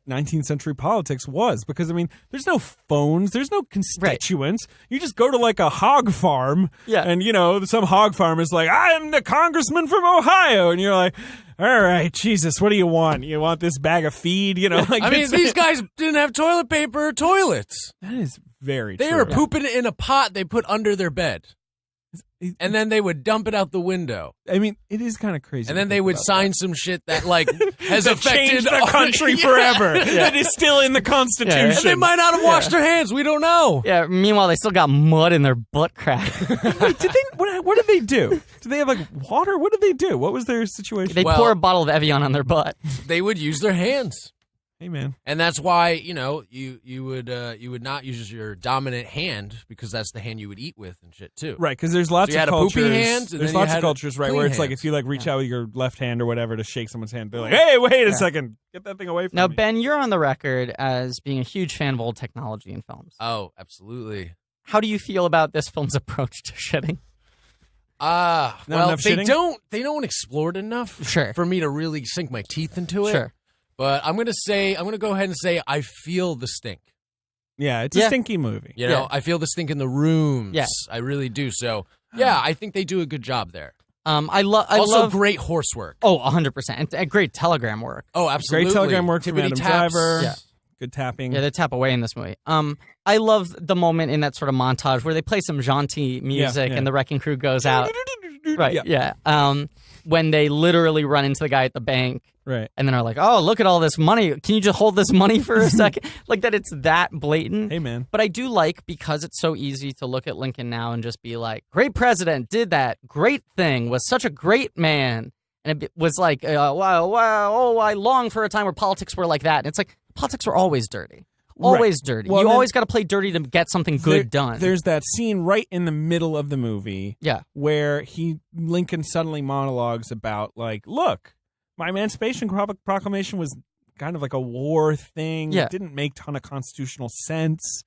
19th century politics was, because I mean, there's no phones, there's no constituents. Right. You just go to like a hog farm, and some hog farm is like, I'm the congressman from Ohio, and you're like, all right, Jesus, what do you want? You want this bag of feed? Like, I mean, these guys didn't have toilet paper or toilets. That is very They true. were pooping in a pot they put under their bed. And then they would dump it out the window. I mean, it is kind of crazy. And then they would sign some shit that has that affected changed the country forever. That is still in the Constitution. And they might not have washed their hands. We don't know. Yeah. Meanwhile, they still got mud in their butt crack. Wait, what did they do? Did they have like water? What did they do? What was their situation? They pour a bottle of Evian on their butt. They would use their hands. Hey man, and that's why you would not use your dominant hand because that's the hand you would eat with and shit too. Right, because there's lots so of cultures. Poopy hands, there's lots of cultures, right, where it's like if you like reach out with your left hand or whatever to shake someone's hand, they're like, "Hey, wait a second, get that thing away from me." Now, Ben, you're on the record as being a huge fan of old technology in films. Oh, absolutely. How do you feel about this film's approach to shitting? Well, they shitting? don't explore it enough Sure. for me to really sink my teeth into it. Sure. But I'm gonna go ahead and say I feel the stink. Yeah, it's a stinky movie. You know, I feel the stink in the rooms. Yeah. I really do. So yeah, I think they do a good job there. I love great horse work. Oh, 100%. And great telegram work. Oh, absolutely. Great telegram work from Tippity Adam taps. Driver. Yeah. Good tapping. Yeah, they tap away in this movie. I love the moment in that sort of montage where they play some jaunty music and the wrecking crew goes out. Right, yeah. When they literally run into the guy at the bank. Right. And then are like, oh, look at all this money. Can you just hold this money for a second? Like that it's that blatant. Hey, man. But I do like, because it's so easy to look at Lincoln now and just be like, great president, did that, great thing, was such a great man. And it was like, wow, I long for a time where politics were like that. And it's like, politics were always dirty. Always dirty. Well, you always got to play dirty to get something good done. There's that scene right in the middle of the movie where Lincoln suddenly monologues about, like, look, my Emancipation Proclamation was kind of like a war thing. Yeah. It didn't make a ton of constitutional sense.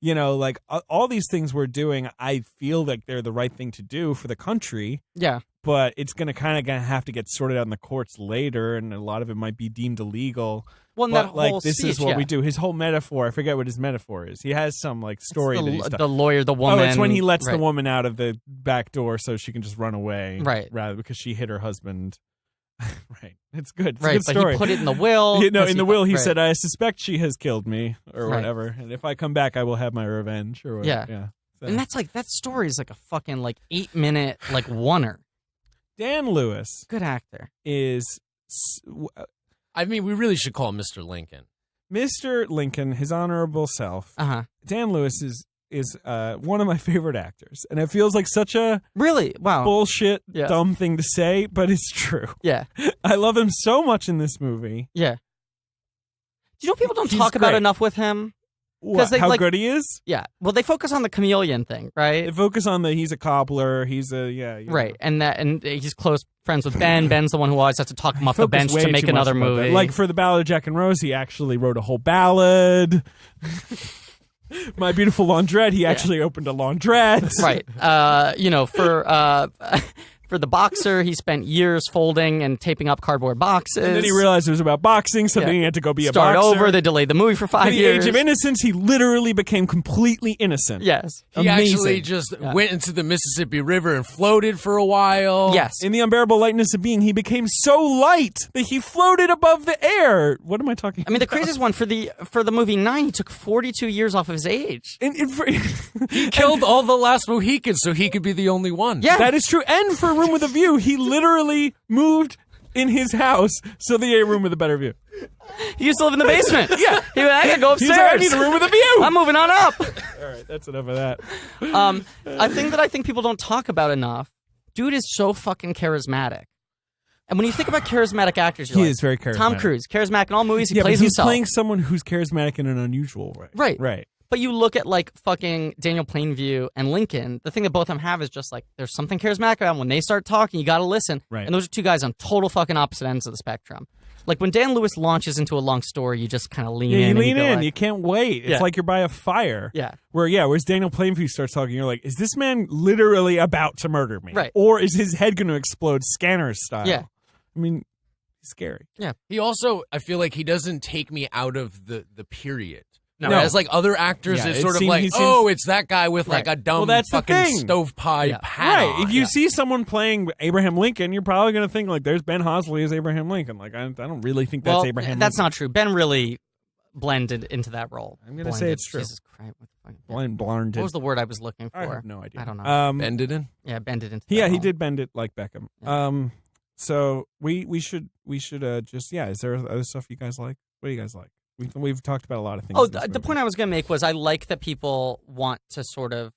You know, like, all these things we're doing, I feel like they're the right thing to do for the country. Yeah. But it's going to kind of have to get sorted out in the courts later, and a lot of it might be deemed illegal. Well, but, that whole this speech, is what we do. His whole metaphor, I forget what his metaphor is. He has some, like, story that he's done. The lawyer, the woman. Oh, it's when he lets the woman out of the back door so she can just run away. Right. Rather because she hit her husband. Right. It's good. It's right, a good but story. he put it in the will. In the will, he said, I suspect she has killed me, or whatever. And if I come back, I will have my revenge, or whatever. Yeah. So. And that's like, that story is like a fucking, like, 8-minute, like, oneer. Dan Lewis. Good actor. Is. I mean, we really should call him Mr. Lincoln. Mr. Lincoln, his honorable self. Uh-huh. Dan Lewis is one of my favorite actors, and it feels like such a bullshit dumb thing to say, but it's true. Yeah. I love him so much in this movie. Yeah. Do you know people don't talk about enough with him? How good he is? Yeah. Well, they focus on the chameleon thing, right? They focus on he's a cobbler, he's a right, and he's close friends with Ben. Ben's the one who always has to talk him off the bench to make another movie. Like for the Ballad of Jack and Rose, he actually wrote a whole ballad. My Beautiful Laundrette, he actually opened a laundrette. Right. For the boxer, he spent years folding and taping up cardboard boxes. And then he realized it was about boxing, so then he had to go be a boxer. Start over. They delayed the movie for 5 years. At the age of innocence, he literally became completely innocent. Yes. He actually just went into the Mississippi River and floated for a while. Yes. In The Unbearable Lightness of Being, he became so light that he floated above the air. What am I talking about? I mean, the craziest one, for the movie 9, he took 42 years off of his age. He killed all the last Mohicans so he could be the only one. Yeah. That is true. And for Room with a View, he literally moved in his house so they had a room with a better view. He used to live in the basement. Yeah. He went, I gotta go upstairs. He's like, I need a room with a view. I'm moving on up. All right, that's enough of that. I think people don't talk about enough. Dude is so fucking charismatic. And when you think about charismatic actors, he is very charismatic. Tom Cruise, charismatic in all movies, he but plays he's himself. playing someone who's charismatic in an unusual way. Right. Right. But you look at, like, fucking Daniel Plainview and Lincoln, the thing that both of them have is just, like, there's something charismatic about them. When they start talking, you gotta listen. Right. And those are two guys on total fucking opposite ends of the spectrum. Like, when Dan Lewis launches into a long story, you just kind of lean in. You lean and you in. Like, you can't wait. It's like you're by a fire. Yeah. Whereas Daniel Plainview starts talking, you're like, is this man literally about to murder me? Right. Or is his head going to explode Scanner style? Yeah. I mean, he's scary. Yeah. He also, I feel like he doesn't take me out of the period. No. Whereas, like, other actors, it's sort of like, it's that guy with, like, a dumb fucking stovepipe hat Right. on. If you see someone playing Abraham Lincoln, you're probably going to think, like, there's Ben Hosley as Abraham Lincoln. Like, I don't really think that's Abraham Lincoln. That's not true. Ben really blended into that role. I'm going to say it's true. Jesus Christ. Blended. What was the word I was looking for? I have no idea. I don't know. Bended in? Yeah, bended into Yeah, that he role. did bend it like Beckham. Yeah. So we should just, is there other stuff you guys like? What do you guys like? We've talked about a lot of things. Oh, the point I was going to make was I like that people want to sort of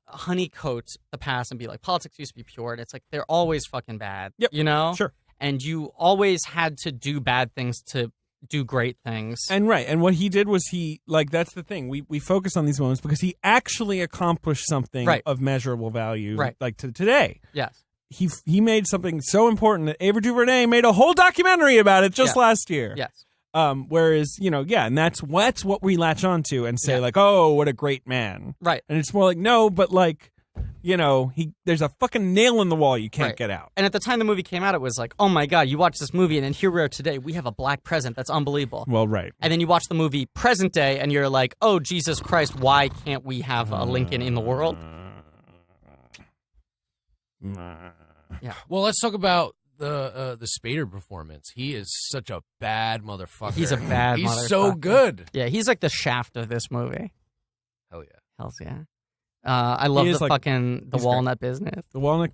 honeycoat the past and be like, politics used to be pure, and it's like they're always fucking bad. Yep. You know? Sure. And you always had to do bad things to do great things. And what he did was that's the thing. We focus on these moments because he actually accomplished something of measurable value, like to today. Yes. He made something so important that Ava DuVernay made a whole documentary about it just last year. Yes. Whereas, and that's what we latch onto and say like, oh, what a great man. Right. And it's more like, no, but like, there's a fucking nail in the wall you can't get out. And at the time the movie came out, it was like, oh my God, you watch this movie and then here we are today. We have a black president. That's unbelievable. Well, right. And then you watch the movie present day and you're like, oh, Jesus Christ, why can't we have a Lincoln in the world? Yeah. Well, let's talk about the Spader performance. He is such a bad motherfucker. He's a bad motherfucker. He's so good. Yeah, he's like the Shaft of this movie. Hell yeah. Hells yeah. I love the walnut business. The walnut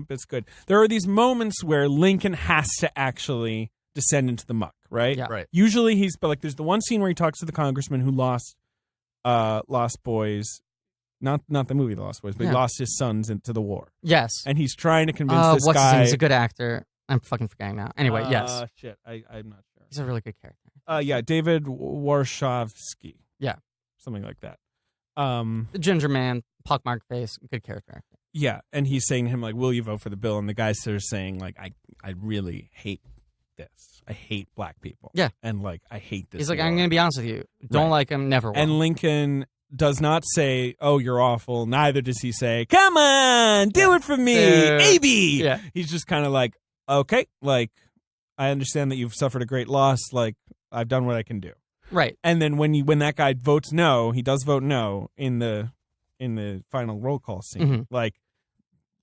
bit's good. There are these moments where Lincoln has to actually descend into the muck, right? Yeah. Right. Usually there's the one scene where he talks to the congressman who lost Boys. Not the movie The Lost Boys, but he lost his sons into the war. Yes. And he's trying to convince this what's guy. his name? He's a good actor. I'm fucking forgetting now. Anyway, yes. Shit, I'm not sure. He's a really good character. Yeah, David Warshawski. Yeah. Something like that. The ginger man, pockmarked face, good character. Yeah, and he's saying to him, like, will you vote for the bill? And the guy's sort of saying, like, I really hate this. I hate black people. Yeah. And, like, I hate this. He's like, I'm going to be honest with you. Don't like him, never will. And Lincoln does not say, oh, you're awful. Neither does he say, come on, do it for me, AB. Yeah. He's just kind of like, okay, like, I understand that you've suffered a great loss. Like, I've done what I can do. Right. And then when that guy votes no, he does vote no in the final roll call scene. Mm-hmm. Like,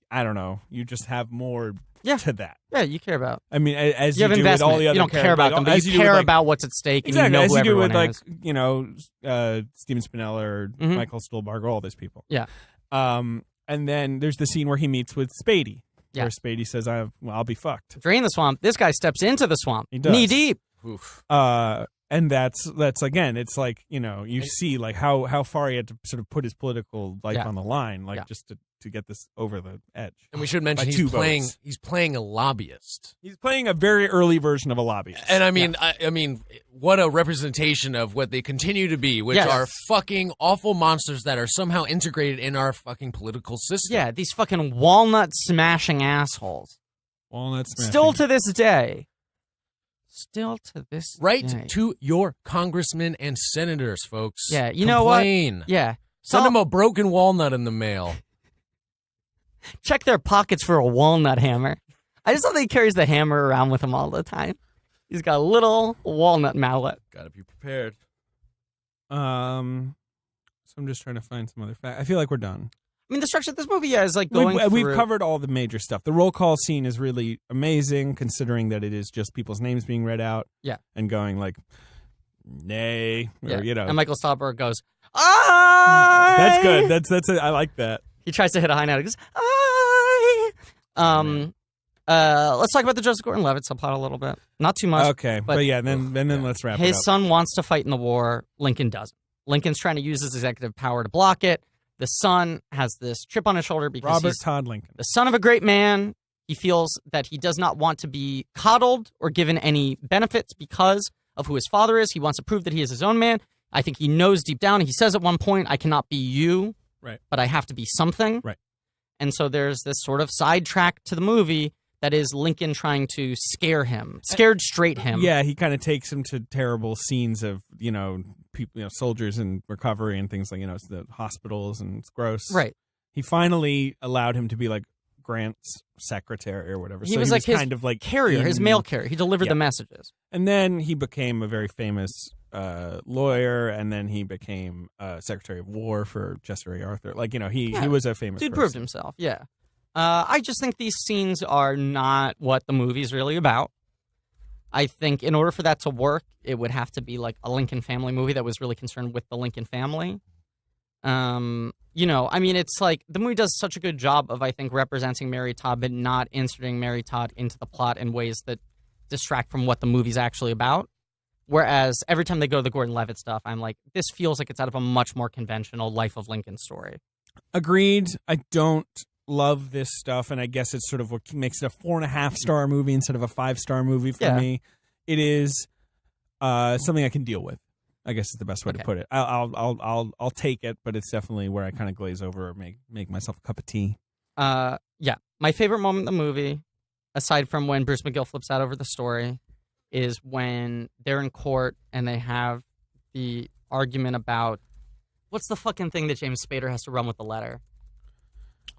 I don't know, you just have more to that. Yeah, you care about. I mean, as you have do with all the other you don't care about them, but you care about what's at stake. Exactly, and you know as who you do with everyone is. Steven Spinella or Mm-hmm. Michael Stuhlbarg or all those people. Yeah. And then there's the scene where he meets with Spady. Yeah. Where Spady says, I'll be fucked. Drain the swamp. This guy steps into the swamp. He does. Knee deep. Oof. And that's again, it's like, you see like how far he had to sort of put his political life on the line, like just to get this over the edge. And we should mention he's playing a lobbyist. He's playing a very early version of a lobbyist. And I mean, I mean, what a representation of what they continue to be, which are fucking awful monsters that are somehow integrated in our fucking political system. Yeah, these fucking walnut smashing assholes. Walnut smashing. Still to this day. Still to this Write day. to your congressmen and senators, folks. Yeah, you know what? Yeah. Send them a broken walnut in the mail. Check their pockets for a walnut hammer. I just love that he carries the hammer around with him all the time. He's got a little walnut mallet. Gotta be prepared. So I'm just trying to find some other fact. I feel like we're done. I mean, the structure of this movie is like going We've through... covered all the major stuff. The roll call scene is really amazing, considering that it is just people's names being read out. Yeah. And going like, nay, or, And Michael Stuhlbarg goes, I... That's good. That's I like that. He tries to hit a high note. He goes, let's talk about the Joseph Gordon-Levitt subplot a little bit. Not too much. Okay, but then let's wrap it up. His son wants to fight in the war. Lincoln doesn't. Lincoln's trying to use his executive power to block it. The son has this chip on his shoulder because Robert Todd Lincoln, the son of a great man. He feels that he does not want to be coddled or given any benefits because of who his father is. He wants to prove that he is his own man. I think he knows deep down. He says at one point, I cannot be you, right? But I have to be something. Right. And so there's this sort of sidetrack to the movie that is Lincoln trying to scared straight him. Yeah, he kind of takes him to terrible scenes of, people, soldiers in recovery and things like, it's the hospitals and it's gross. Right. He finally allowed him to be like Grant's secretary or whatever. He so was he like his kind of like carrier, his mail carrier. He delivered the messages. And then he became a very famous lawyer, and then he became Secretary of War for Chester A. Arthur. Like, he was a famous dude person. Proved himself, yeah. I just think these scenes are not what the movie's really about. I think in order for that to work, it would have to be like a Lincoln family movie that was really concerned with the Lincoln family. I mean, it's like the movie does such a good job of, I think, representing Mary Todd, but not inserting Mary Todd into the plot in ways that distract from what the movie's actually about. Whereas every time they go to the Gordon Levitt stuff, I'm like, this feels like it's out of a much more conventional Life of Lincoln story. Agreed. I don't love this stuff, and I guess it's sort of what makes it a 4.5-star movie instead of a 5-star movie for me. It is something I can deal with, I guess is the best way to put it. I'll take it, but it's definitely where I kind of glaze over or make myself a cup of tea. My favorite moment in the movie, aside from when Bruce McGill flips out over the story, is when they're in court and they have the argument about what's the fucking thing that James Spader has to run with the letter.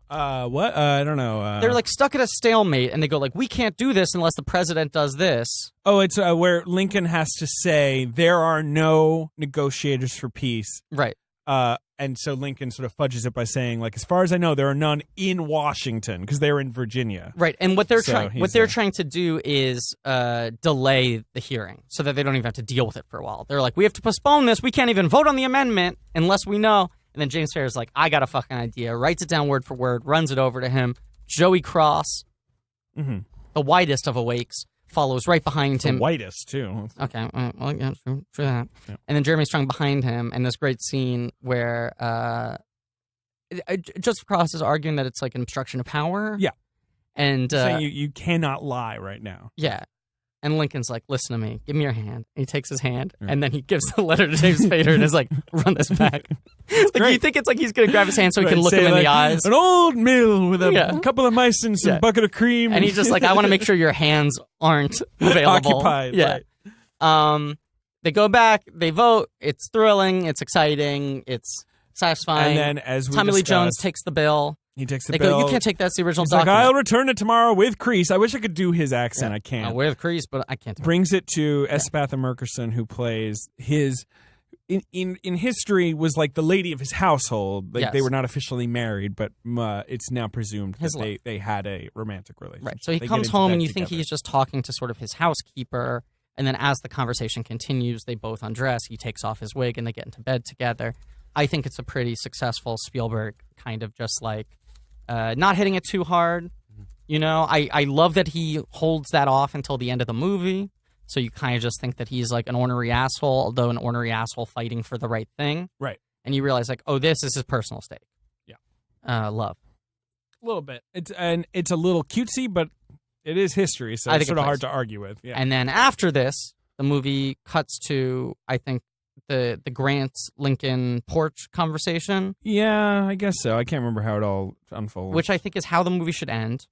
What? I don't know. They're like stuck at a stalemate, and they go like, "We can't do this unless the president does this." Oh, it's where Lincoln has to say there are no negotiators for peace, right? And so Lincoln sort of fudges it by saying, like, as far as I know, there are none in Washington because they were in Virginia, right? And what they're trying to do is delay the hearing so that they don't even have to deal with it for a while. They're like, "We have to postpone this. We can't even vote on the amendment unless we know." And then James Spader's like, I got a fucking idea. Writes it down word for word, runs it over to him. Joey Cross, the whitest of awakes, follows right behind him. The whitest, too. Okay, well, yeah, true that. Yeah. And then Jeremy Strong behind him, and this great scene where Joseph Cross is arguing that it's like an obstruction of power. Yeah. And saying you cannot lie right now. Yeah. And Lincoln's like, listen to me, give me your hand. And he takes his hand, and then he gives the letter to James Spader and is like, run this back. Like, you think it's like he's going to grab his hand so he can look him in the eyes. An old mill with a couple of mice and some bucket of cream. And he's just like, I want to make sure your hands aren't available. Occupied. Yeah. Right. They go back, they vote. It's thrilling. It's exciting. It's satisfying. And then as we Tommy Lee Jones takes the bill. He takes the they bill. Go, you can't take that. That's the original He's document. like, I'll return it tomorrow with Crease. I wish I could do his accent. I can't. With Crease, but I can't. Brings it to Espatha Merkerson, who plays his, in history, was like the lady of his household. Like they were not officially married, but it's now presumed that they had a romantic relationship. Right. So he comes home, and you think he's just talking to sort of his housekeeper. And then as the conversation continues, they both undress. He takes off his wig, and they get into bed together. I think it's a pretty successful Spielberg kind of just like, not hitting it too hard. You know, I love that he holds that off until the end of the movie. So you kind of just think that he's like an ornery asshole, although an ornery asshole fighting for the right thing. Right. And you realize like, oh, this is his personal stake. Yeah. Love. A little bit. It's a little cutesy, but it is history, so it's sort of hard to argue with. Yeah. And then after this, the movie cuts to, I think, the Grant-Lincoln porch conversation. Yeah, I guess so. I can't remember how it all unfolds. Which I think is how the movie should end.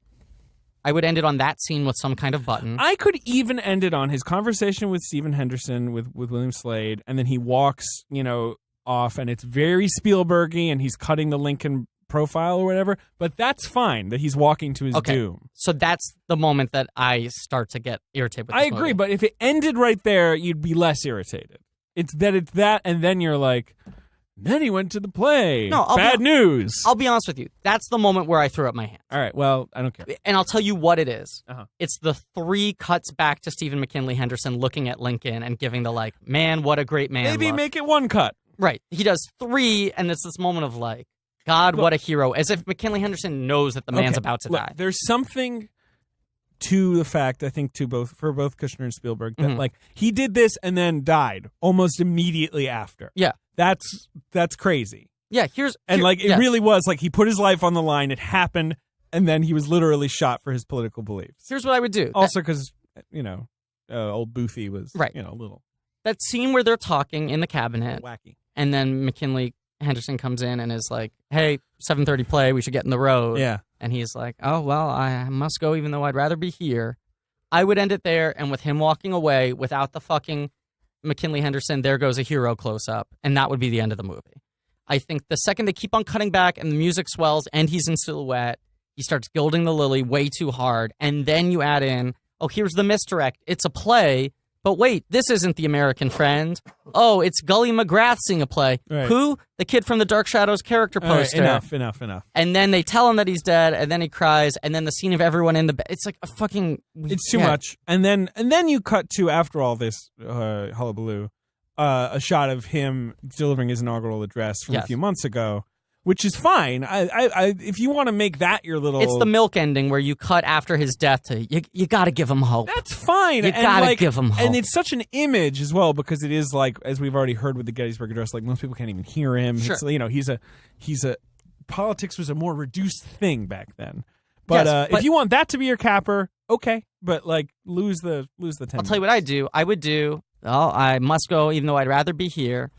I would end it on that scene with some kind of button. I could even end it on his conversation with Stephen Henderson, with William Slade, and then he walks, off, and it's very Spielberg-y, and he's cutting the Lincoln profile or whatever, but that's fine that he's walking to his doom. So that's the moment that I start to get irritated with this agree, movie. But if it ended right there, you'd be less irritated. It's that, and then you're like, then he went to the play. No, bad news. I'll be honest with you. That's the moment where I threw up my hand. All right, well, I don't care. And I'll tell you what it is. Uh-huh. It's the 3 cuts back to Stephen McKinley Henderson looking at Lincoln and giving the like, man, what a great man Maybe look. Make it 1 cut. Right. He does 3, and it's this moment of like, God, what a hero. As if McKinley Henderson knows that the man's about to die. There's something to the fact, I think, for both Kushner and Spielberg, that like he did this and then died almost immediately after. Yeah. That's crazy. Yeah, it really was like he put his life on the line, it happened, and then he was literally shot for his political beliefs. Here's what I would do. Also because, old Boothie was, a little. That scene where they're talking in the cabinet. Wacky. And then McKinley Henderson comes in and is like, hey, 7:30 play, we should get in the road. Yeah. And he's like, oh, well, I must go even though I'd rather be here. I would end it there, and with him walking away without the fucking McKinley Henderson, there goes a hero close-up, and that would be the end of the movie. I think the second they keep on cutting back and the music swells and he's in silhouette, he starts gilding the lily way too hard, and then you add in, oh, here's the misdirect. It's a play. But wait, this isn't The American Friend. Oh, it's Gully McGrath seeing a play. Right. Who? The kid from the Dark Shadows character poster. Right, enough. And then they tell him that he's dead, and then he cries, and then the scene of everyone in the bed. It's like a fucking... It's too much. And then you cut to, after all this hullabaloo, a shot of him delivering his inaugural address from a few months ago, which is fine. I if you want to make that your little... It's the milk ending where you cut after his death to, you got to give him hope. That's fine. You got to give him hope. And it's such an image as well, because it is like, as we've already heard with the Gettysburg Address, like most people can't even hear him. Sure. It's, he's a politics was a more reduced thing back then. But, but if you want that to be your capper, okay. But like lose the 10 I'll tell you what I do. I would do, I must go even though I'd rather be here.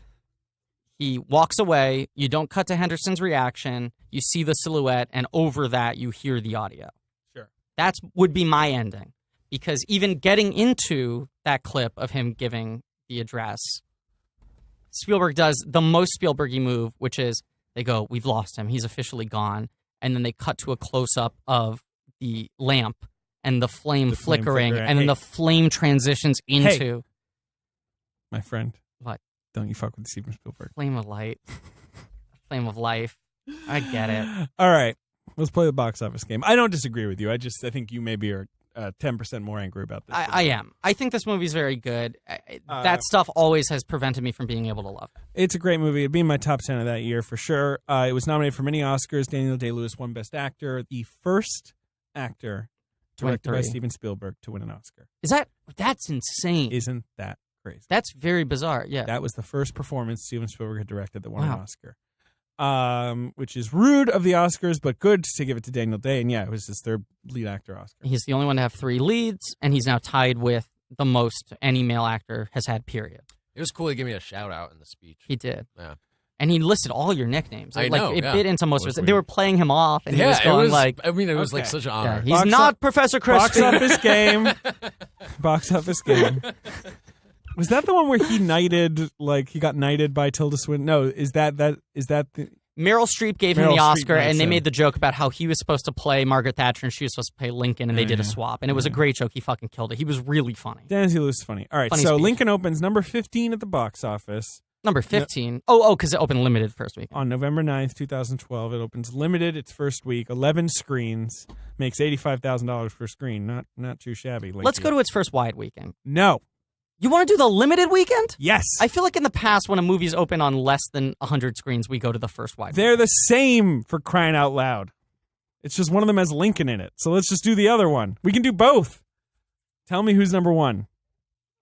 He walks away. You don't cut to Henderson's reaction. You see the silhouette, and over that, you hear the audio. Sure. That would be my ending. Because even getting into that clip of him giving the address, Spielberg does the most Spielberg-y move, which is they go, we've lost him. He's officially gone. And then they cut to a close-up of the lamp and the flame flickering, and then the flame transitions into... Hey, my friend. What? Don't you fuck with Steven Spielberg. Flame of light. Flame of life. I get it. All right. Let's play the box office game. I don't disagree with you. I think you maybe are 10% more angry about this. I am. I think this movie's very good. That stuff always has prevented me from being able to love it. It's a great movie. It'd be in my top 10 of that year for sure. It was nominated for many Oscars. Daniel Day-Lewis won Best Actor. The first actor directed by Steven Spielberg to win an Oscar. That's insane. Isn't that crazy? That's very bizarre, yeah. That was the first performance Steven Spielberg had directed that won an Oscar. Which is rude of the Oscars, but good to give it to Daniel Day. And yeah, it was his third lead actor Oscar. He's the only one to have 3 leads, and he's now tied with the most any male actor has had, period. It was cool to give me a shout out in the speech. He did. Yeah. And he listed all your nicknames. I know, it bit into most of it. They were playing him off, and he was it going it was like such an honor. He's not Professor Crispy. Box office game. Box office game. Was that the one where he got knighted by Tilda Swinton? No, is that the... Meryl Streep gave him the Oscar, and they made the joke about how he was supposed to play Margaret Thatcher and she was supposed to play Lincoln, and they did a swap. And it was a great joke. He fucking killed it. He was really funny. Daniel Day-Lewis is funny. All right, funny so speech. Lincoln opens number 15 at the box office. Number 15? Because it opened limited first week. On November 9th, 2012. It opens limited its first week, 11 screens, makes $85,000 per screen. Not too shabby. Let's go to its first wide weekend. No. You want to do the limited weekend? Yes. I feel like in the past, when a movie's open on less than 100 screens, we go to the first wide. They're the same, for crying out loud. It's just one of them has Lincoln in it. So let's just do the other one. We can do both. Tell me who's number 1.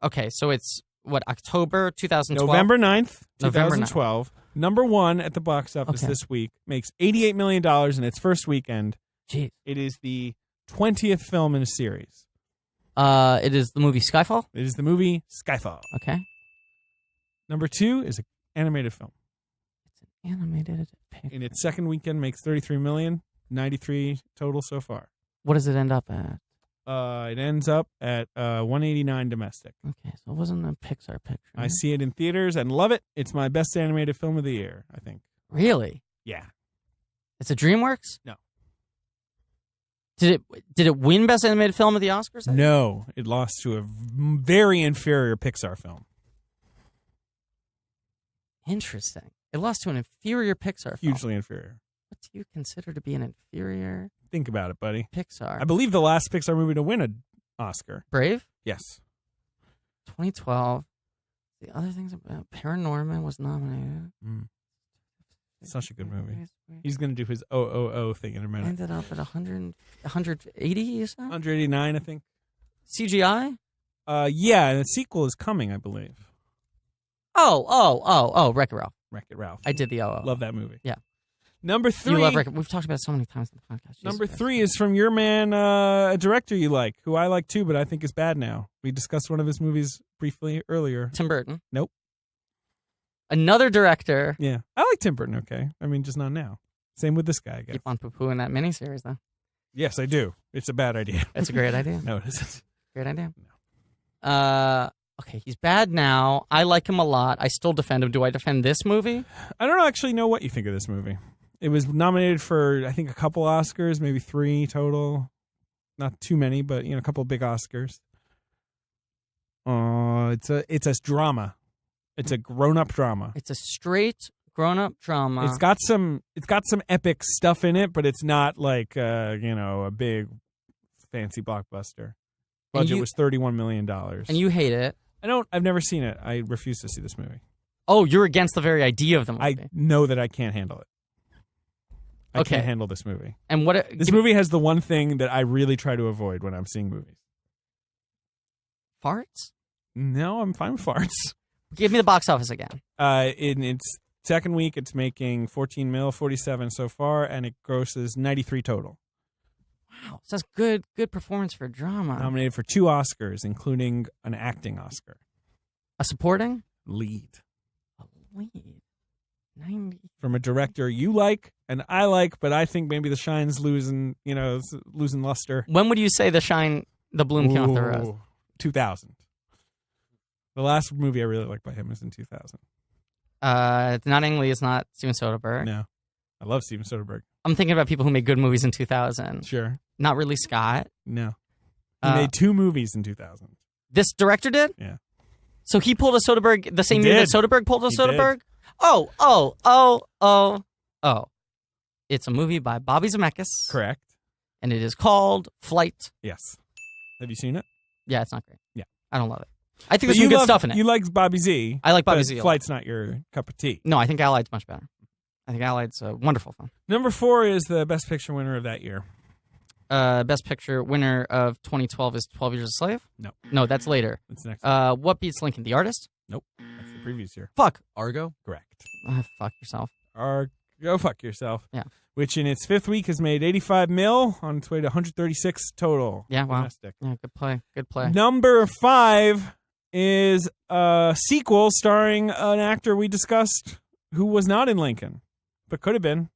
Okay, so it's, October 2012? November 9th, November 2012. 9th. Number 1 at the box office this week. Makes $88 million in its first weekend. Jeez. It is the 20th film in a series. It is the movie Skyfall? It is the movie Skyfall. Okay. Number 2 is an animated film. It's an animated picture. In its second weekend, makes $33 million, 93 total so far. What does it end up at? It ends up at 189 domestic. Okay, so it wasn't a Pixar picture. I see it in theaters and love it. It's my best animated film of the year, I think. Really? Yeah. It's a DreamWorks? No. Did it win Best Animated Film at the Oscars? No, it lost to a very inferior Pixar film. Interesting. It lost to an inferior Pixar film. Hugely inferior. What do you consider to be an inferior Think about it, buddy. Pixar? I believe the last Pixar movie to win an Oscar. Brave? Yes. 2012. The other things about Paranorman was nominated. Such a good movie. He's going to do his OOO thing in a minute. Ended up at 180, you said? 189, I think. CGI? Yeah, and the sequel is coming, I believe. Oh, Wreck-It Ralph. Wreck-It Ralph. I did the OO. Love that movie. Yeah. Number 3. You love Wreck-It. We've talked about it so many times in the podcast. Number 3 is from your man, a director you like, who I like too, but I think is bad now. We discussed one of his movies briefly earlier. Tim Burton. Nope. Another director. Yeah. I like Tim Burton, okay. I mean, just not now. Same with this guy, I guess. Keep on poo-pooing that miniseries, though. Yes, I do. It's a bad idea. That's a great idea. No, it isn't. Great idea. No. Okay, he's bad now. I like him a lot. I still defend him. Do I defend this movie? I don't actually know what you think of this movie. It was nominated for, I think, a couple Oscars, maybe 3 total. Not too many, but, a couple big Oscars. It's a drama. It's a grown-up drama. It's a straight grown-up drama. It's got some epic stuff in it, but it's not like a big fancy blockbuster. Budget was $31 million. And you hate it. I've never seen it. I refuse to see this movie. Oh, you're against the very idea of the movie. I know that I can't handle it. I Okay. can't handle this movie. And This movie has the one thing that I really try to avoid when I'm seeing movies. Farts? No, I'm fine with farts. Give me the box office again. In its second week, it's making 14 mil, 47 so far, and it grosses 93 total. Wow, so that's good performance for a drama. Nominated for 2 Oscars, including an acting Oscar. A supporting? Lead. A lead. 90. From a director you like and I like, but I think maybe The Shine's losing luster. When would you say the bloom came off the rose? 2000. The last movie I really liked by him was in 2000. Nottingly is not Steven Soderbergh. No. I love Steven Soderbergh. I'm thinking about people who made good movies in 2000. Sure. Not really Scott. No. He made 2 movies in 2000. This director did? Yeah. So he pulled a Soderbergh the same year that Soderbergh pulled a Soderbergh? Did. Oh. It's a movie by Bobby Zemeckis. Correct. And it is called Flight. Yes. Have you seen it? Yeah, it's not great. Yeah. I don't love it. I think there's some good stuff in it. You like Bobby Z. I like Bobby Z. Flight's not your cup of tea. No, I think Allied's much better. I think Allied's a wonderful film. Number 4 is the Best Picture winner of that year. Best Picture winner of 2012 is 12 Years a Slave? No, that's later. That's next. What beats Lincoln? The Artist? Nope. That's the previous year. Fuck. Argo? Correct. Fuck yourself. Go fuck yourself. Yeah. Which in its 5th week has made 85 mil on its way to 136 total. Yeah, wow. Domestic. Yeah, good play. Good play. Number 5 is a sequel starring an actor we discussed who was not in Lincoln, but could have been.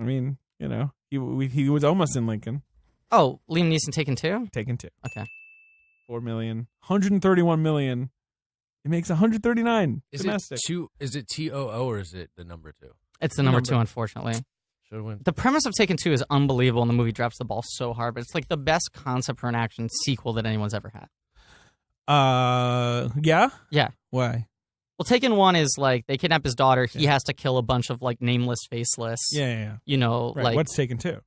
I mean, he was almost in Lincoln. Oh, Liam Neeson Taken 2? Taken 2. Okay. 4 million. 131 million. It makes 139 domestic. Is it TOO or is it the number 2? It's the number 2, unfortunately. Should have won. The premise of Taken 2 is unbelievable, and the movie drops the ball so hard, but it's like the best concept for an action sequel that anyone's ever had. Yeah? Yeah. Why? Well, Taken 1 is like they kidnap his daughter. He has to kill a bunch of like nameless, faceless. Yeah. Right. Like what's Taken 2?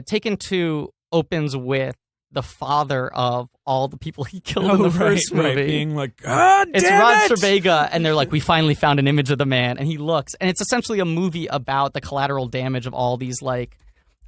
Taken 2 opens with the father of all the people he killed in the first movie. Right, being like, damn it's Rod Servega, and they're like, we finally found an image of the man, and he looks, and it's essentially a movie about the collateral damage of all these like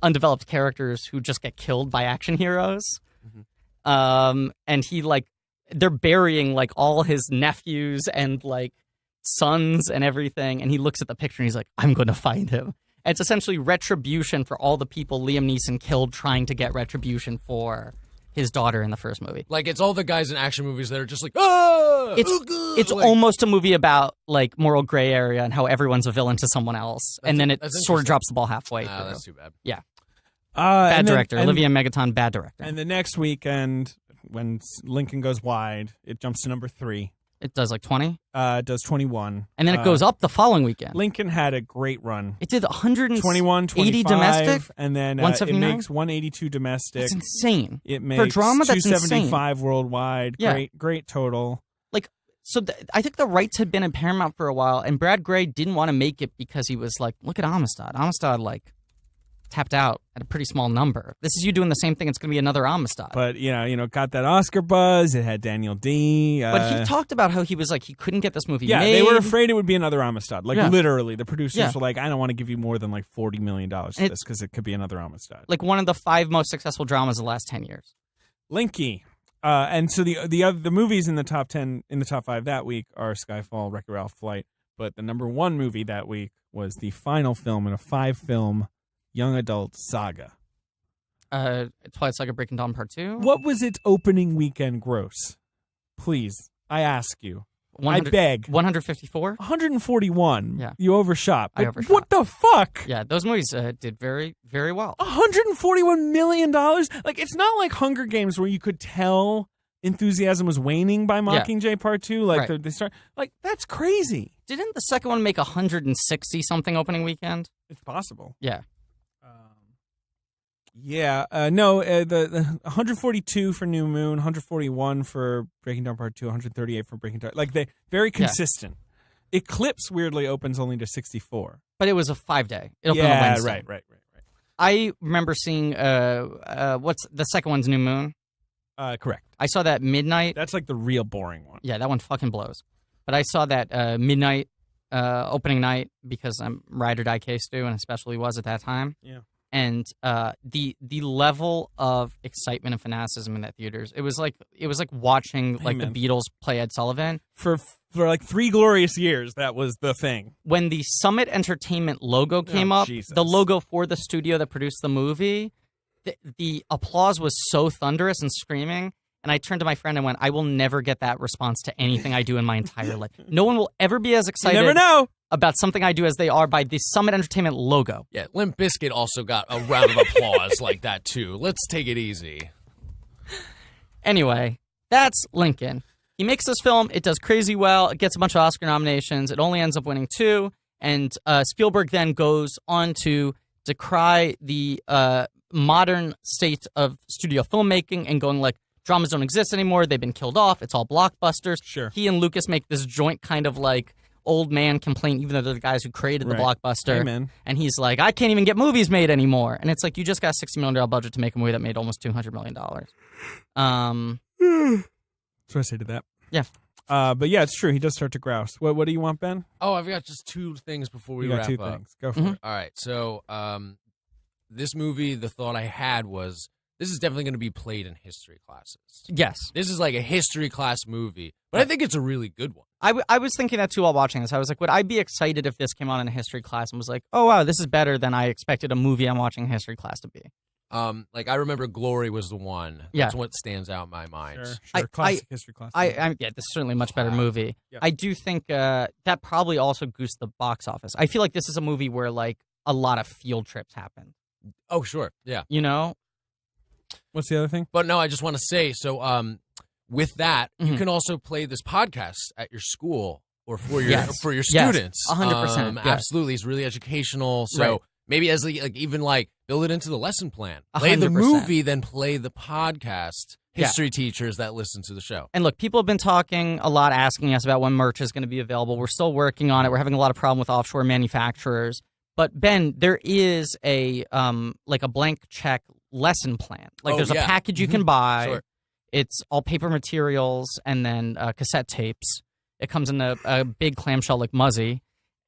undeveloped characters who just get killed by action heroes. Mm-hmm. And he like they're burying like all his nephews and like sons and everything, and he looks at the picture and he's like, I'm going to find him. And it's essentially retribution for all the people Liam Neeson killed trying to get retribution for his daughter in the first movie. Like, it's all the guys in action movies that are just like, ah! It's like, almost a movie about, like, moral gray area and how everyone's a villain to someone else. And then it sort of drops the ball halfway through. That's too bad. Yeah. Bad director. Olivia Megaton, bad director. And the next weekend, when Lincoln goes wide, it jumps to number 3. It does like 20? It does 21. And then it goes up the following weekend. Lincoln had a great run. It did 121, 25, domestic? And then it 179? makes 182 domestic. That's insane. It makes for drama, that's 275 insane. Worldwide. Yeah. Great total. Like, so I think the rights had been in Paramount for a while, and Brad Gray didn't want to make it because he was like, look at Amistad. Amistad, like, tapped out at a pretty small number. This is you doing the same thing. It's going to be another Amistad. But, got that Oscar buzz. It had Daniel D. But he talked about how he was like, he couldn't get this movie made. Yeah, they were afraid it would be another Amistad. Like, literally, the producers were like, I don't want to give you more than like $40 million for this because it could be another Amistad. Like one of the 5 most successful dramas of the last 10 years. Linky. And so the movies in the top 10, in the top 5 that week are Skyfall, Wreck-It Ralph, Flight. But the number 1 movie that week was the final film in a 5-film young adult saga. Twilight Saga Breaking Dawn Part 2? What was its opening weekend gross? Please, I ask you. I beg. 154? 141. Yeah. You overshot. I overshot. What the fuck? Yeah, those movies did very, very well. $141 million? Like, it's not like Hunger Games where you could tell enthusiasm was waning by Mockingjay Part 2. Like, they start. Like, that's crazy. Didn't the second one make 160-something opening weekend? It's possible. Yeah. Yeah, no, the 142 for New Moon, 141 for Breaking Dawn Part 2, 138 for Breaking Dawn. Like, they very consistent. Yeah. Eclipse weirdly opens only to 64. But it was a 5-day. It opened on Wednesday. Right. I remember seeing, what's the second one's New Moon? Correct. I saw that midnight. That's like the real boring one. Yeah, that one fucking blows. But I saw that midnight opening night because I'm ride or die case too, and especially was at that time. Yeah. And the level of excitement and fanaticism in that theaters, it was like watching the Beatles play Ed Sullivan. For like 3 glorious years, that was the thing. When the Summit Entertainment logo came up, the logo for the studio that produced the movie, the applause was so thunderous and screaming. And I turned to my friend and went, I will never get that response to anything I do in my entire life. No one will ever be as excited about something I do as they are by the Summit Entertainment logo. Yeah, Limp Bizkit also got a round of applause like that, too. Let's take it easy. Anyway, that's Lincoln. He makes this film. It does crazy well. It gets a bunch of Oscar nominations. It only ends up winning 2. And Spielberg then goes on to decry the modern state of studio filmmaking and going like, dramas don't exist anymore. They've been killed off. It's all blockbusters. Sure. He and Lucas make this joint kind of like old man complaint, even though they're the guys who created the blockbuster. Amen. And he's like, I can't even get movies made anymore. And it's like, you just got a $60 million budget to make a movie that made almost $200 million. That's what I say to that. Yeah. But yeah, it's true. He does start to grouse. What do you want, Ben? Oh, I've got just 2 things before we wrap up. You got 2 things. Go for it. All right. So this movie, the thought I had was, this is definitely going to be played in history classes. Yes. This is like a history class movie, but I think it's a really good one. I was thinking that too while watching this. I was like, would I be excited if this came on in a history class and was like, oh, wow, this is better than I expected a movie I'm watching in history class to be? Like, I remember Glory was the one. That's what stands out in my mind. Sure. Classic history class. Yeah, this is certainly a much better movie. Yeah. I do think that probably also goosed the box office. I feel like this is a movie where, like, a lot of field trips happen. Oh, sure. Yeah. You know? What's the other thing? But no, I just want to say, so with that, you can also play this podcast at your school or for your students. 100%. Absolutely. It's really educational. So maybe as like even like build it into the lesson plan. Play 100%. the movie, then play the podcast. History teachers that listen to the show. And look, people have been talking a lot, asking us about when merch is going to be available. We're still working on it. We're having a lot of problem with offshore manufacturers. But Ben, there is a like a blank check lesson plan. Like there's a package you can buy. Sure. It's all paper materials and then cassette tapes. It comes in a big clamshell like Muzzy.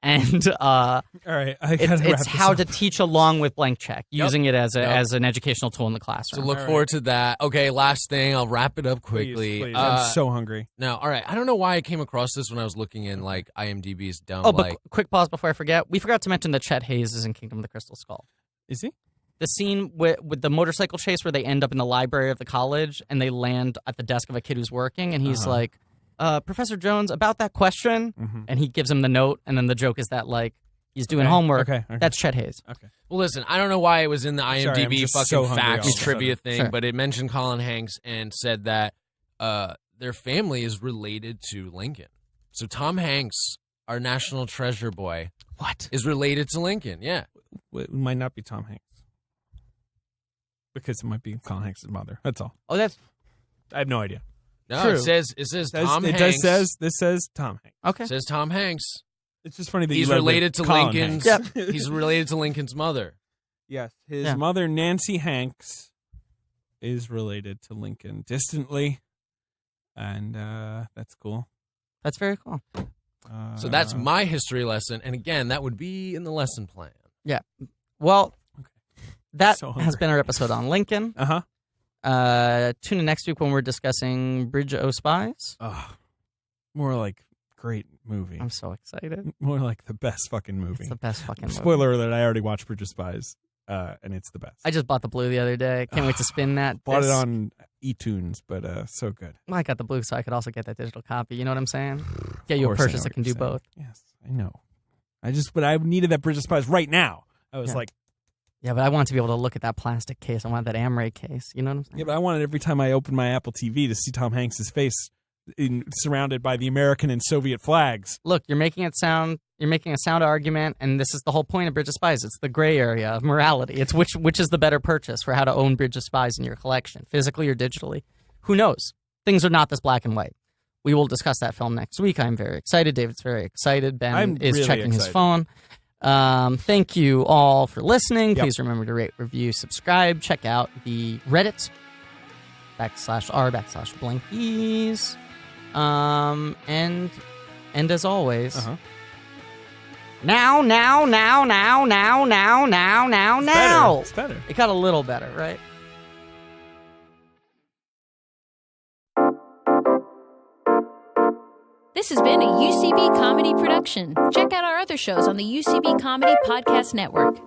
And all right, it's how to teach along with blank check, using it as an educational tool in the classroom. So look forward to that. Okay, last thing, I'll wrap it up quickly. Please. I'm so hungry. Now, all right, I don't know why I came across this when I was looking in like IMDb's dumb. Oh, but quick pause before I forget. We forgot to mention that Chet Hayes is in Kingdom of the Crystal Skull. Is he? The scene with the motorcycle chase where they end up in the library of the college and they land at the desk of a kid who's working, and he's like, Professor Jones, about that question, and he gives him the note, and then the joke is that like he's doing homework. Okay. That's Chet Hayes. Okay. Well, listen, I don't know why it was in the IMDb facts trivia thing, Sure. but it mentioned Colin Hanks and said that their family is related to Lincoln. So Tom Hanks, our national treasure boy, is related to Lincoln. Yeah. It might not be Tom Hanks. Because it might be Colin Hanks' mother. That's all. Oh, I have no idea. No, True. it says Tom Hanks. This says Tom Hanks. Okay. It says Tom Hanks. It's just funny that he's related to Colin Lincoln's. Hanks. He's related to Lincoln's mother. Yes, his mother Nancy Hanks is related to Lincoln distantly, and that's cool. That's very cool. So that's my history lesson, and again, that would be in the lesson plan. Yeah. Well, that has been our episode on Lincoln. Tune in next week when we're discussing Bridge O Spies. More like great movie. I'm so excited. More like the best fucking movie. It's the best fucking movie. Spoiler alert, I already watched Bridge of Spies, and it's the best. I just bought the blue the other day. Can't wait to spin that. Bought it on eTunes, but so good. Well, I got the blue so I could also get that digital copy. You know what I'm saying? Get you a purchase that can do both. Yes, I know. But I needed that Bridge of Spies right now. I was like... Yeah, but I want to be able to look at that plastic case. I want that Amray case. You know what I'm saying? Yeah, but I wanted every time I open my Apple TV to see Tom Hanks' face surrounded by the American and Soviet flags. Look, you're making a sound argument, and this is the whole point of Bridge of Spies. It's the gray area of morality. It's which is the better purchase for how to own Bridge of Spies in your collection, physically or digitally. Who knows? Things are not this black and white. We will discuss that film next week. I'm very excited. David's very excited. Ben is really checking his excited. phone. Thank you all for listening. Please remember to rate, review, subscribe. Check out the Reddit /r/Blankies. And as always, now. It's better. It got a little better, right? This has been a UCB comedy production. Check out our other shows on the UCB Comedy Podcast Network.